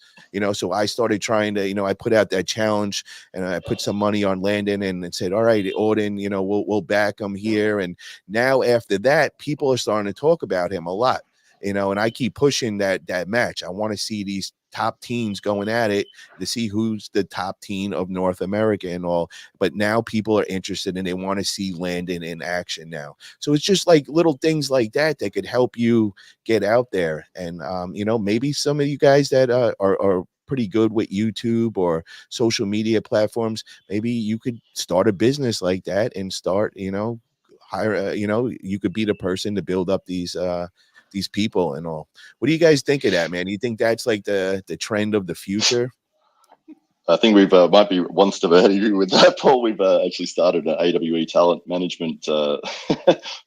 so I started trying to, I put out that challenge and I put some money on Landon and said, all right, Auden, we'll back him here. And now after that, people are starting to talk about him a lot. you know, and I keep pushing that match. I want to see these top teams going at it to see who's the top team of North America and all. But now people are interested and they want to see Landon in action now. So it's just like little things like that that could help you get out there. And you know, maybe some of you guys that are pretty good with YouTube or social media platforms, maybe you could start a business like that and start, you know, hire, you know, you could be the person to build up these people and all. What do you guys think of that, man? Do you think that's like the trend of the future? I think we've might be one step ahead of you with that, Paul. We've actually started an AWE talent management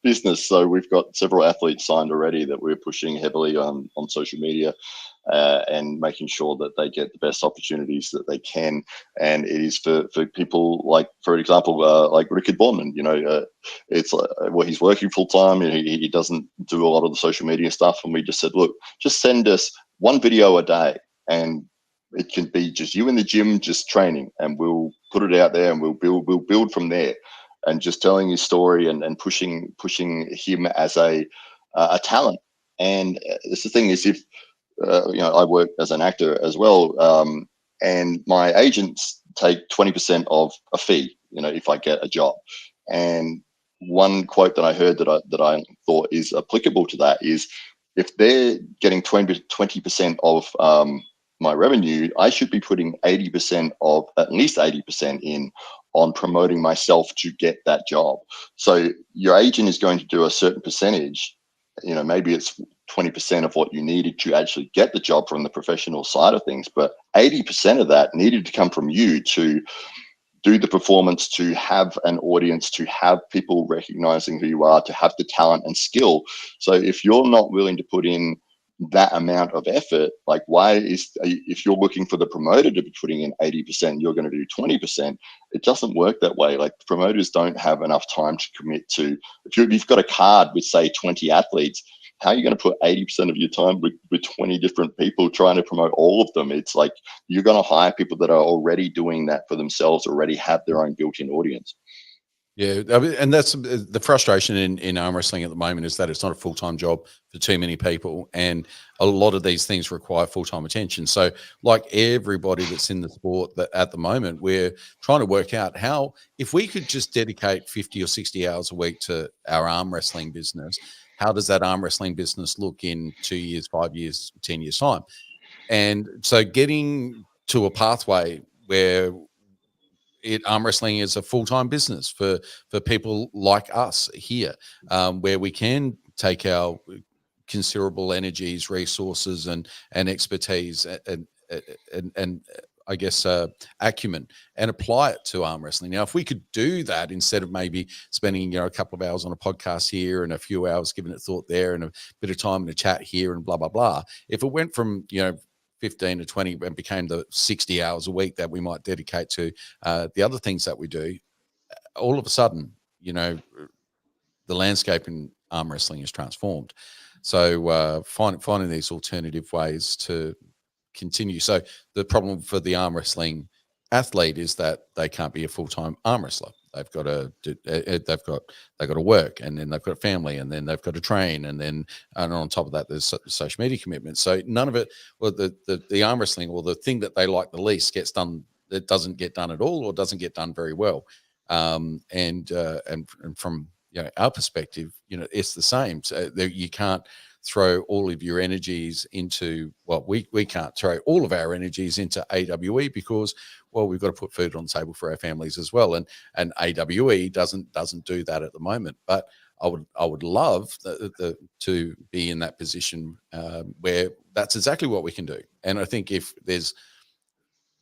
business. So we've got several athletes signed already that we're pushing heavily on social media and making sure that they get the best opportunities that they can. And it is for people like, for example, like Richard Borman, you know, it's well, he's working full time and he doesn't do a lot of the social media stuff. And we just said, look, just send us one video a day, and it can be just you in the gym, just training, and we'll put it out there and we'll build from there, and just telling his story and pushing him as a talent. And the thing is, if you know, I work as an actor as well, and my agents take 20% of a fee, you know, if I get a job. And one quote that I heard that I thought is applicable to that is, if they're getting 20% of my revenue, I should be putting 80% of, at least 80% in, on promoting myself to get that job. So your agent is going to do a certain percentage, you know, maybe it's 20% of what you needed to actually get the job from the professional side of things, but 80% of that needed to come from you to do the performance, to have an audience, to have people recognizing who you are, to have the talent and skill. So if you're not willing to put in that amount of effort, like, why is, if you're looking for the promoter to be putting in 80%, you're going to do 20%. It doesn't work that way. Like, promoters don't have enough time to commit to, if you've got a card with, say, 20 athletes, how are you going to put 80% of your time with 20 different people trying to promote all of them? It's like, you're going to hire people that are already doing that for themselves, already have their own built-in audience. Yeah, I mean, and that's the frustration in arm wrestling at the moment, is that it's not a full-time job for too many people, and a lot of these things require full-time attention. So, like everybody that's in the sport, that at the moment we're trying to work out how, if we could just dedicate 50 or 60 hours a week to our arm wrestling business, how does that arm wrestling business look in 2 years, 5 years, 10 years time? And so, getting to a pathway where arm wrestling is a full-time business for people like us here, where we can take our considerable energies, resources, and expertise and I guess acumen, and apply it to arm wrestling. Now, if we could do that, instead of maybe spending, you know, a couple of hours on a podcast here and a few hours giving it thought there and a bit of time in a chat here and blah blah blah, if it went from, you know, 15 to 20 and became the 60 hours a week that we might dedicate to the other things that we do, all of a sudden, you know, the landscape in arm wrestling is transformed. So finding these alternative ways to continue. So the problem for the arm wrestling athlete is that they can't be a full-time arm wrestler. They've got to they've got to work, and then they've got a family, and then they've got to train, and on top of that, there's social media commitments. So none of it, well, the arm wrestling, or the thing that they like the least, gets done. It doesn't get done at all, or doesn't get done very well. And from, you know, our perspective, you know, it's the same. So you can't throw all of your energies into, well, we can't throw all of our energies into AWE because, well, we've got to put food on the table for our families as well, and AWE doesn't do that at the moment. But I would love to be in that position where that's exactly what we can do. And I think if there's,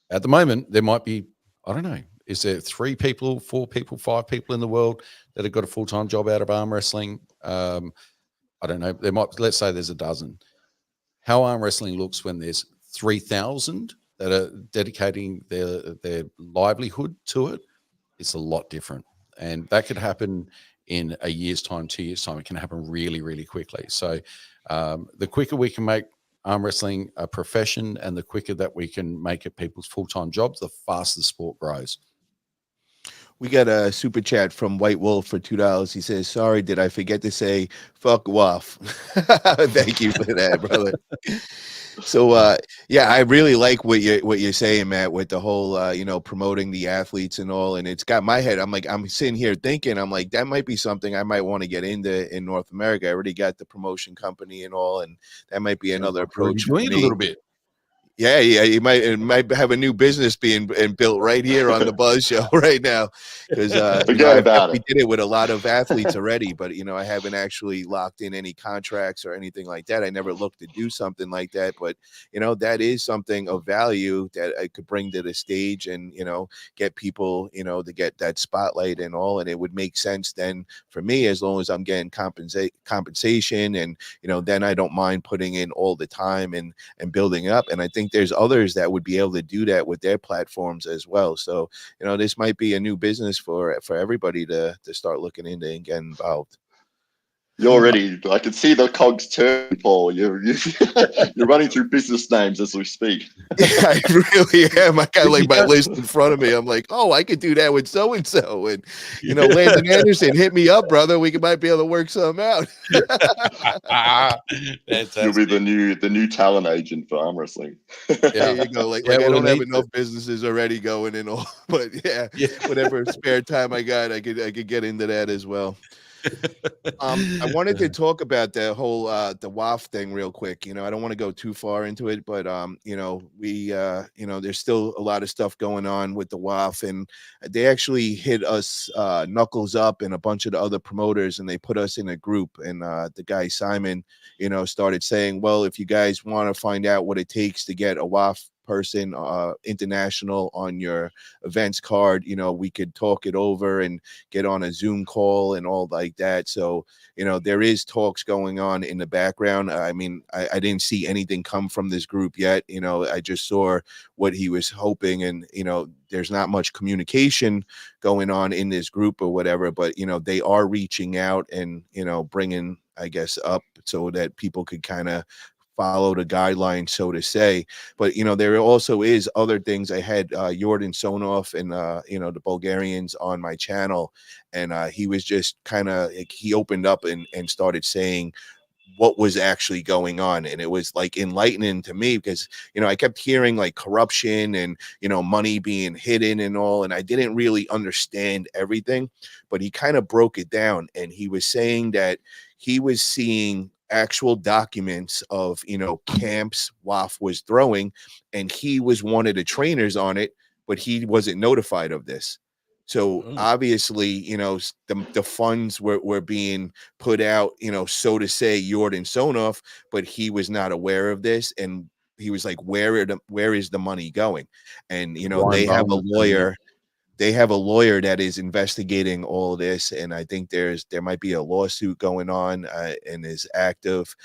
at the moment, there might be, I don't know, is there 3 people, 4 people, 5 people in the world that have got a full-time job out of arm wrestling? I don't know. There might, let's say there's a dozen. How arm wrestling looks when there's 3,000 that are dedicating their livelihood to it, it's a lot different. And that could happen in a year's time, 2 years' time. It can happen really, really quickly. So the quicker we can make arm wrestling a profession, and the quicker that we can make it people's full-time jobs, the faster the sport grows. We got a super chat from White Wolf for $2. He says, "Sorry, did I forget to say fuck waff?" Thank you for that, brother. So yeah, I really like what you're saying, Matt, with the whole promoting the athletes and all. And it's got my head. I'm sitting here thinking, I'm like, that might be something I might want to get into in North America. I already got the promotion company and all, and that might be another approach for doing it a me. little bit. Yeah, it might have a new business being and built right here on the Buzz Show right now, because Forget I've about definitely it. did it with a lot of athletes already, but I haven't actually locked in any contracts or anything like that. I never looked to do something like that, but that is something of value that I could bring to the stage and get people to get that spotlight and all, and it would make sense then for me as long as I'm getting compensation, and then I don't mind putting in all the time and building up. And I think there's others that would be able to do that with their platforms as well. So, this might be a new business for everybody to start looking into and get involved. You're already, I can see the cogs turn, Paul. You're running through business names as we speak. Yeah, I really am. I got like my list in front of me. I'm like, oh, I could do that with so and so, and Landon Anderson, hit me up, brother. We might be able to work something out. You'll be the new talent agent for arm wrestling. There you go. Like I we'll don't have need enough businesses already going and all, but yeah, whatever spare time I got, I could get into that as well. I wanted to talk about the whole the WAF thing real quick. I don't want to go too far into it, but we there's still a lot of stuff going on with the WAF, and they actually hit us Knuckles Up and a bunch of the other promoters, and they put us in a group, and the guy Simon started saying, well, if you guys want to find out what it takes to get a WAF person international on your events card, we could talk it over and get on a Zoom call and all like that. So there is talks going on in the background. I mean, I didn't see anything come from this group yet. I just saw what he was hoping, and there's not much communication going on in this group or whatever, but they are reaching out and bringing, I guess, up so that people could kind of follow the guidelines, so to say. But there also is other things. I had Jordan Sonoff and the Bulgarians on my channel, and he was just kind of he opened up and started saying what was actually going on, and it was like enlightening to me, because I kept hearing like corruption and money being hidden and all, and I didn't really understand everything, but he kind of broke it down, and he was saying that he was seeing actual documents of camps WAF was throwing, and he was one of the trainers on it, but he wasn't notified of this. So obviously, the funds were being put out, so to say, Jordan Sonoff, but he was not aware of this. And he was like, where is the money going? And, they have a lawyer. They have a lawyer that is investigating all this, and I think there might be a lawsuit going on and is active.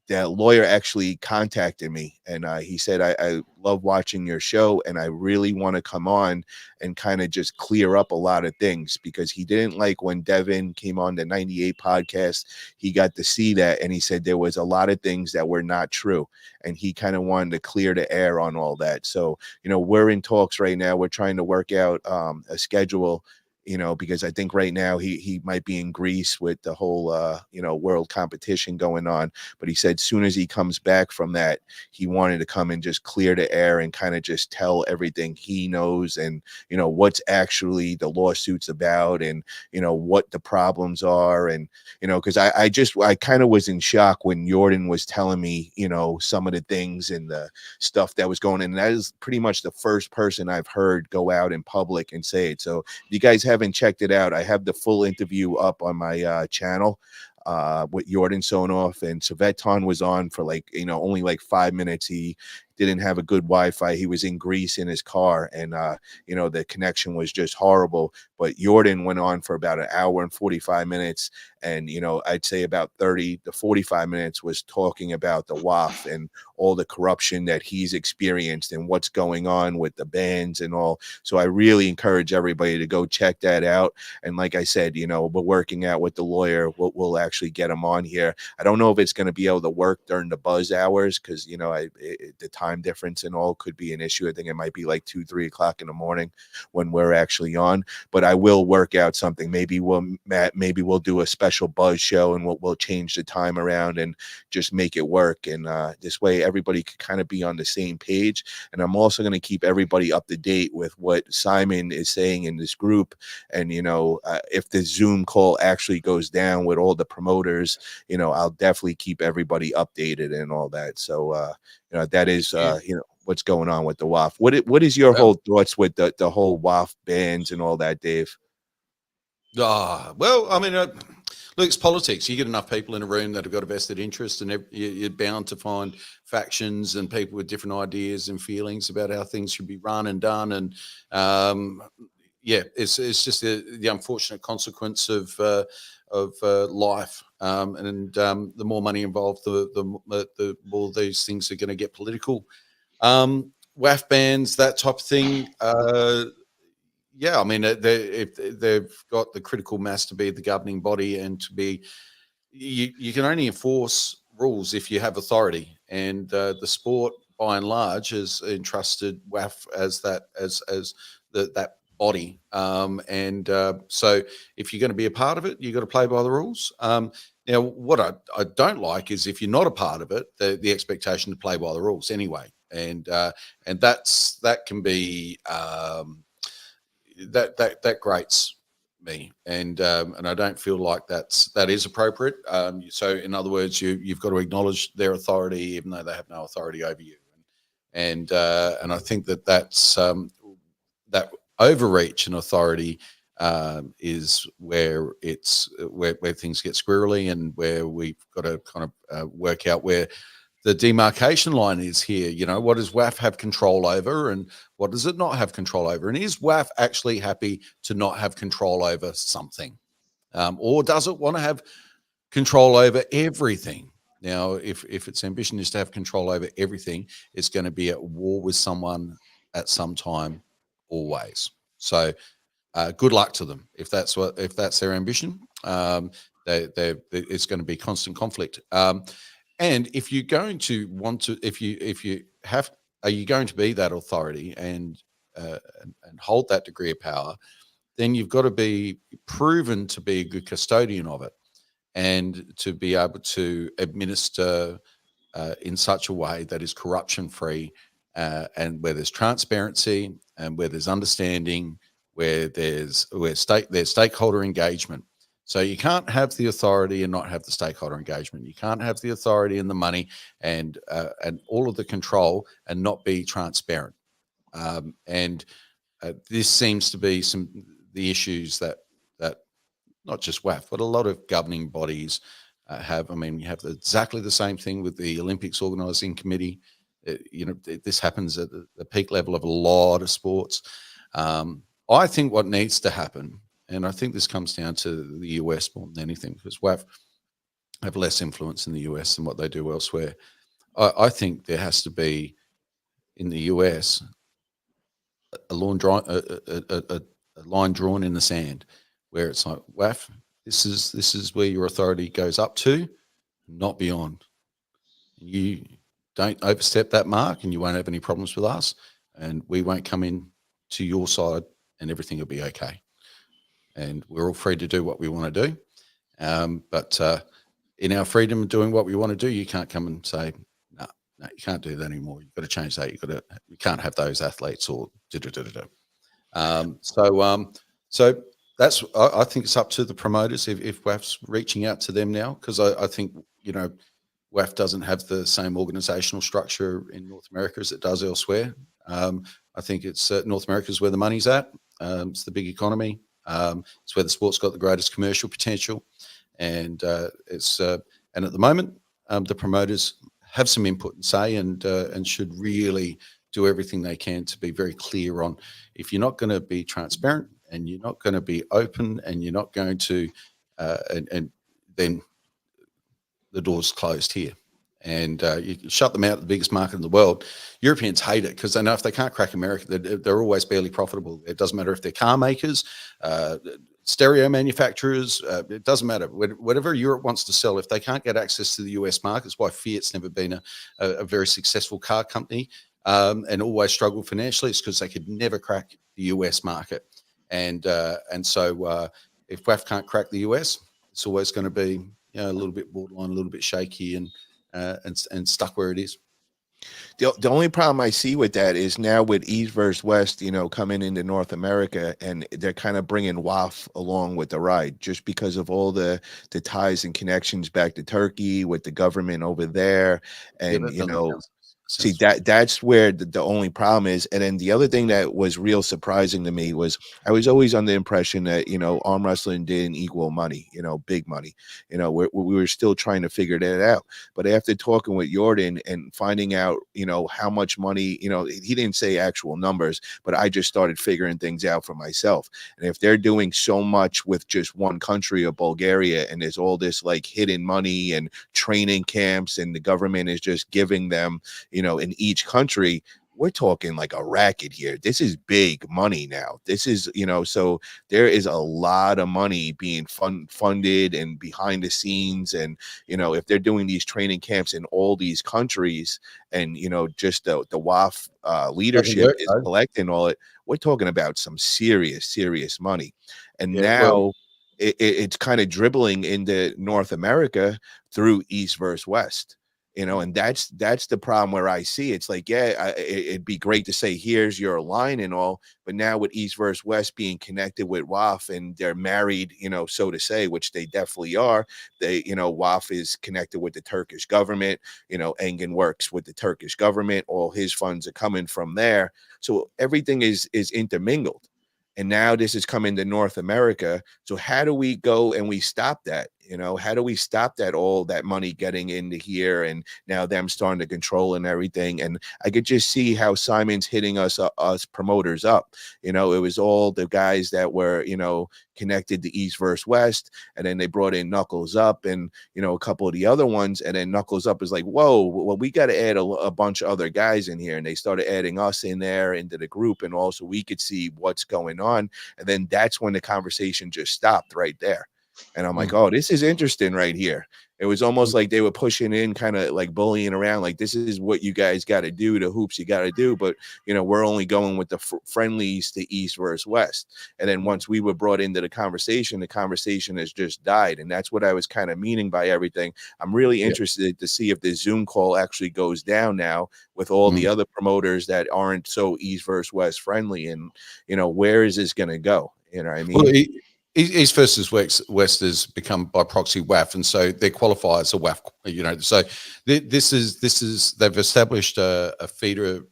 That lawyer actually contacted me, and he said, I love watching your show, and I really want to come on and kind of just clear up a lot of things, because he didn't like when Devin came on the 98 podcast. He got to see that, and he said there was a lot of things that were not true, and he kind of wanted to clear the air on all that. So, we're in talks right now. We're trying to work out a schedule, because I think right now he might be in Greece with the whole, world competition going on. But he said soon as he comes back from that, he wanted to come and just clear the air and kind of just tell everything he knows, and, what's actually the lawsuits about, and, what the problems are. And, because I kind of was in shock when Jordan was telling me, some of the things and the stuff that was going on. And that is pretty much the first person I've heard go out in public and say it. So if you guys haven't checked it out, I have the full interview up on my channel with Jordan Sonoff, and Saveton was on for only like 5 minutes. He didn't have a good Wi-Fi. He was in Greece in his car, and the connection was just horrible. But Jordan went on for about an hour and 45 minutes, and I'd say about 30 to 45 minutes was talking about the WAF and all the corruption that he's experienced and what's going on with the bands and all. So I really encourage everybody to go check that out. And like I said, we're working out with the lawyer. We'll actually get him on here. I don't know if it's going to be able to work during the buzz hours, because the time time difference and all could be an issue. I think it might be like 2-3 o'clock in the morning when we're actually on, but I will work out something. Maybe we'll do a special buzz show, and we'll change the time around and just make it work. And this way everybody could kind of be on the same page. And I'm also going to keep everybody up to date with what Simon is saying in this group. And, if the Zoom call actually goes down with all the promoters, I'll definitely keep everybody updated and all that. So, that is, what's going on with the WAF. What is your whole thoughts with the whole WAF bans and all that, Dave? Well, I mean, look, it's politics. You get enough people in a room that have got a vested interest, and you're bound to find factions and people with different ideas and feelings about how things should be run and done. And it's just the unfortunate consequence of life. And the more money involved, the more these things are going to get political. WAF bans, that type of thing. I mean, if they've got the critical mass to be the governing body and to be, you can only enforce rules if you have authority. And the sport, by and large, has entrusted WAF as that body. So if you're going to be a part of it, you've got to play by the rules. Now, what I don't like is if you're not a part of it, the expectation to play by the rules anyway. And that can be that grates me, and I don't feel like that is appropriate. So in other words, you've got to acknowledge their authority even though they have no authority over you. And I think that's that overreach and authority is where where things get squirrely, and where we've got to kind of work out where the demarcation line is here. What does WAF have control over, and what does it not have control over? And is WAF actually happy to not have control over something? Or does it want to have control over everything? Now, if its ambition is to have control over everything, it's going to be at war with someone at some time, always. So good luck to them if that's their ambition. It's going to be constant conflict. And if you're going to want to, are you going to be that authority and hold that degree of power? Then you've got to be proven to be a good custodian of it, and to be able to administer in such a way that is corruption free, and where there's transparency, and where there's understanding, where there's stakeholder engagement. So you can't have the authority and not have the stakeholder engagement. You can't have the authority and the money and all of the control and not be transparent. This seems to be the issues that not just WAF, but a lot of governing bodies have. I mean, you have exactly the same thing with the Olympics Organising Committee. This happens at the peak level of a lot of sports. I think what needs to happen, and I think this comes down to the US more than anything, because WAF have less influence in the US than what they do elsewhere. I think there has to be, in the US, a line drawn in the sand, where it's like, WAF, this is where your authority goes up to, not beyond. You don't overstep that mark, and you won't have any problems with us, and we won't come in to your side, and everything will be okay. And we're all free to do what we want to do. But in our freedom of doing what we want to do, you can't come and say, no, you can't do that anymore. You've got to change that. You can't have those athletes or So that's, I think it's up to the promoters if WAF's reaching out to them now, because I think, WAF doesn't have the same organizational structure in North America as it does elsewhere. I think it's North America is where the money's at. It's the big economy. It's where the sport's got the greatest commercial potential, and and at the moment, the promoters have some input and say, and should really do everything they can to be very clear on, if you're not going to be transparent and you're not going to be open and you're not going to, and then the door's closed here. And you shut them out of the biggest market in the world. Europeans hate it because they know if they can't crack America, they're always barely profitable. It doesn't matter if they're car makers, stereo manufacturers, it doesn't matter. Whatever Europe wants to sell, if they can't get access to the US market, it's why Fiat's never been a very successful car company and always struggled financially. It's because they could never crack the US market. And so if WAF can't crack the US, it's always going to be a little bit borderline, a little bit shaky and stuck where it is. The only problem I see with that is now with East versus West, coming into North America, and they're kind of bringing WAF along with the ride just because of all the ties and connections back to Turkey with the government over there. And, see, that's where the only problem is. And then the other thing that was real surprising to me was I was always under the impression that, arm wrestling didn't equal money, big money. We were still trying to figure that out. But after talking with Jordan and finding out, how much money, he didn't say actual numbers, but I just started figuring things out for myself. And if they're doing so much with just one country of Bulgaria, and there's all this like hidden money and training camps, and the government is just giving them, in each country, we're talking like a racket here. This is big money now. This is, so there is a lot of money being funded and behind the scenes. And, if they're doing these training camps in all these countries and, just the WAF leadership is collecting all it, we're talking about some serious money. And now it's kind of dribbling into North America through East versus West. And that's the problem where I see it's like, it'd be great to say, here's your line and all, but now with East versus West being connected with WAF and they're married, so to say, which they definitely are. They, WAF is connected with the Turkish government, Engin works with the Turkish government. All his funds are coming from there. So everything is intermingled. And now this is coming to North America. So how do we go and we stop that? How do we stop that, all that money getting into here and now them starting to control and everything? And I could just see how Simon's hitting us promoters up. It was all the guys that were, connected to East versus West. And then they brought in Knuckles Up and, a couple of the other ones. And then Knuckles Up is like, whoa, well, we got to add a bunch of other guys in here. And they started adding us in there into the group. And also we could see what's going on. And then that's when the conversation just stopped right there. And I'm like, oh, this is interesting right here. It was almost like they were pushing in, kind of like bullying around, like, this is what you guys got to do, the hoops you got to do. But, we're only going with the friendlies to East versus West. And then once we were brought into the conversation has just died. And that's what I was kind of meaning by everything. I'm really interested to see if the Zoom call actually goes down now with all the other promoters that aren't so East versus West friendly. And, where is this going to go? You know what I mean? Well, East versus West has become by proxy WAF, and so they qualify as a WAF. So this is they've established a feeder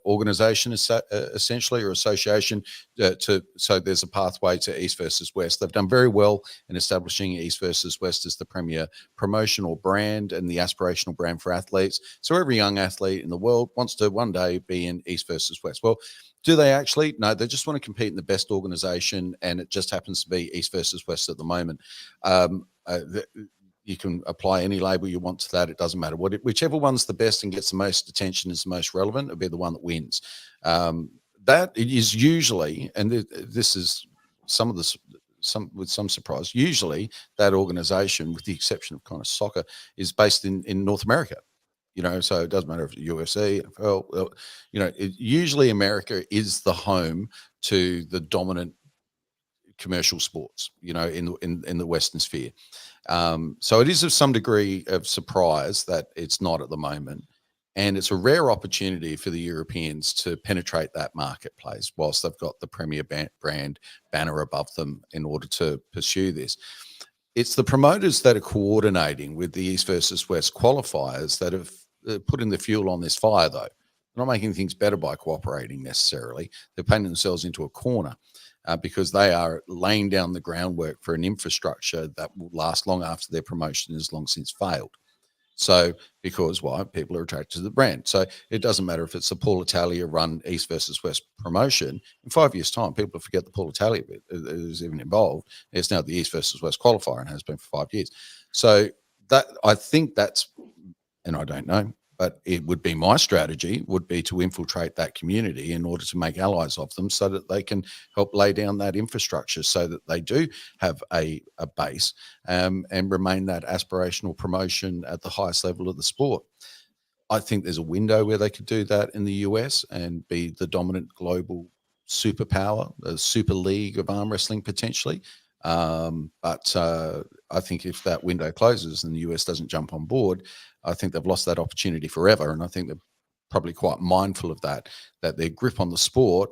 organization essentially, or association so there's a pathway to East versus West. They've done very well in establishing East versus West as the premier promotional brand and the aspirational brand for athletes. So every young athlete in the world wants to one day be in East versus West. Well, do they actually? No, they just want to compete in the best organization, and it just happens to be East versus West at the moment. You can apply any label you want to that. It doesn't matter. Whichever one's the best and gets the most attention, is the most relevant, it'll be the one that wins. That is usually, and this is with some surprise, usually that organization, with the exception of kind of soccer, is based in North America. So it doesn't matter if it's UFC, NFL, usually America is the home to the dominant commercial sports, in the Western sphere. So it is of some degree of surprise that it's not at the moment. And it's a rare opportunity for the Europeans to penetrate that marketplace whilst they've got the premier brand banner above them in order to pursue this. It's the promoters that are coordinating with the East versus West qualifiers that have put in the fuel on this fire, though. They're not making things better by cooperating necessarily. They're painting themselves into a corner because they are laying down the groundwork for an infrastructure that will last long after their promotion has long since failed. So, because why? People are attracted to the brand. So it doesn't matter if it's a Paul Italia run East versus West promotion. In 5 years' time, people forget the Paul Italia bit is even involved. It's now the East versus West qualifier and has been for 5 years. So that, I think that's, and I don't know, But it would be my strategy would be to infiltrate that community in order to make allies of them so that they can help lay down that infrastructure so that they do have a base and remain that aspirational promotion at the highest level of the sport. I think there's a window where they could do that in the US and be the dominant global superpower, a super league of arm wrestling potentially. But I think if that window closes and the US doesn't jump on board, I think they've lost that opportunity forever. And I think they're probably quite mindful of that their grip on the sport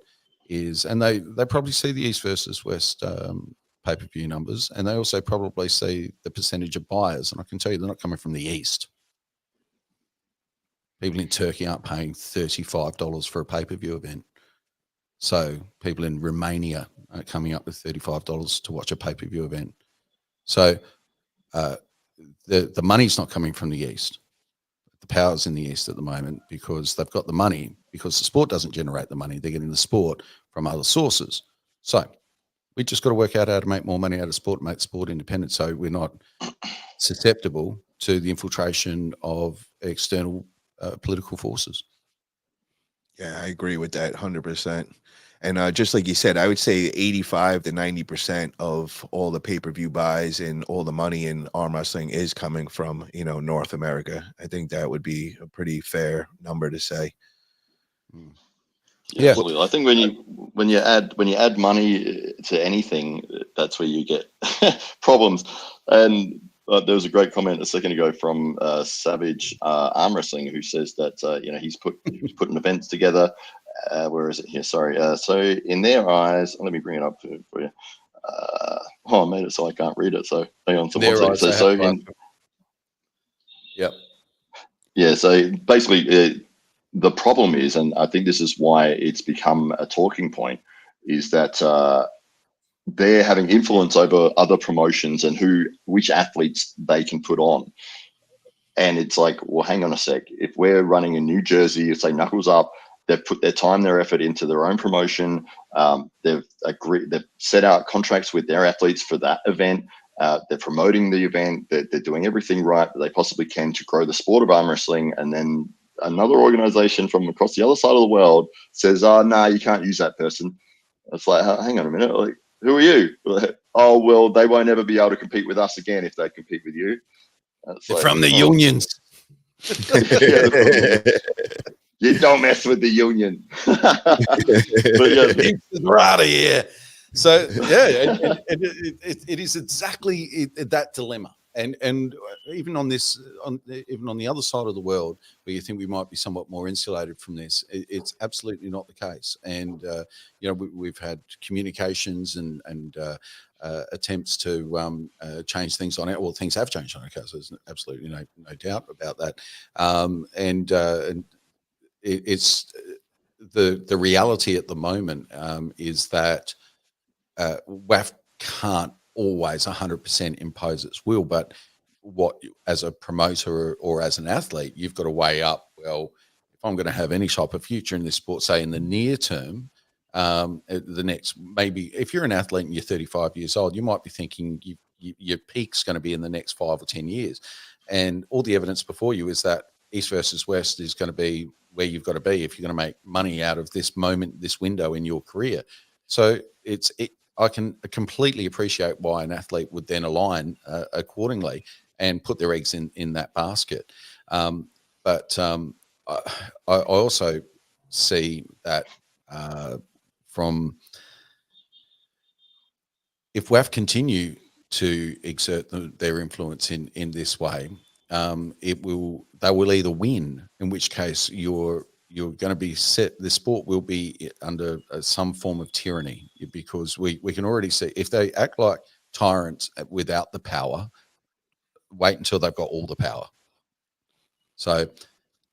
is, and they probably see the East versus West pay-per-view numbers, and they also probably see the percentage of buyers. And I can tell you they're not coming from the East. People in Turkey aren't paying $35 for a pay-per-view event. So people in Romania are coming up with $35 to watch a pay-per-view event. So the money's not coming from the East. The power's in the East at the moment because they've got the money, because the sport doesn't generate the money. They're getting the sport from other sources. So we just got to work out how to make more money out of sport, make sport independent, so we're not susceptible to the infiltration of external political forces. Yeah, I agree with that 100%. And just like you said, I would say 85 to 90% of all the pay-per-view buys and all the money in arm wrestling is coming from, North America. I think that would be a pretty fair number to say. Yeah, absolutely. I think when you add money to anything, that's where you get problems. And there was a great comment a second ago from Savage Arm Wrestling, who says that he's putting events together. Where is it here? Sorry. So in their eyes, let me bring it up for you. I made it so I can't read it. So hang on. So basically, the problem is, and I think this is why it's become a talking point, is that they're having influence over other promotions and which athletes they can put on. And it's like, well, hang on a sec. If we're running in New Jersey, say Knuckles Up, they've put their time, their effort into their own promotion. They've set out contracts with their athletes for that event. They're promoting the event. They're doing everything right that they possibly can to grow the sport of arm wrestling. And then another organization from across the other side of the world says, "Oh, no, you can't use that person." It's like, hang on a minute. Like, who are you? Oh, well, they won't ever be able to compete with us again if they compete with you. They're like, from the unions. You don't mess with the union. But yeah, we're out of here. So yeah, it is exactly that dilemma. And even on the other side of the world, where you think we might be somewhat more insulated from this, it's absolutely not the case. And we've had communications and attempts to change things on it. Well, things have changed on it, because there's absolutely no doubt about that. And it's the reality at the moment is that WAF can't always 100% impose its will, but as a promoter or as an athlete, you've got to weigh up, well, if I'm going to have any type of future in this sport, say in the near term, the next, maybe if you're an athlete and you're 35 years old, you might be thinking your peak's going to be in the next 5 or 10 years. And all the evidence before you is that East versus West is going to be where you've got to be if you're going to make money out of this moment, this window in your career. So I can completely appreciate why an athlete would then align accordingly and put their eggs in that basket. But I also see that if WAF continue to exert their influence in this way, they will either win, in which case you're going to be the sport will be under some form of tyranny, because we can already see if they act like tyrants without the power, wait until they've got all the power. So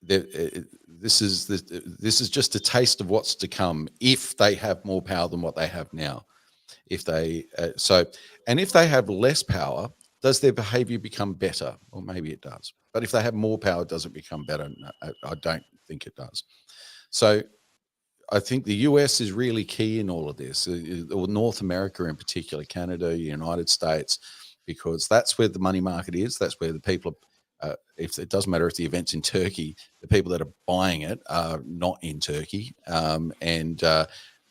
this is just a taste of what's to come if they have more power than what they have now. If they if they have less power, does their behavior become better? Or maybe it does. But if they have more power, does it become better? No, I don't think it does. So I think the US is really key in all of this, or North America in particular, Canada, United States, because that's where the money market is. That's where the people if it doesn't matter if the event's in Turkey, the people that are buying it are not in Turkey, and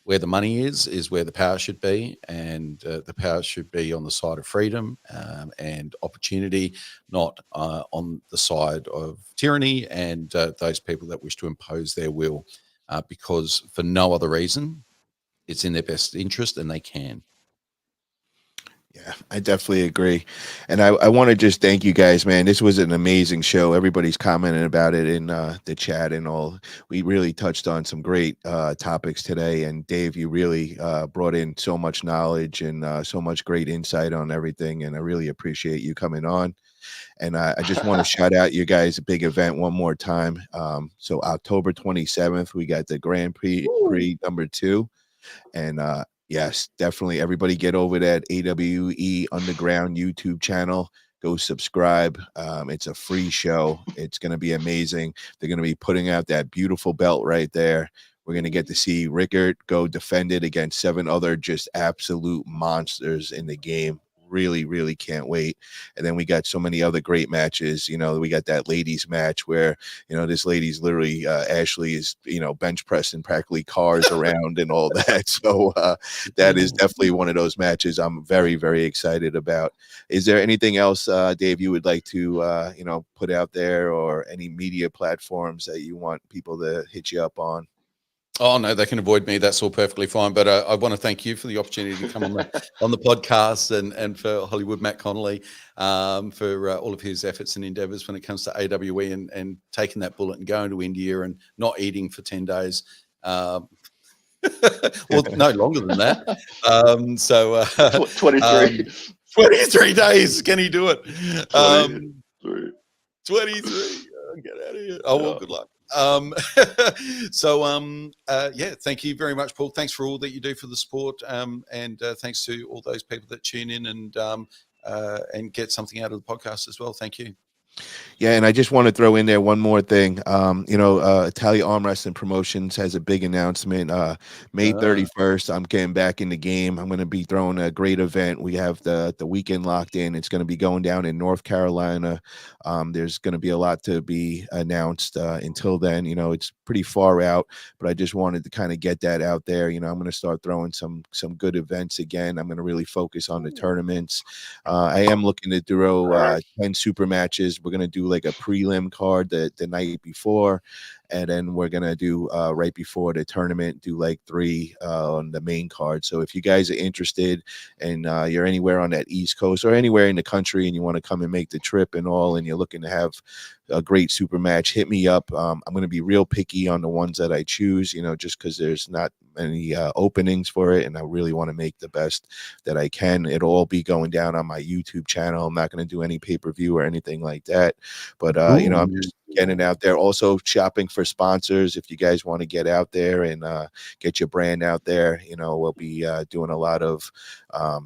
where the money is where the power should be, and the power should be on the side of freedom and opportunity, not on the side of tyranny and those people that wish to impose their will, because for no other reason, it's in their best interest and they can. Yeah, I definitely agree. And I want to just thank you guys, man. This was an amazing show. Everybody's commenting about it in the chat and all. We really touched on some great topics today. And Dave, you really brought in so much knowledge and so much great insight on everything. And I really appreciate you coming on. And I just want to shout out you guys a big event one more time. So October 27th, we got the Grand Prix number 2. And yes, definitely everybody get over that AWE Underground YouTube channel. Go subscribe. It's a free show. It's going to be amazing. They're going to be putting out that beautiful belt right there. We're going to get to see Rickard go defend it against 7 other just absolute monsters in the game. Really, really can't wait. And then we got so many other great matches. You know, we got that ladies match where, you know, this lady's literally Ashley is, you know, bench pressing practically cars around and all that. So that is definitely one of those matches I'm very, very excited about. Is there anything else, Dave, you would like to, you know, put out there, or any media platforms that you want people to hit you up on? Oh no, they can avoid me. That's all perfectly fine. But I want to thank you for the opportunity to come on the podcast, and for Hollywood Matt Connolly for all of his efforts and endeavours when it comes to AWE and taking that bullet and going to India and not eating for 10 days. Well, no longer than that. 23. 23 days. Can he do it? 23. 23. Oh, get out of here. Oh, well, good luck. Yeah, thank you very much, Paul. Thanks for all that you do for the sport, and thanks to all those people that tune in and get something out of the podcast as well. Thank you. Yeah, and I just want to throw in there one more thing. You know, Italia Arm Wrestling Promotions has a big announcement. May 31st, I'm getting back in the game. I'm going to be throwing a great event. We have the weekend locked in. It's going to be going down in North Carolina. There's going to be a lot to be announced until then. You know, it's pretty far out, but I just wanted to kind of get that out there. You know, I'm going to start throwing some good events again. I'm going to really focus on the tournaments. I am looking to throw 10 super matches. We're going to do like a prelim card the night before, and then we're going to do right before the tournament, do like 3 on the main card. So if you guys are interested and you're anywhere on that East Coast or anywhere in the country and you want to come and make the trip and all, and you're looking to have a great super match, hit me up. I'm going to be real picky on the ones that I choose, you know, just because there's not many openings for it, and I really want to make the best that I can. It'll all be going down on my YouTube channel. I'm not going to do any pay-per-view or anything like that, but you know, I'm just getting out there. Also shopping for sponsors. If you guys want to get out there and get your brand out there, you know, we'll be doing a lot of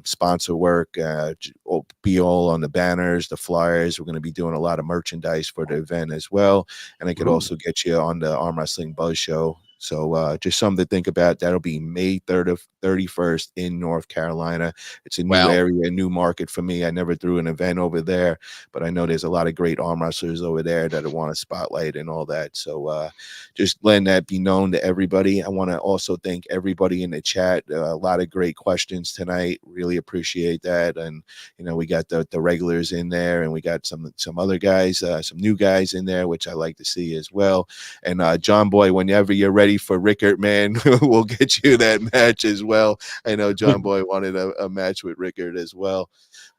sponsor work. Be all on the banners, the flyers. We're going to be doing a lot of merchandise for the event as well, and I could also get you on the Arm Wrestling Buzz Show. So just something to think about. That'll be May 3rd of 31st in North Carolina. It's a new area, a new market for me. I never threw an event over there, but I know there's a lot of great arm wrestlers over there that want to spotlight and all that. So just letting that be known to everybody. I want to also thank everybody in the chat. A lot of great questions tonight. Really appreciate that. And, you know, we got the regulars in there, and we got some other guys, some new guys in there, which I like to see as well. And John Boy, whenever you're ready for Rickard, man, we'll get you that match as well. I know John Boy wanted a match with Rickard as well.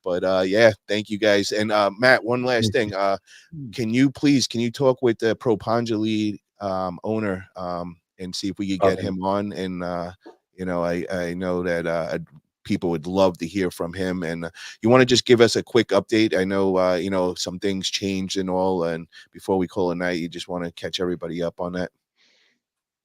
But yeah, thank you guys. And Matt, one last thing. Can you talk with the Propanjali owner and see if we could get him on? And you know, I know that people would love to hear from him. And you want to just give us a quick update? I know you know, some things changed and all, and before we call it a night, you just want to catch everybody up on that.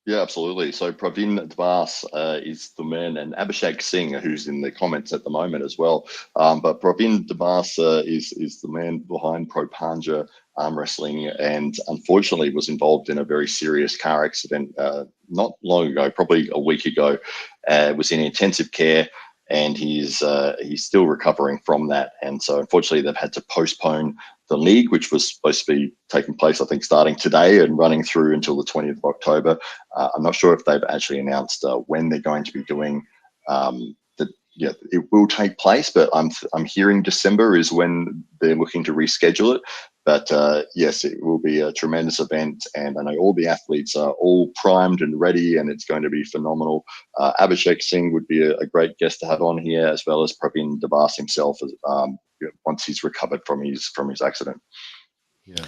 Yeah, absolutely. So Pravin Dvas is the man, and Abhishek Singh, who's in the comments at the moment as well. But Pravin Dvas is the man behind Propanja Arm Wrestling, and unfortunately was involved in a very serious car accident not long ago, probably a week ago. Was in intensive care and he's still recovering from that. And so, unfortunately, they've had to postpone the league, which was supposed to be taking place, I think, starting today and running through until the 20th of October. I'm not sure if they've actually announced when they're going to be doing the. Yeah, it will take place, but I'm hearing December is when they're looking to reschedule it. But yes, it will be a tremendous event, and I know all the athletes are all primed and ready, and it's going to be phenomenal. Abhishek Singh would be a great guest to have on here, as well as Praveen Devas himself, as, once he's recovered from his accident. Yeah.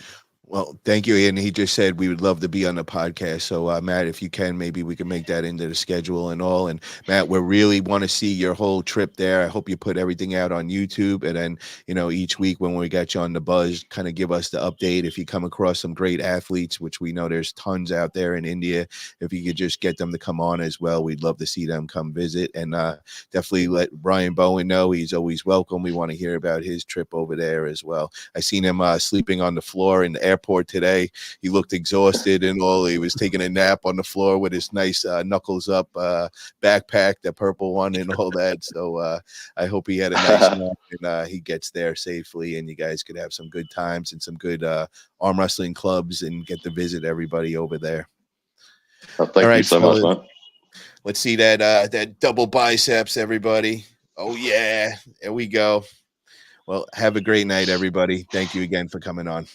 Well, thank you. And he just said we would love to be on the podcast. So, Matt, if you can, maybe we can make that into the schedule and all. And Matt, we really want to see your whole trip there. I hope you put everything out on YouTube. And then, you know, each week when we got you on the buzz, kind of give us the update. If you come across some great athletes, which we know there's tons out there in India, if you could just get them to come on as well, we'd love to see them come visit. And definitely let Brian Bowen know he's always welcome. We want to hear about his trip over there as well. I seen him sleeping on the floor in the airport today. He looked exhausted and all. He was taking a nap on the floor with his nice knuckles up backpack, the purple one, and all that. So I hope he had a nice nap and he gets there safely, and you guys could have some good times and some good arm wrestling clubs and get to visit everybody over there. Well, thank you so much, man. Let's see that double biceps, everybody. Oh yeah, there we go. Well, have a great night, everybody. Thank you again for coming on.